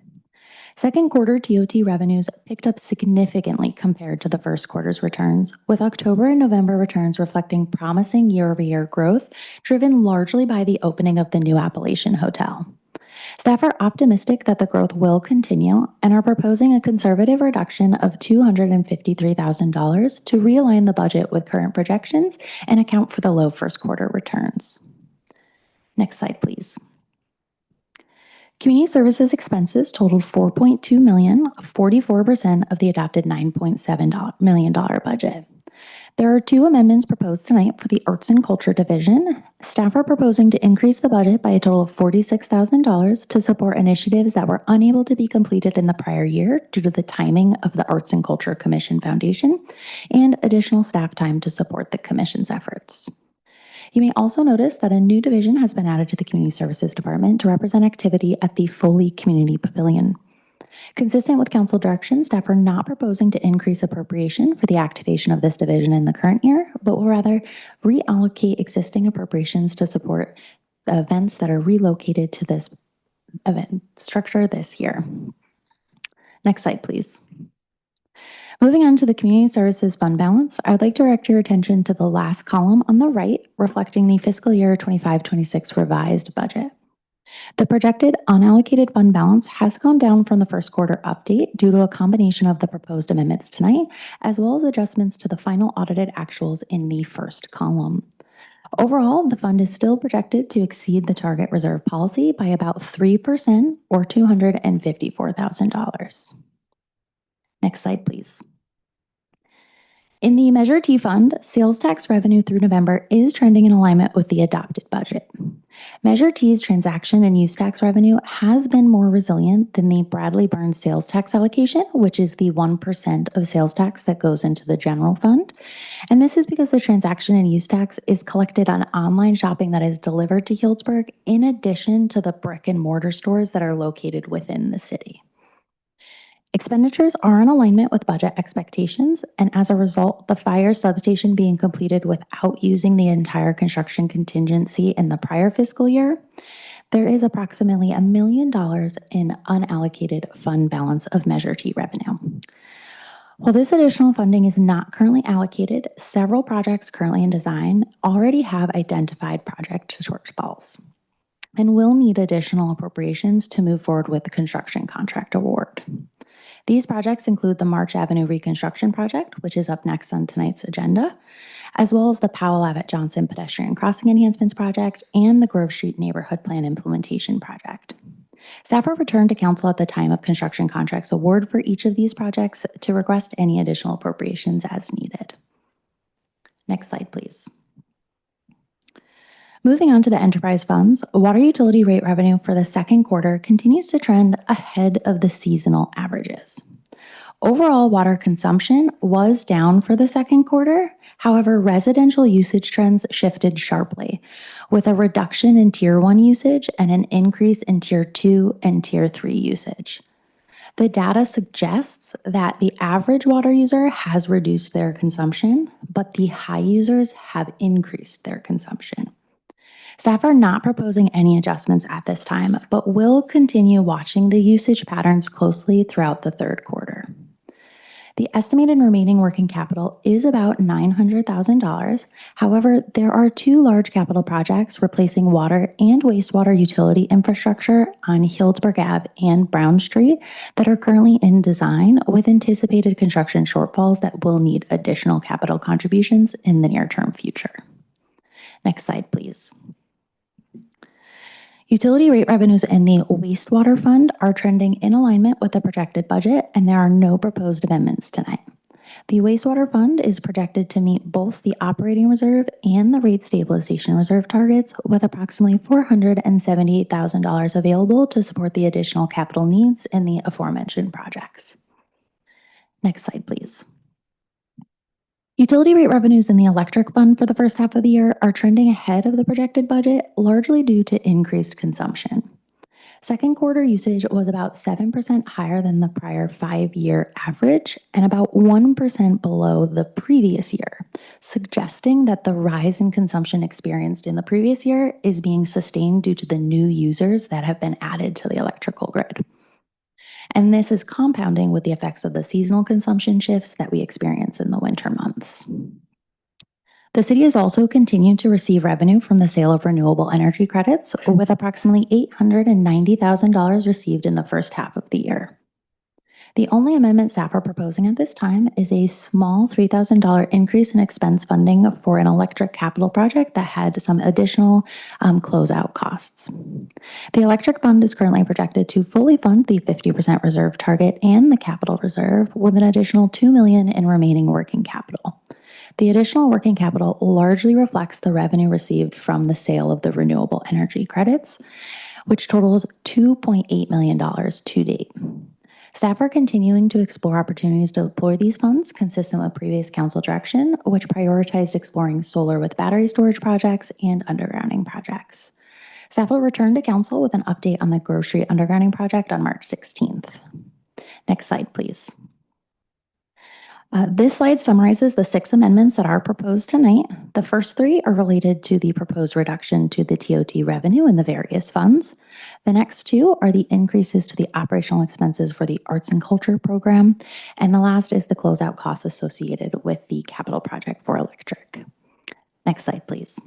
Second quarter TOT revenues picked up significantly compared to the first quarter's returns, with October and November returns reflecting promising year-over-year growth, driven largely by the opening of the new Appalachian Hotel. Staff are optimistic that the growth will continue and are proposing a conservative reduction of $253,000 to realign the budget with current projections and account for the low first quarter returns. Next slide, please. Community services expenses totaled $4.2 million, 44% of the adopted $9.7 million budget. There are two amendments proposed tonight for the Arts and Culture Division. Staff are proposing to increase the budget by a total of $46,000 to support initiatives that were unable to be completed in the prior year due to the timing of the Arts and Culture Commission Foundation and additional staff time to support the Commission's efforts. You may also notice that a new division has been added to the Community Services Department to represent activity at the Foley Community Pavilion. Consistent with council direction, staff are not proposing to increase appropriation for the activation of this division in the current year, but will rather reallocate existing appropriations to support the events that are relocated to this event structure this year. Next slide, please. Moving on to the Community Services Fund Balance, I would like to direct your attention to the last column on the right, reflecting the fiscal year 25-26 revised budget. The projected unallocated fund balance has gone down from the first quarter update due to a combination of the proposed amendments tonight, as well as adjustments to the final audited actuals in the first column. Overall, the fund is still projected to exceed the target reserve policy by about 3% or $254,000. Next slide, please. In the Measure T fund, sales tax revenue through November is trending in alignment with the adopted budget. Measure T's transaction and use tax revenue has been more resilient than the Bradley Burns sales tax allocation, which is the 1% of sales tax that goes into the general fund. And this is because the transaction and use tax is collected on online shopping that is delivered to Healdsburg, in addition to the brick and mortar stores that are located within the city. Expenditures are in alignment with budget expectations, and as a result, the fire substation being completed without using the entire construction contingency in the prior fiscal year, there is approximately $1 million in unallocated fund balance of Measure T revenue. While this additional funding is not currently allocated, several projects currently in design already have identified project shortfalls and will need additional appropriations to move forward with the construction contract award. These projects include the March Avenue Reconstruction Project, which is up next on tonight's agenda, as well as the Powell Abbott Johnson Pedestrian Crossing Enhancements Project and the Grove Street Neighborhood Plan Implementation Project. Staff will return to council at the time of construction contracts award for each of these projects to request any additional appropriations as needed. Next slide, please. Moving on to the enterprise funds, water utility rate revenue for the second quarter continues to trend ahead of the seasonal averages. Overall water consumption was down for the second quarter. However, residential usage trends shifted sharply, with a reduction in Tier 1 usage and an increase in Tier 2 and Tier 3 usage. The data suggests that the average water user has reduced their consumption, but the high users have increased their consumption. Staff are not proposing any adjustments at this time, but will continue watching the usage patterns closely throughout the third quarter. The estimated remaining working capital is about $900,000. However, there are two large capital projects replacing water and wastewater utility infrastructure on Healdsburg Ave and Brown Street that are currently in design, with anticipated construction shortfalls that will need additional capital contributions in the near-term future. Next slide, please. Utility rate revenues in the wastewater fund are trending in alignment with the projected budget, and there are no proposed amendments tonight. The wastewater fund is projected to meet both the operating reserve and the rate stabilization reserve targets, with approximately $478,000 available to support the additional capital needs in the aforementioned projects. Next slide, please. Utility rate revenues in the electric fund for the first half of the year are trending ahead of the projected budget, largely due to increased consumption. Second quarter usage was about 7% higher than the prior 5-year average and about 1% below the previous year, suggesting that the rise in consumption experienced in the previous year is being sustained due to the new users that have been added to the electrical grid. And this is compounding with the effects of the seasonal consumption shifts that we experience in the winter months. The city has also continued to receive revenue from the sale of renewable energy credits, with approximately $890,000 received in the first half of the year. The only amendment staff are proposing at this time is a small $3,000 increase in expense funding for an electric capital project that had some additional closeout costs. The electric fund is currently projected to fully fund the 50% reserve target and the capital reserve, with an additional $2 million in remaining working capital. The additional working capital largely reflects the revenue received from the sale of the renewable energy credits, which totals $2.8 million to date. Staff are continuing to explore opportunities to deploy these funds consistent with previous council direction, which prioritized exploring solar with battery storage projects and undergrounding projects. Staff will return to council with an update on the Grove Street undergrounding project on March 16th. Next slide, please. This slide summarizes the 6 amendments that are proposed tonight. The first 3 are related to the proposed reduction to the TOT revenue in the various funds. The next 2 are the increases to the operational expenses for the arts and culture program. And the last is the closeout costs associated with the capital project for electric. Next slide, please.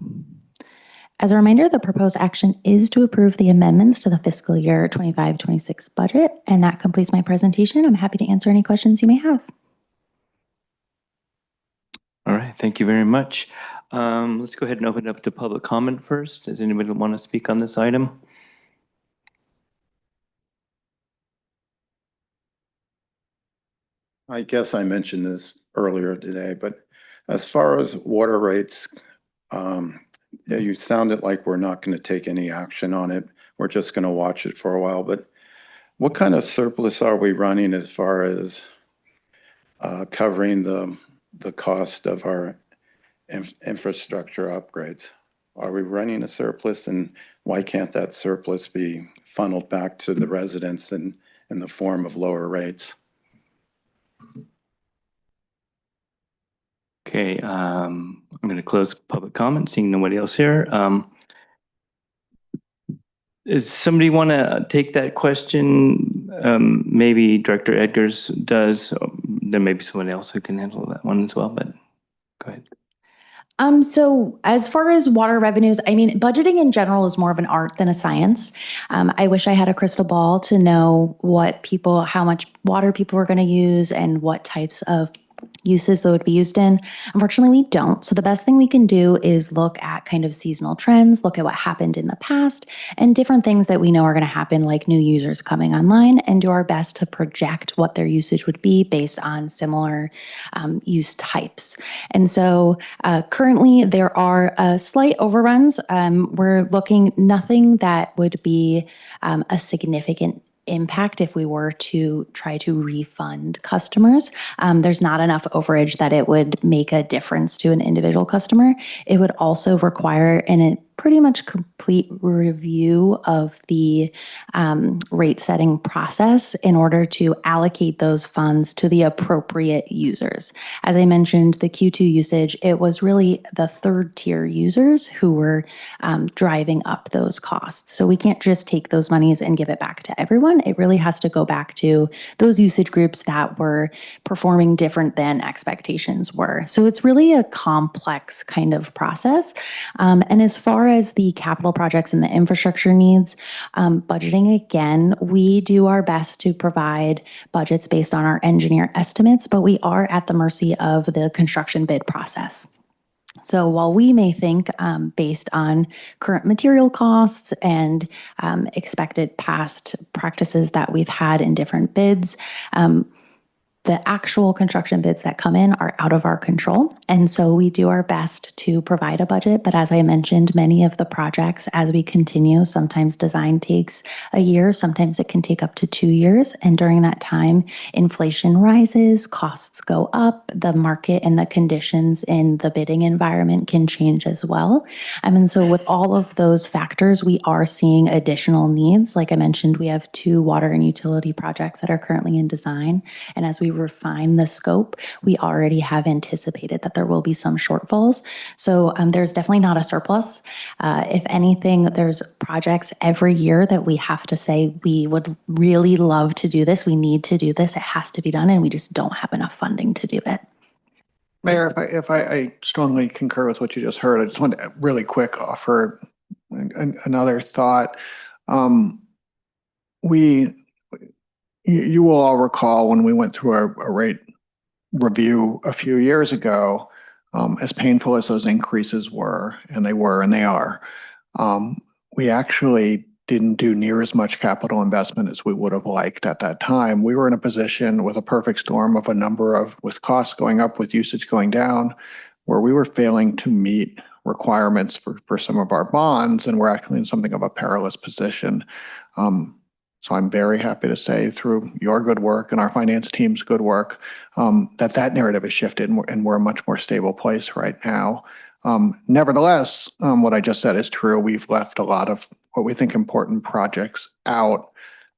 As a reminder, the proposed action is to approve the amendments to the fiscal year 25-26 budget. And that completes my presentation. I'm happy to answer any questions you may have. All right, thank you very much. Let's go ahead and open it up to public comment first. Does anybody want to speak on this item? I guess I mentioned this earlier today, but as far as water rates, yeah, you sounded like we're not going to take any action on it. We're just going to watch it for a while. But what kind of surplus are we running as far as covering the cost of our infrastructure upgrades? Are we running a surplus, and why can't that surplus be funneled back to the residents in the form of lower rates? Okay, I'm going to close public comment, seeing nobody else here. Does somebody want to take that question? Maybe Director Edgars does. There may be someone else who can handle that one as well, but go ahead. So as far as water revenues, I mean, budgeting in general is more of an art than a science. I wish I had a crystal ball to know how much water people were going to use and what types of uses that would be used in. Unfortunately, we don't. So the best thing we can do is look at kind of seasonal trends, look at what happened in the past, and different things that we know are going to happen, like new users coming online, and do our best to project what their usage would be based on similar use types. And so currently there are slight overruns. We're looking nothing that would be a significant impact if we were to try to refund customers. There's not enough overage that it would make a difference to an individual customer. It would also require a pretty much complete review of the rate setting process in order to allocate those funds to the appropriate users. As I mentioned, the Q2 usage, it was really the third tier users who were driving up those costs. So we can't just take those monies and give it back to everyone. It really has to go back to those usage groups that were performing different than expectations were. So it's really a complex kind of process. And as far as the capital projects and the infrastructure needs, budgeting, again, we do our best to provide budgets based on our engineer estimates, but we are at the mercy of the construction bid process. So while we may think, based on current material costs and expected past practices that we've had in different bids, the actual construction bids that come in are out of our control. And so we do our best to provide a budget. But as I mentioned, many of the projects, as we continue, sometimes design takes a year, sometimes it can take up to 2 years. And during that time, inflation rises, costs go up, the market and the conditions in the bidding environment can change as well. And so with all of those factors, we are seeing additional needs. Like I mentioned, we have 2 water and utility projects that are currently in design. And as we refine the scope, we already have anticipated that there will be some shortfalls. So there's definitely not a surplus. If anything, there's projects every year that we have to say, we would really love to do this. We need to do this. It has to be done. And we just don't have enough funding to do it. Mayor, if I strongly concur with what you just heard, I just want to really quick offer another thought. You will all recall when we went through a rate review a few years ago, as painful as those increases were, and they are, we actually didn't do near as much capital investment as we would have liked at that time. We were in a position with a perfect storm of with costs going up, with usage going down, where we were failing to meet requirements for some of our bonds, and we're actually in something of a perilous position. So I'm very happy to say, through your good work and our finance team's good work, that narrative has shifted, and we're a much more stable place right now. Nevertheless, what I just said is true. We've left a lot of what we think important projects out.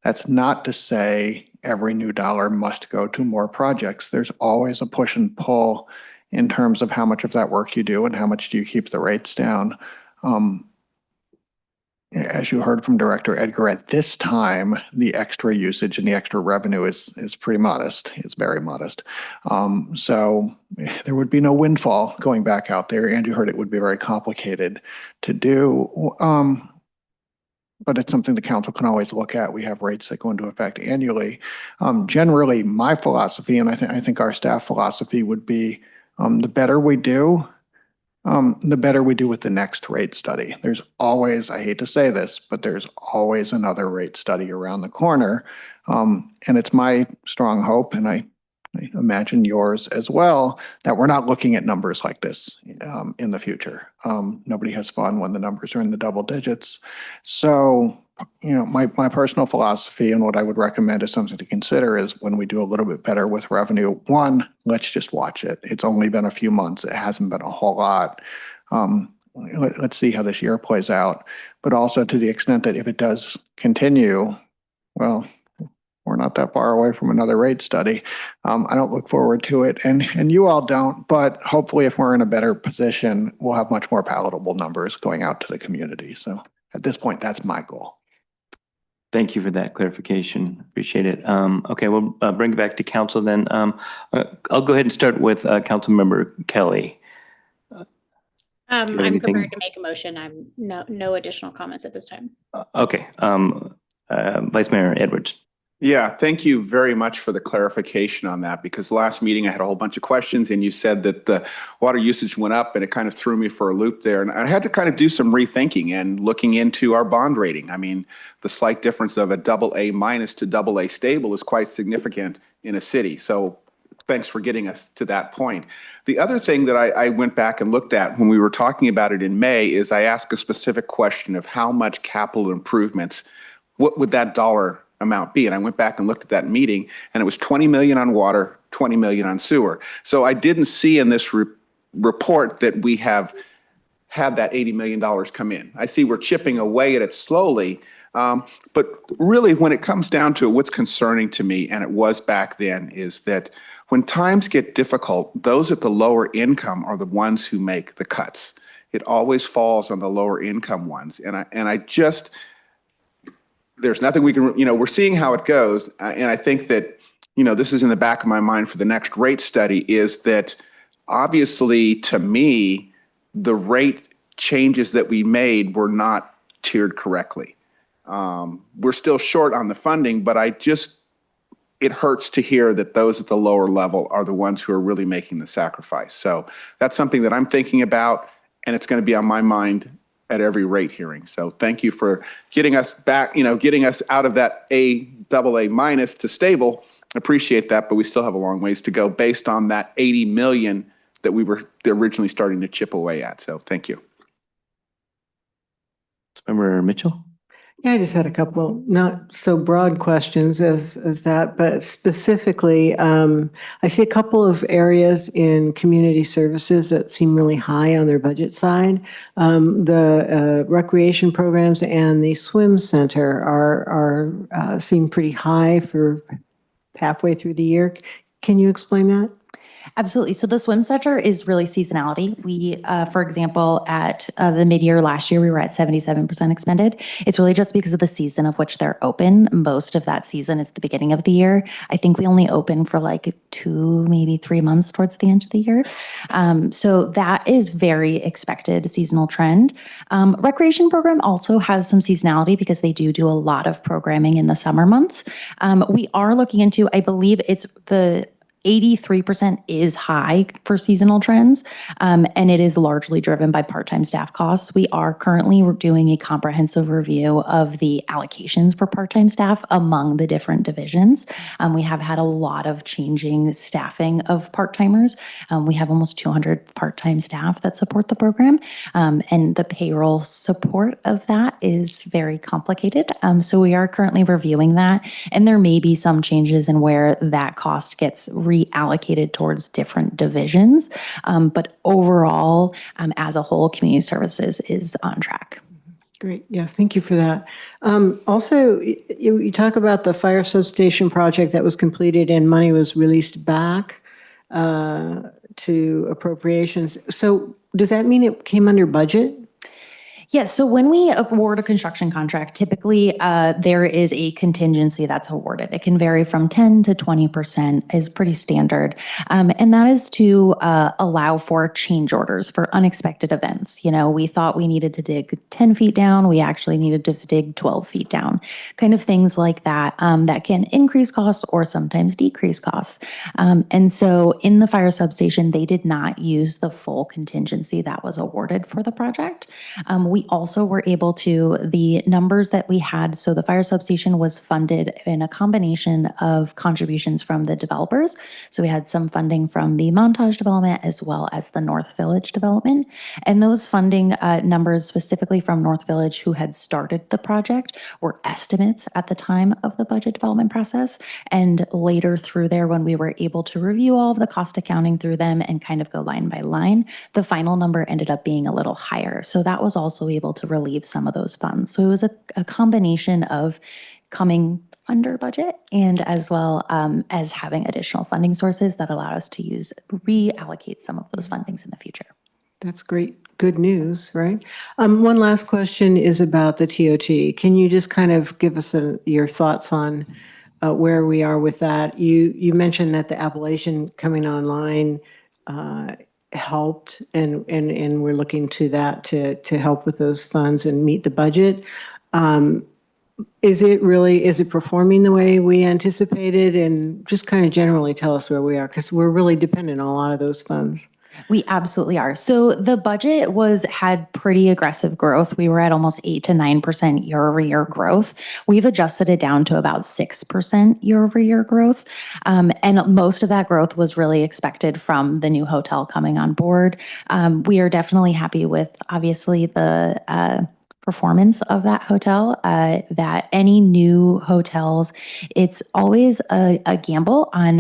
That's not to say every new dollar must go to more projects. There's always a push and pull in terms of how much of that work you do and how much do you keep the rates down. As you heard from Director Edgar, at this time, the extra usage and the extra revenue is pretty modest. It's very modest. So there would be no windfall going back out there. And you heard it would be very complicated to do. But it's something the council can always look at. We have rates that go into effect annually. Generally, my philosophy, and I think our staff philosophy would be, the better we do, the better we do with the next rate study. There's always, I hate to say this, but there's always another rate study around the corner. And it's my strong hope, and I imagine yours as well, that we're not looking at numbers like this in the future. Nobody has fun when the numbers are in the double digits. So, my personal philosophy and what I would recommend is something to consider is, when we do a little bit better with revenue, one, let's just watch it. It's only been a few months. It hasn't been a whole lot. Let's see how this year plays out. But also, to the extent that if it does continue, well, we're not that far away from another rate study. I don't look forward to it, and you all don't, but hopefully if we're in a better position, we'll have much more palatable numbers going out to the community. So at this point, that's my goal. Thank you for that clarification. Appreciate it. Okay, we'll bring it back to council then. I'll go ahead and start with Councilmember Kelly. I'm anything? prepared to make a motion. I'm no additional comments at this time. Okay, Vice Mayor Edwards. Yeah, thank you very much for the clarification on that, because last meeting I had a whole bunch of questions and you said that the water usage went up, and it kind of threw me for a loop there. And I had to kind of do some rethinking and looking into our bond rating. I mean, the slight difference of a AA- to AA stable is quite significant in a city. So thanks for getting us to that point. The other thing that I went back and looked at when we were talking about it in May is I asked a specific question of how much capital improvements, what would that dollar amount be? And I went back and looked at that meeting, and it was 20 million on water, 20 million on sewer. So I didn't see in this report that we have had that $80 million come in. I see we're chipping away at it slowly. But really, when it comes down to it, what's concerning to me, and it was back then, is that when times get difficult, those at the lower income are the ones who make the cuts. It always falls on the lower income ones. And I just, there's nothing we can, we're seeing how it goes. And I think that, this is in the back of my mind for the next rate study, is that obviously, to me, the rate changes that we made were not tiered correctly. We're still short on the funding, but it hurts to hear that those at the lower level are the ones who are really making the sacrifice. So that's something that I'm thinking about, and it's going to be on my mind at every rate hearing. So thank you for getting us back, getting us out of that AA minus to stable. Appreciate that, but we still have a long ways to go based on that 80 million that we were originally starting to chip away at. So thank you. Member Mitchell? Yeah, I just had a couple not so broad questions as that, but specifically, I see a couple of areas in community services that seem really high on their budget side. The recreation programs and the swim center are seem pretty high for halfway through the year. Can you explain that? Absolutely. So the swim center is really seasonality. We, for example, at the mid-year last year, we were at 77% expended. It's really just because of the season of which they're open. Most of that season is the beginning of the year. I think we only open for like 2, maybe 3 months towards the end of the year. So that is very expected seasonal trend. Recreation program also has some seasonality because they do a lot of programming in the summer months. We are looking into, I believe it's the 83% is high for seasonal trends, and it is largely driven by part-time staff costs. We are currently doing a comprehensive review of the allocations for part-time staff among the different divisions. We have had a lot of changing staffing of part-timers. We have almost 200 part-time staff that support the program, and the payroll support of that is very complicated. So we are currently reviewing that, and there may be some changes in where that cost gets reallocated towards different divisions. But overall, as a whole, community services is on track. Great. Yes, thank you for that. Also, you talk about the fire substation project that was completed and money was released back to appropriations. So does that mean it came under budget? Yes. So when we award a construction contract, typically there is a contingency that's awarded. It can vary from 10 to 20% is pretty standard. And that is to allow for change orders for unexpected events. We thought we needed to dig 10 feet down. We actually needed to dig 12 feet down. Kind of things like that that can increase costs or sometimes decrease costs. And so in the fire substation, they did not use the full contingency that was awarded for the project. We also were able to, the numbers that we had, so the fire substation was funded in a combination of contributions from the developers. So we had some funding from the Montage development as well as the North Village development. And those funding numbers specifically from North Village, who had started the project, were estimates at the time of the budget development process. And later through there, when we were able to review all of the cost accounting through them and kind of go line by line, the final number ended up being a little higher. So that was also able to relieve some of those funds. So it was a combination of coming under budget and as well as having additional funding sources that allow us to reallocate some of those fundings in the future. That's great. Good news, right? One last question is about the TOT. Can you just kind of give us your thoughts on where we are with that? You mentioned that the Appalachian coming online helped, and we're looking to that to help with those funds and meet the budget. Is it performing the way we anticipated? And just kind of generally tell us where we are, because we're really dependent on a lot of those funds. We absolutely are. So the budget had pretty aggressive growth. We were at almost 8 to 9% year-over-year growth. We've adjusted it down to about 6% year-over-year growth. And most of that growth was really expected from the new hotel coming on board. We are definitely happy with, obviously, the performance of that hotel, that any new hotels, it's always a gamble on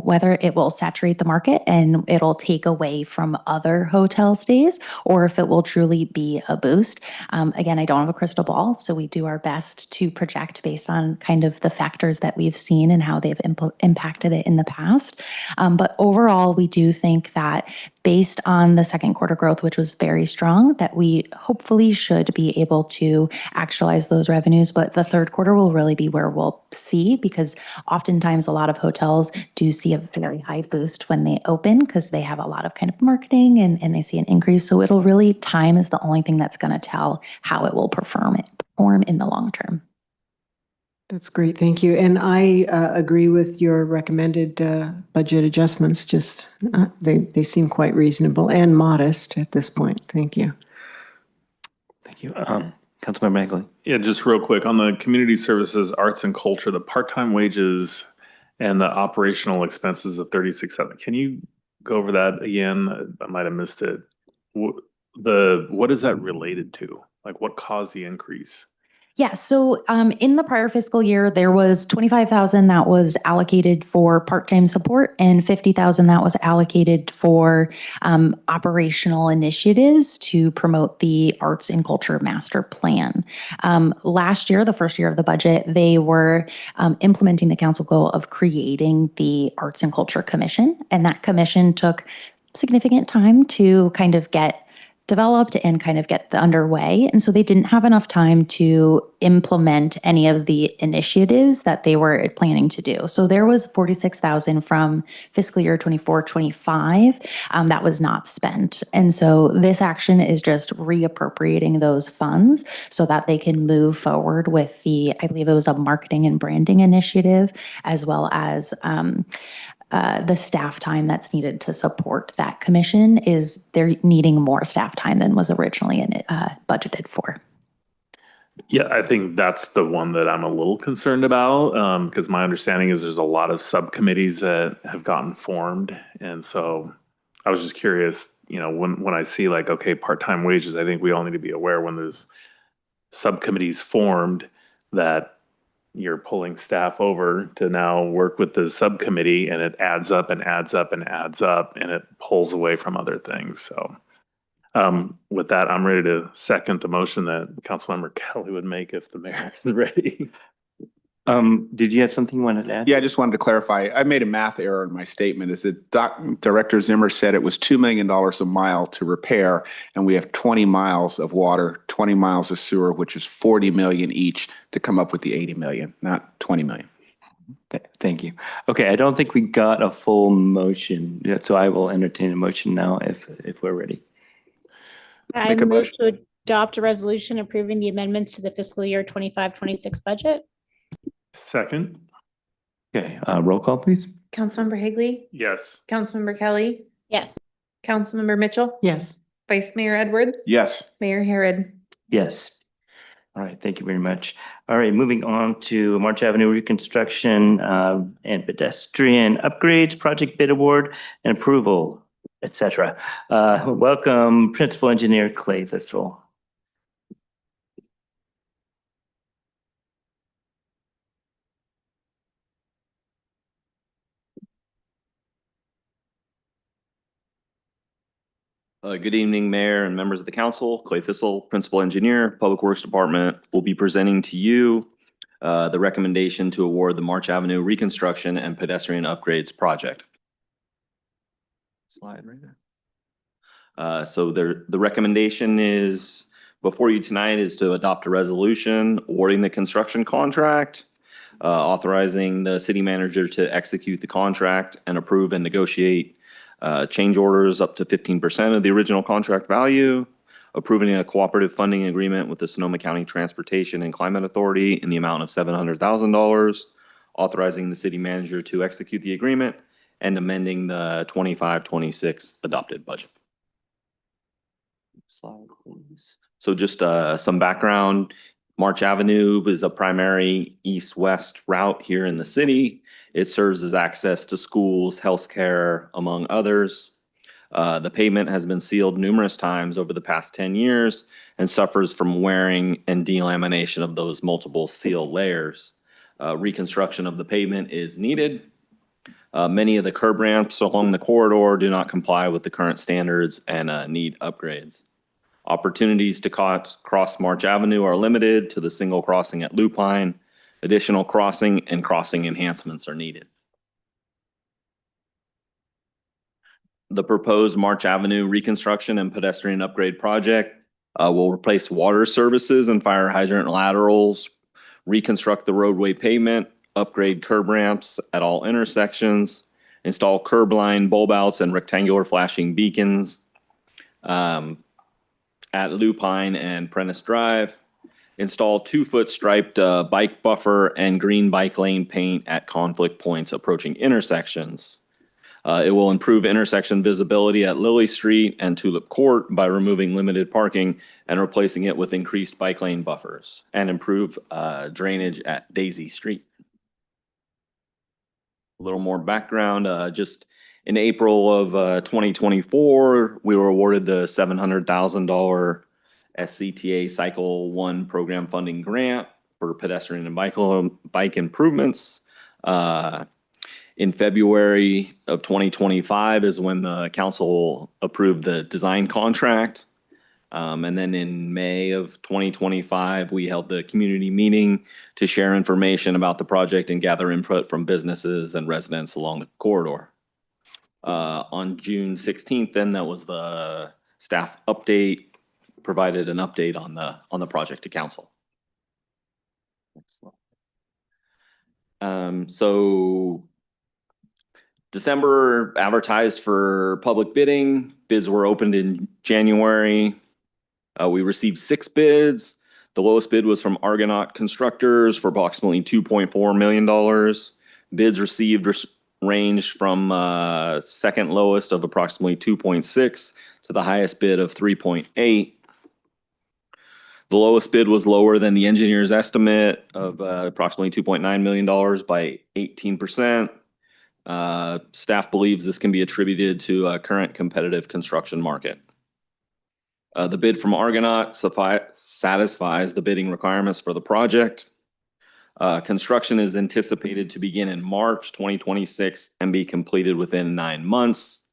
whether it will saturate the market and it'll take away from other hotel stays, or if it will truly be a boost. Again, I don't have a crystal ball, so we do our best to project based on kind of the factors that we've seen and how they've impacted it in the past. But overall, we do think that based on the second quarter growth, which was very strong, that we hopefully should be able to actualize those revenues. But the third quarter will really be where we'll see, because oftentimes a lot of hotels do see a very high boost when they open because they have a lot of kind of marketing and they see an increase. So it'll really, time is the only thing that's going to tell how it will perform in the long term. That's great, thank you. And I agree with your recommended budget adjustments. Just they seem quite reasonable and modest at this point. Thank you. Thank you. Councilmember Higley. Yeah, just real quick on the community services, arts and culture, the part-time wages and the operational expenses of 36,000. Can you go over that again? I might have missed it. What is that related to? Like what caused the increase? Yeah, so in the prior fiscal year, there was 25,000 that was allocated for part-time support and 50,000 that was allocated for operational initiatives to promote the Arts and Culture Master Plan. Last year, the first year of the budget, they were implementing the council goal of creating the Arts and Culture Commission, and that commission took significant time to kind of get developed and kind of get underway. And so they didn't have enough time to implement any of the initiatives that they were planning to do. So there was 46,000 from fiscal year 24-25 that was not spent. And so this action is just reappropriating those funds so that they can move forward with the, I believe it was a marketing and branding initiative, as well as the staff time that's needed to support that commission. Is they're needing more staff time than was originally budgeted for. Yeah, I think that's the one that I'm a little concerned about because my understanding is there's a lot of subcommittees that have gotten formed. And so I was just curious, when I see like, okay, part-time wages, I think we all need to be aware when there's subcommittees formed that you're pulling staff over to now work with the subcommittee and it adds up and adds up and adds up and it pulls away from other things. So with that, I'm ready to second the motion that Councilmember Kelly would make if the mayor is ready. Did you have something you wanted to add? Yeah, I just wanted to clarify. I made a math error in my statement. Is that Director Zimmer said it was $2 million a mile to repair, and we have 20 miles of water, 20 miles of sewer, which is 40 million each to come up with the 80 million, not 20 million. Okay, thank you. Okay, I don't think we got a full motion yet, so I will entertain a motion now if we're ready. I move to adopt a resolution approving the amendments to the fiscal year 25-26 budget. Second. Okay, roll call, please. Councilmember Higley, Yes. Councilmember Kelly, Yes. Councilmember Mitchell, Yes. Vice Mayor Edward, Yes. Mayor Herod. Yes. All right, thank you very much. All right, moving on to March Avenue reconstruction and pedestrian upgrades, project bid award and approval, etc. Welcome, Principal Engineer Clay Thistle. Good evening, Mayor and members of the council. Clay Thistle, Principal Engineer, Public Works Department, will be presenting to you the recommendation to award the March Avenue reconstruction and pedestrian upgrades project. Slide right there. So the recommendation is before you tonight is to adopt a resolution awarding the construction contract, authorizing the city manager to execute the contract and approve and negotiate change orders up to 15% of the original contract value, approving a cooperative funding agreement with the Sonoma County Transportation and Climate Authority in the amount of $700,000, authorizing the city manager to execute the agreement, and amending the 25-26 adopted budget. Slide, please. So just some background. March Avenue is a primary east-west route here in the city. It serves as access to schools, healthcare, among others. The pavement has been sealed numerous times over the past 10 years and suffers from wearing and delamination of those multiple seal layers. Reconstruction of the pavement is needed. Many of the curb ramps along the corridor do not comply with the current standards and need upgrades. Opportunities to cross March Avenue are limited to the single crossing at Lupine. Additional crossing and crossing enhancements are needed. The proposed March Avenue reconstruction and pedestrian upgrade project will replace water services and fire hydrant laterals, reconstruct the roadway pavement, upgrade curb ramps at all intersections, install curb line bulb outs and rectangular flashing beacons at Lupine and Prentice Drive, Install 2-foot striped bike buffer and green bike lane paint at conflict points approaching intersections. It will improve intersection visibility at Lily Street and Tulip Court by removing limited parking and replacing it with increased bike lane buffers, and improve drainage at Daisy Street. A little more background, just in April of 2024, we were awarded the $700,000 SCTA Cycle 1 program funding grant for pedestrian and bike improvements. In February of 2025 is when the council approved the design contract. And then in May of 2025, we held the community meeting to share information about the project and gather input from businesses and residents along the corridor. On June 16th, then that was the staff update, provided an update on the project to council. So December advertised for public bidding. Bids were opened in January. We received 6 bids. The lowest bid was from Argonaut Constructors for approximately $2.4 million. Bids received ranged from second lowest of approximately 2.6 to the highest bid of 3.8. The lowest bid was lower than the engineer's estimate of approximately $2.9 million by 18%. Staff believes this can be attributed to a current competitive construction market. The bid from Argonaut satisfies the bidding requirements for the project. Construction is anticipated to begin in March 2026 and be completed within 9 months.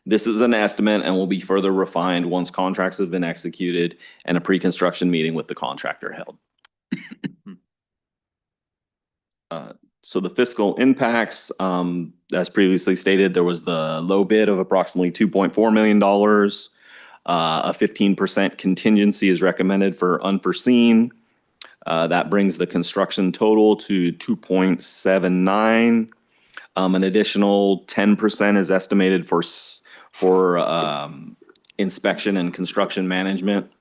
This is an estimate and will be further refined once contracts have been executed and a pre-construction meeting with the contractor held. So the fiscal impacts, as previously stated, there was the low bid of approximately $2.4 million. A 15% contingency is recommended for unforeseen. That brings the construction total to 2.79. An additional 10% is estimated for inspection and construction management,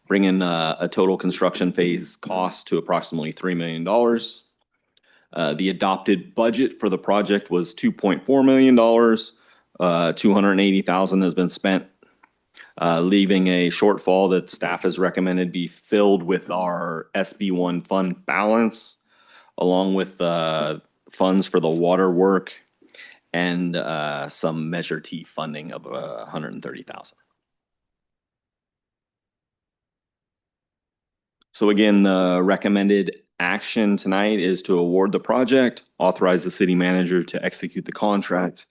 bringing a total construction phase cost to approximately $3 million. The adopted budget for the project was $2.4 million. $280,000 has been spent, leaving a shortfall that staff has recommended be filled with our SB1 fund balance, along with funds for the water work and some Measure T funding of $130,000. So again, the recommended action tonight is to award the project, authorize the city manager to execute the contract,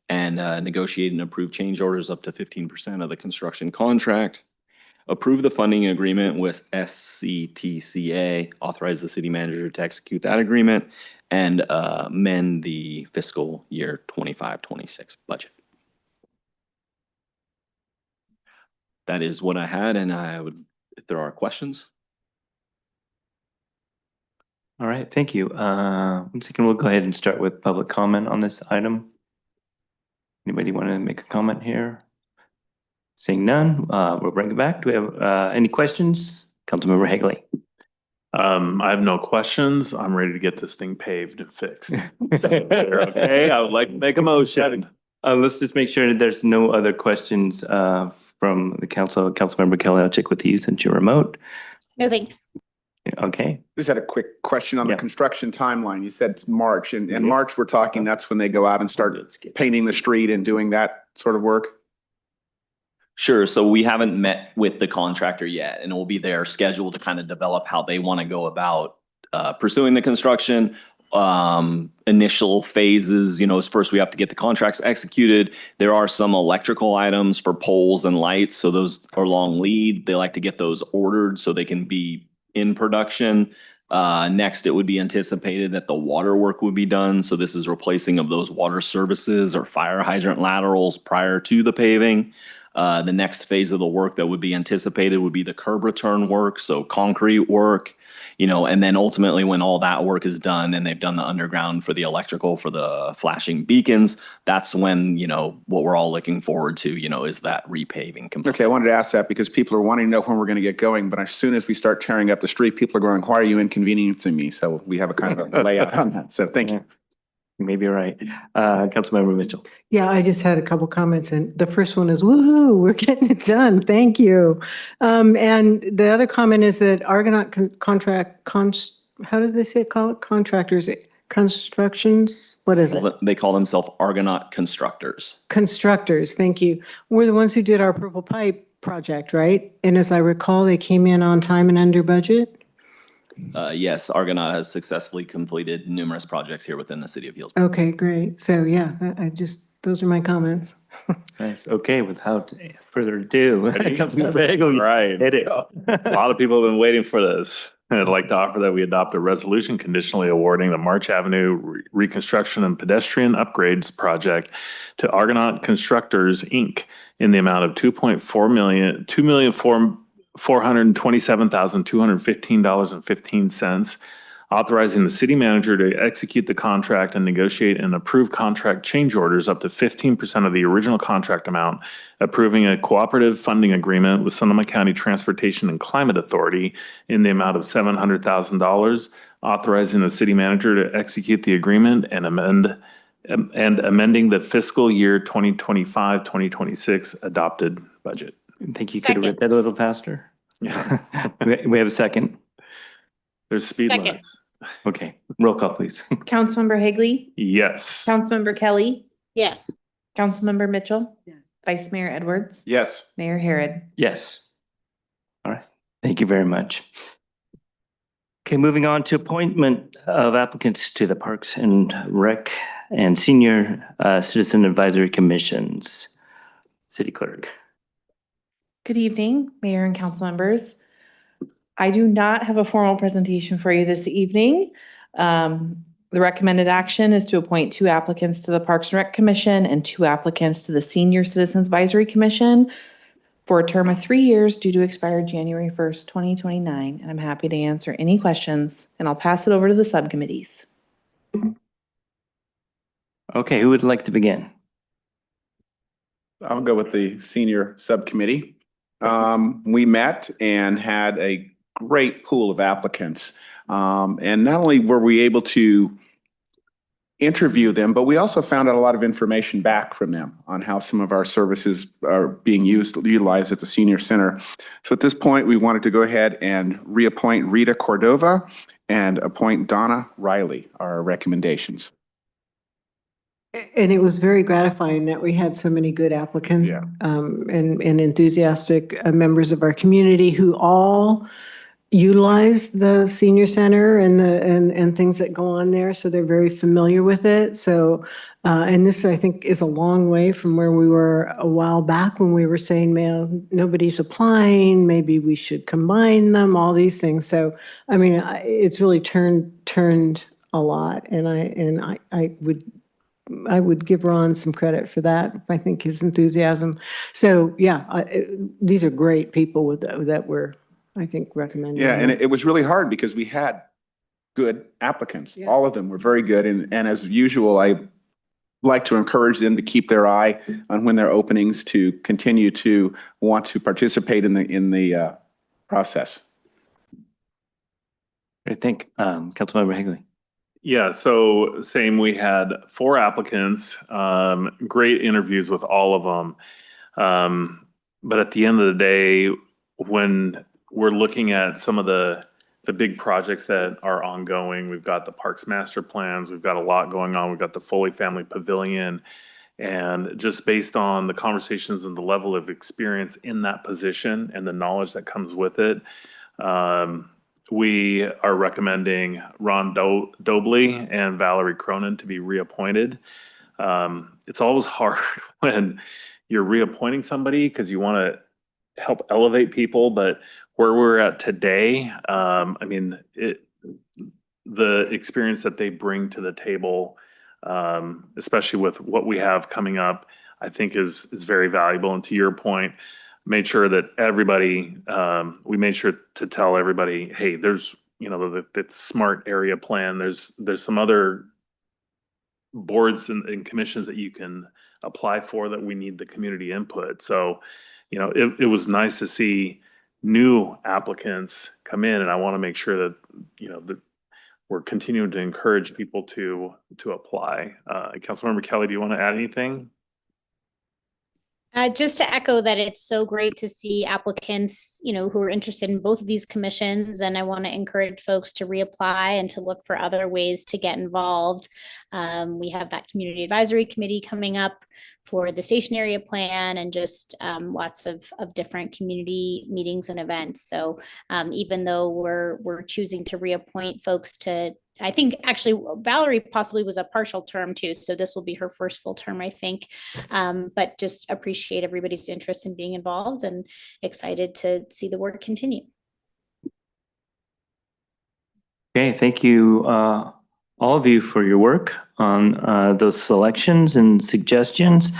and negotiate and approve change orders up to 15% of the construction contract. Approve the funding agreement with SCTCA, authorize the city manager to execute that agreement, and amend the fiscal year 25-26 budget. That is what I had, and I would, if there are questions. All right, thank you. 1 second, we'll go ahead and start with public comment on this item. Anybody want to make a comment here? Seeing none, we'll bring it back. Do we have any questions? Councilmember Hagley. I have no questions. I'm ready to get this thing paved and fixed. Okay, I would like to make a motion. Let's just make sure that there's no other questions from the council. Councilmember Kelly, I'll check with you since you're remote. No, thanks. Okay. Just had a quick question on the construction timeline. You said it's March, and in March, we're talking, that's when they go out and start painting the street and doing that sort of work? Sure. So we haven't met with the contractor yet, and it will be their schedule to kind of develop how they want to go about pursuing the construction. Initial phases, is first we have to get the contracts executed. There are some electrical items for poles and lights, so those are long lead. They like to get those ordered so they can be in production. Next, it would be anticipated that the water work would be done. So this is replacing of those water services or fire hydrant laterals prior to the paving. The next phase of the work that would be anticipated would be the curb return work, so concrete work. and then ultimately when all that work is done and they've done the underground for the electrical, for the flashing beacons, that's when, what we're all looking forward to, is that repaving component. Okay, I wanted to ask that because people are wanting to know when we're going to get going, but as soon as we start tearing up the street, people are going, why are you inconveniencing me? So we have a kind of a layout on that. So thank you. You may be right. Councilmember Mitchell. Yeah, I just had a couple comments, and the first one is, woohoo, we're getting it done. Thank you. And the other comment is that Argonaut how does they say call it? Contractors, constructions, what is it? They call themselves Argonaut Constructors. Constructors, thank you. We're the ones who did our purple pipe project, right? And as I recall, they came in on time and under budget. Yes, Argonaut has successfully completed numerous projects here within the city of Healdsburg. Okay, great. So yeah, those are my comments. Nice. Okay, without further ado, Councilmember Hagel, Right. hit it. A lot of people have been waiting for this. I'd like to offer that we adopt a resolution conditionally awarding the March Avenue reconstruction and pedestrian upgrades project to Argonaut Constructors, Inc. in the amount of $2,427,215.15, authorizing the city manager to execute the contract and negotiate and approve contract change orders up to 15% of the original contract amount, approving a cooperative funding agreement with Sonoma County Transportation and Climate Authority in the amount of $700,000, authorizing the city manager to execute the agreement and amending the fiscal year 2025-2026 adopted budget. Think you could have read that a little faster? Yeah. We have a second. There's speed Second. limits. Okay, roll call, please. Councilmember Higley, Yes. Councilmember Kelly, Yes. Councilmember Mitchell, Vice Mayor Edwards, Yes. Mayor Harrod. Yes. All right. Thank you very much. Okay, moving on to appointment of applicants to the Parks and Rec and Senior Citizen Advisory Commissions. City Clerk. Good evening, Mayor and council members. I do not have a formal presentation for you this evening. The recommended action is to appoint 2 applicants to the Parks and Rec Commission and 2 applicants to the Senior Citizens Advisory Commission for a term of 3 years due to expire January 1st, 2029. And I'm happy to answer any questions, and I'll pass it over to the subcommittees. Okay, who would like to begin? I'll go with the senior subcommittee. We met and had a great pool of applicants. And not only were we able to interview them, but we also found out a lot of information back from them on how some of our services are being utilized at the senior center. So at this point, we wanted to go ahead and reappoint Rita Cordova and appoint Donna Riley, our recommendations. And it was very gratifying that we had so many good applicants, Yeah. and enthusiastic members of our community who all utilize the senior center and things that go on there. So they're very familiar with it. So, and this, I think, is a long way from where we were a while back when we were saying, man, nobody's applying, maybe we should combine them, all these things. So, I mean, it's really turned a lot. And I would give Ron some credit for that. I think his enthusiasm. So yeah, these are great people that were, I think, recommended. Yeah, and it was really hard because we had good applicants. Yeah. All of them were very good. And as usual, I like to encourage them to keep their eye on when there are openings to continue to want to participate in the process. I think Councilmember Higley. Yeah, so same, we had 4 applicants, great interviews with all of them. But at the end of the day, when we're looking at some of the big projects that are ongoing, we've got the Parks Master Plans, we've got a lot going on, we've got the Foley Family Pavilion. And just based on the conversations and the level of experience in that position and the knowledge that comes with it, we are recommending Ron Dobley and Valerie Cronin to be reappointed. It's always hard when you're reappointing somebody because you want to help elevate people, but where we're at today, I mean, the experience that they bring to the table, especially with what we have coming up, I think is very valuable. And to your point, made sure that everybody, we made sure to tell everybody, hey, there's the smart area plan. There's some other boards and commissions that you can apply for that we need the community input. So, it was nice to see new applicants come in, and I want to make sure that, that we're continuing to encourage people to apply. Councilmember Kelly, do you want to add anything? Just to echo that it's so great to see applicants, who are interested in both of these commissions. And I want to encourage folks to reapply and to look for other ways to get involved. We have that community advisory committee coming up for the station area plan, and just lots of different community meetings and events. So even though we're choosing to reappoint folks to, I think actually Valerie possibly was a partial term too, so this will be her first full term, I think. But just appreciate everybody's interest in being involved, and excited to see the work continue. Okay, thank you, all of you, for your work on those selections and suggestions.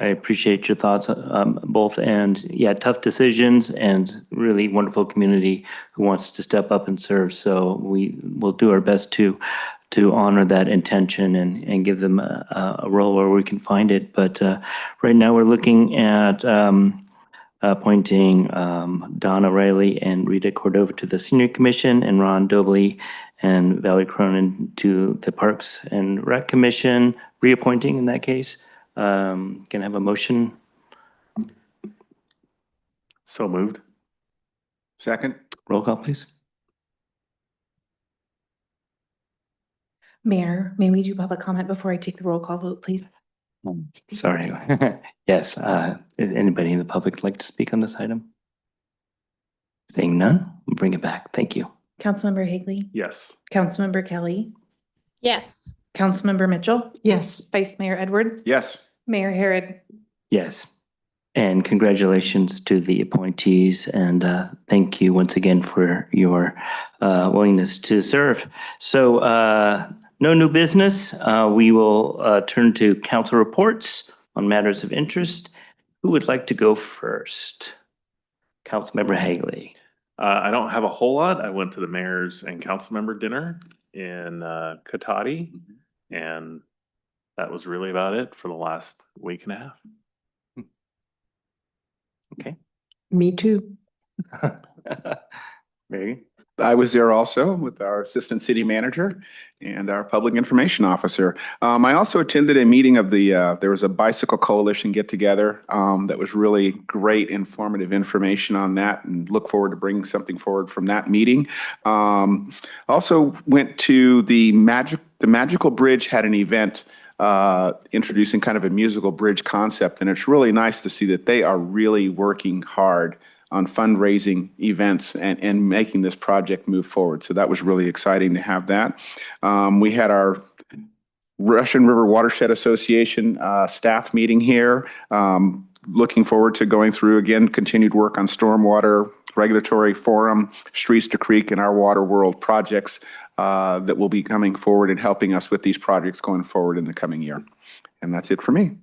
I appreciate your thoughts, both, and yeah, tough decisions and really wonderful community who wants to step up and serve. So we will do our best to honor that intention and give them a role where we can find it. But right now we're looking at appointing Donna Riley and Rita Cordova to the Senior Commission, and Ron Dobley and Valerie Cronin to the Parks and Rec Commission, reappointing in that case. Can I have a motion? So moved. Second. Roll call, please. Mayor, may we do public comment before I take the roll call vote, please? Sorry. Yes, anybody in the public like to speak on this item? Saying none, we'll bring it back. Thank you. Councilmember Higley? Yes. Councilmember Kelly? Yes. Councilmember Mitchell? Yes. Vice Mayor Edwards? Yes. Mayor Herod? Yes. And congratulations to the appointees, and thank you once again for your willingness to serve. So no new business. We will turn to council reports on matters of interest. Who would like to go first? Councilmember Hagley. I don't have a whole lot. I went to the mayor's and council member dinner in Cotati, and that was really about it for the last week and a half. Okay. Me too. Very good. I was there also with our assistant city manager and our public information officer. I also attended a meeting of there was a bicycle coalition get together that was really great, informative information on that, and look forward to bringing something forward from that meeting. Also went to the Magical Bridge had an event introducing kind of a musical bridge concept, and it's really nice to see that they are really working hard on fundraising events and making this project move forward. So that was really exciting to have that. We had our Russian River Watershed Association staff meeting here. Looking forward to going through again, continued work on stormwater, regulatory forum, Streets to Creek, and our Water World projects that will be coming forward and helping us with these projects going forward in the coming year. And that's it for me.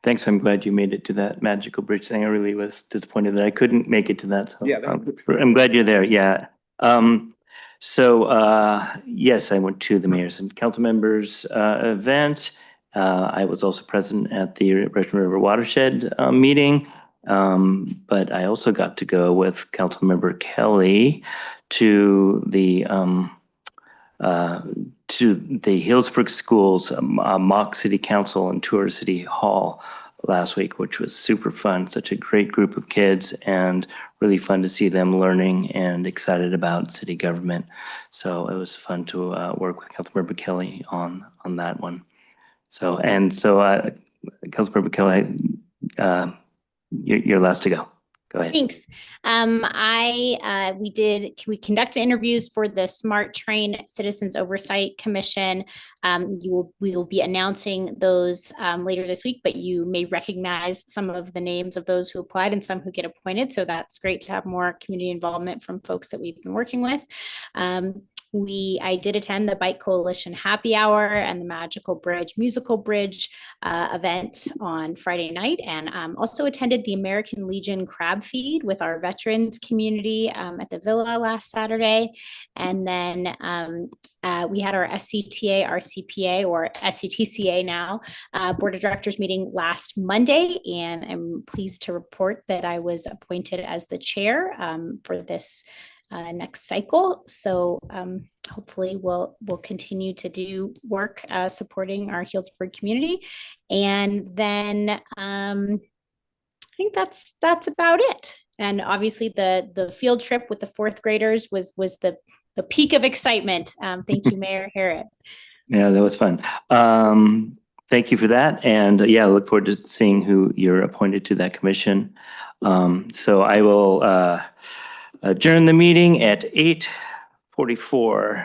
Thanks. I'm glad you made it to that Magical Bridge thing. I really was disappointed that I couldn't make it to that. So Yeah, I'm glad you're there. Yeah. Yes, I went to the mayor's and council members event. I was also present at the Russian River Watershed meeting. But I also got to go with Councilmember Kelly to the Healdsburg Schools mock city council and tour city hall last week, which was super fun. Such a great group of kids, and really fun to see them learning and excited about city government. So it was fun to work with Councilmember Kelly on that one. So Councilmember Kelly, you're last to go. Go ahead. Thanks. We conducted interviews for the Smart Train Citizens Oversight Commission. We will be announcing those later this week, but you may recognize some of the names of those who applied and some who get appointed. So that's great to have more community involvement from folks that we've been working with. I did attend the Bike Coalition Happy Hour and the Magical Bridge Musical Bridge event on Friday night, and also attended the American Legion Crab Feed with our veterans community at the Villa last Saturday. And then we had our SCTA, RCPA, or SCTCA now, Board of Directors meeting last Monday, and I'm pleased to report that I was appointed as the chair for this next cycle. So hopefully we'll continue to do work supporting our Healdsburg community. And then I think that's about it. And obviously the field trip with the fourth graders was the peak of excitement. Thank you, Mayor Harrod. Yeah, that was fun. Thank you for that. And yeah, I look forward to seeing who you're appointed to that commission. So I will adjourn the meeting at 8:44.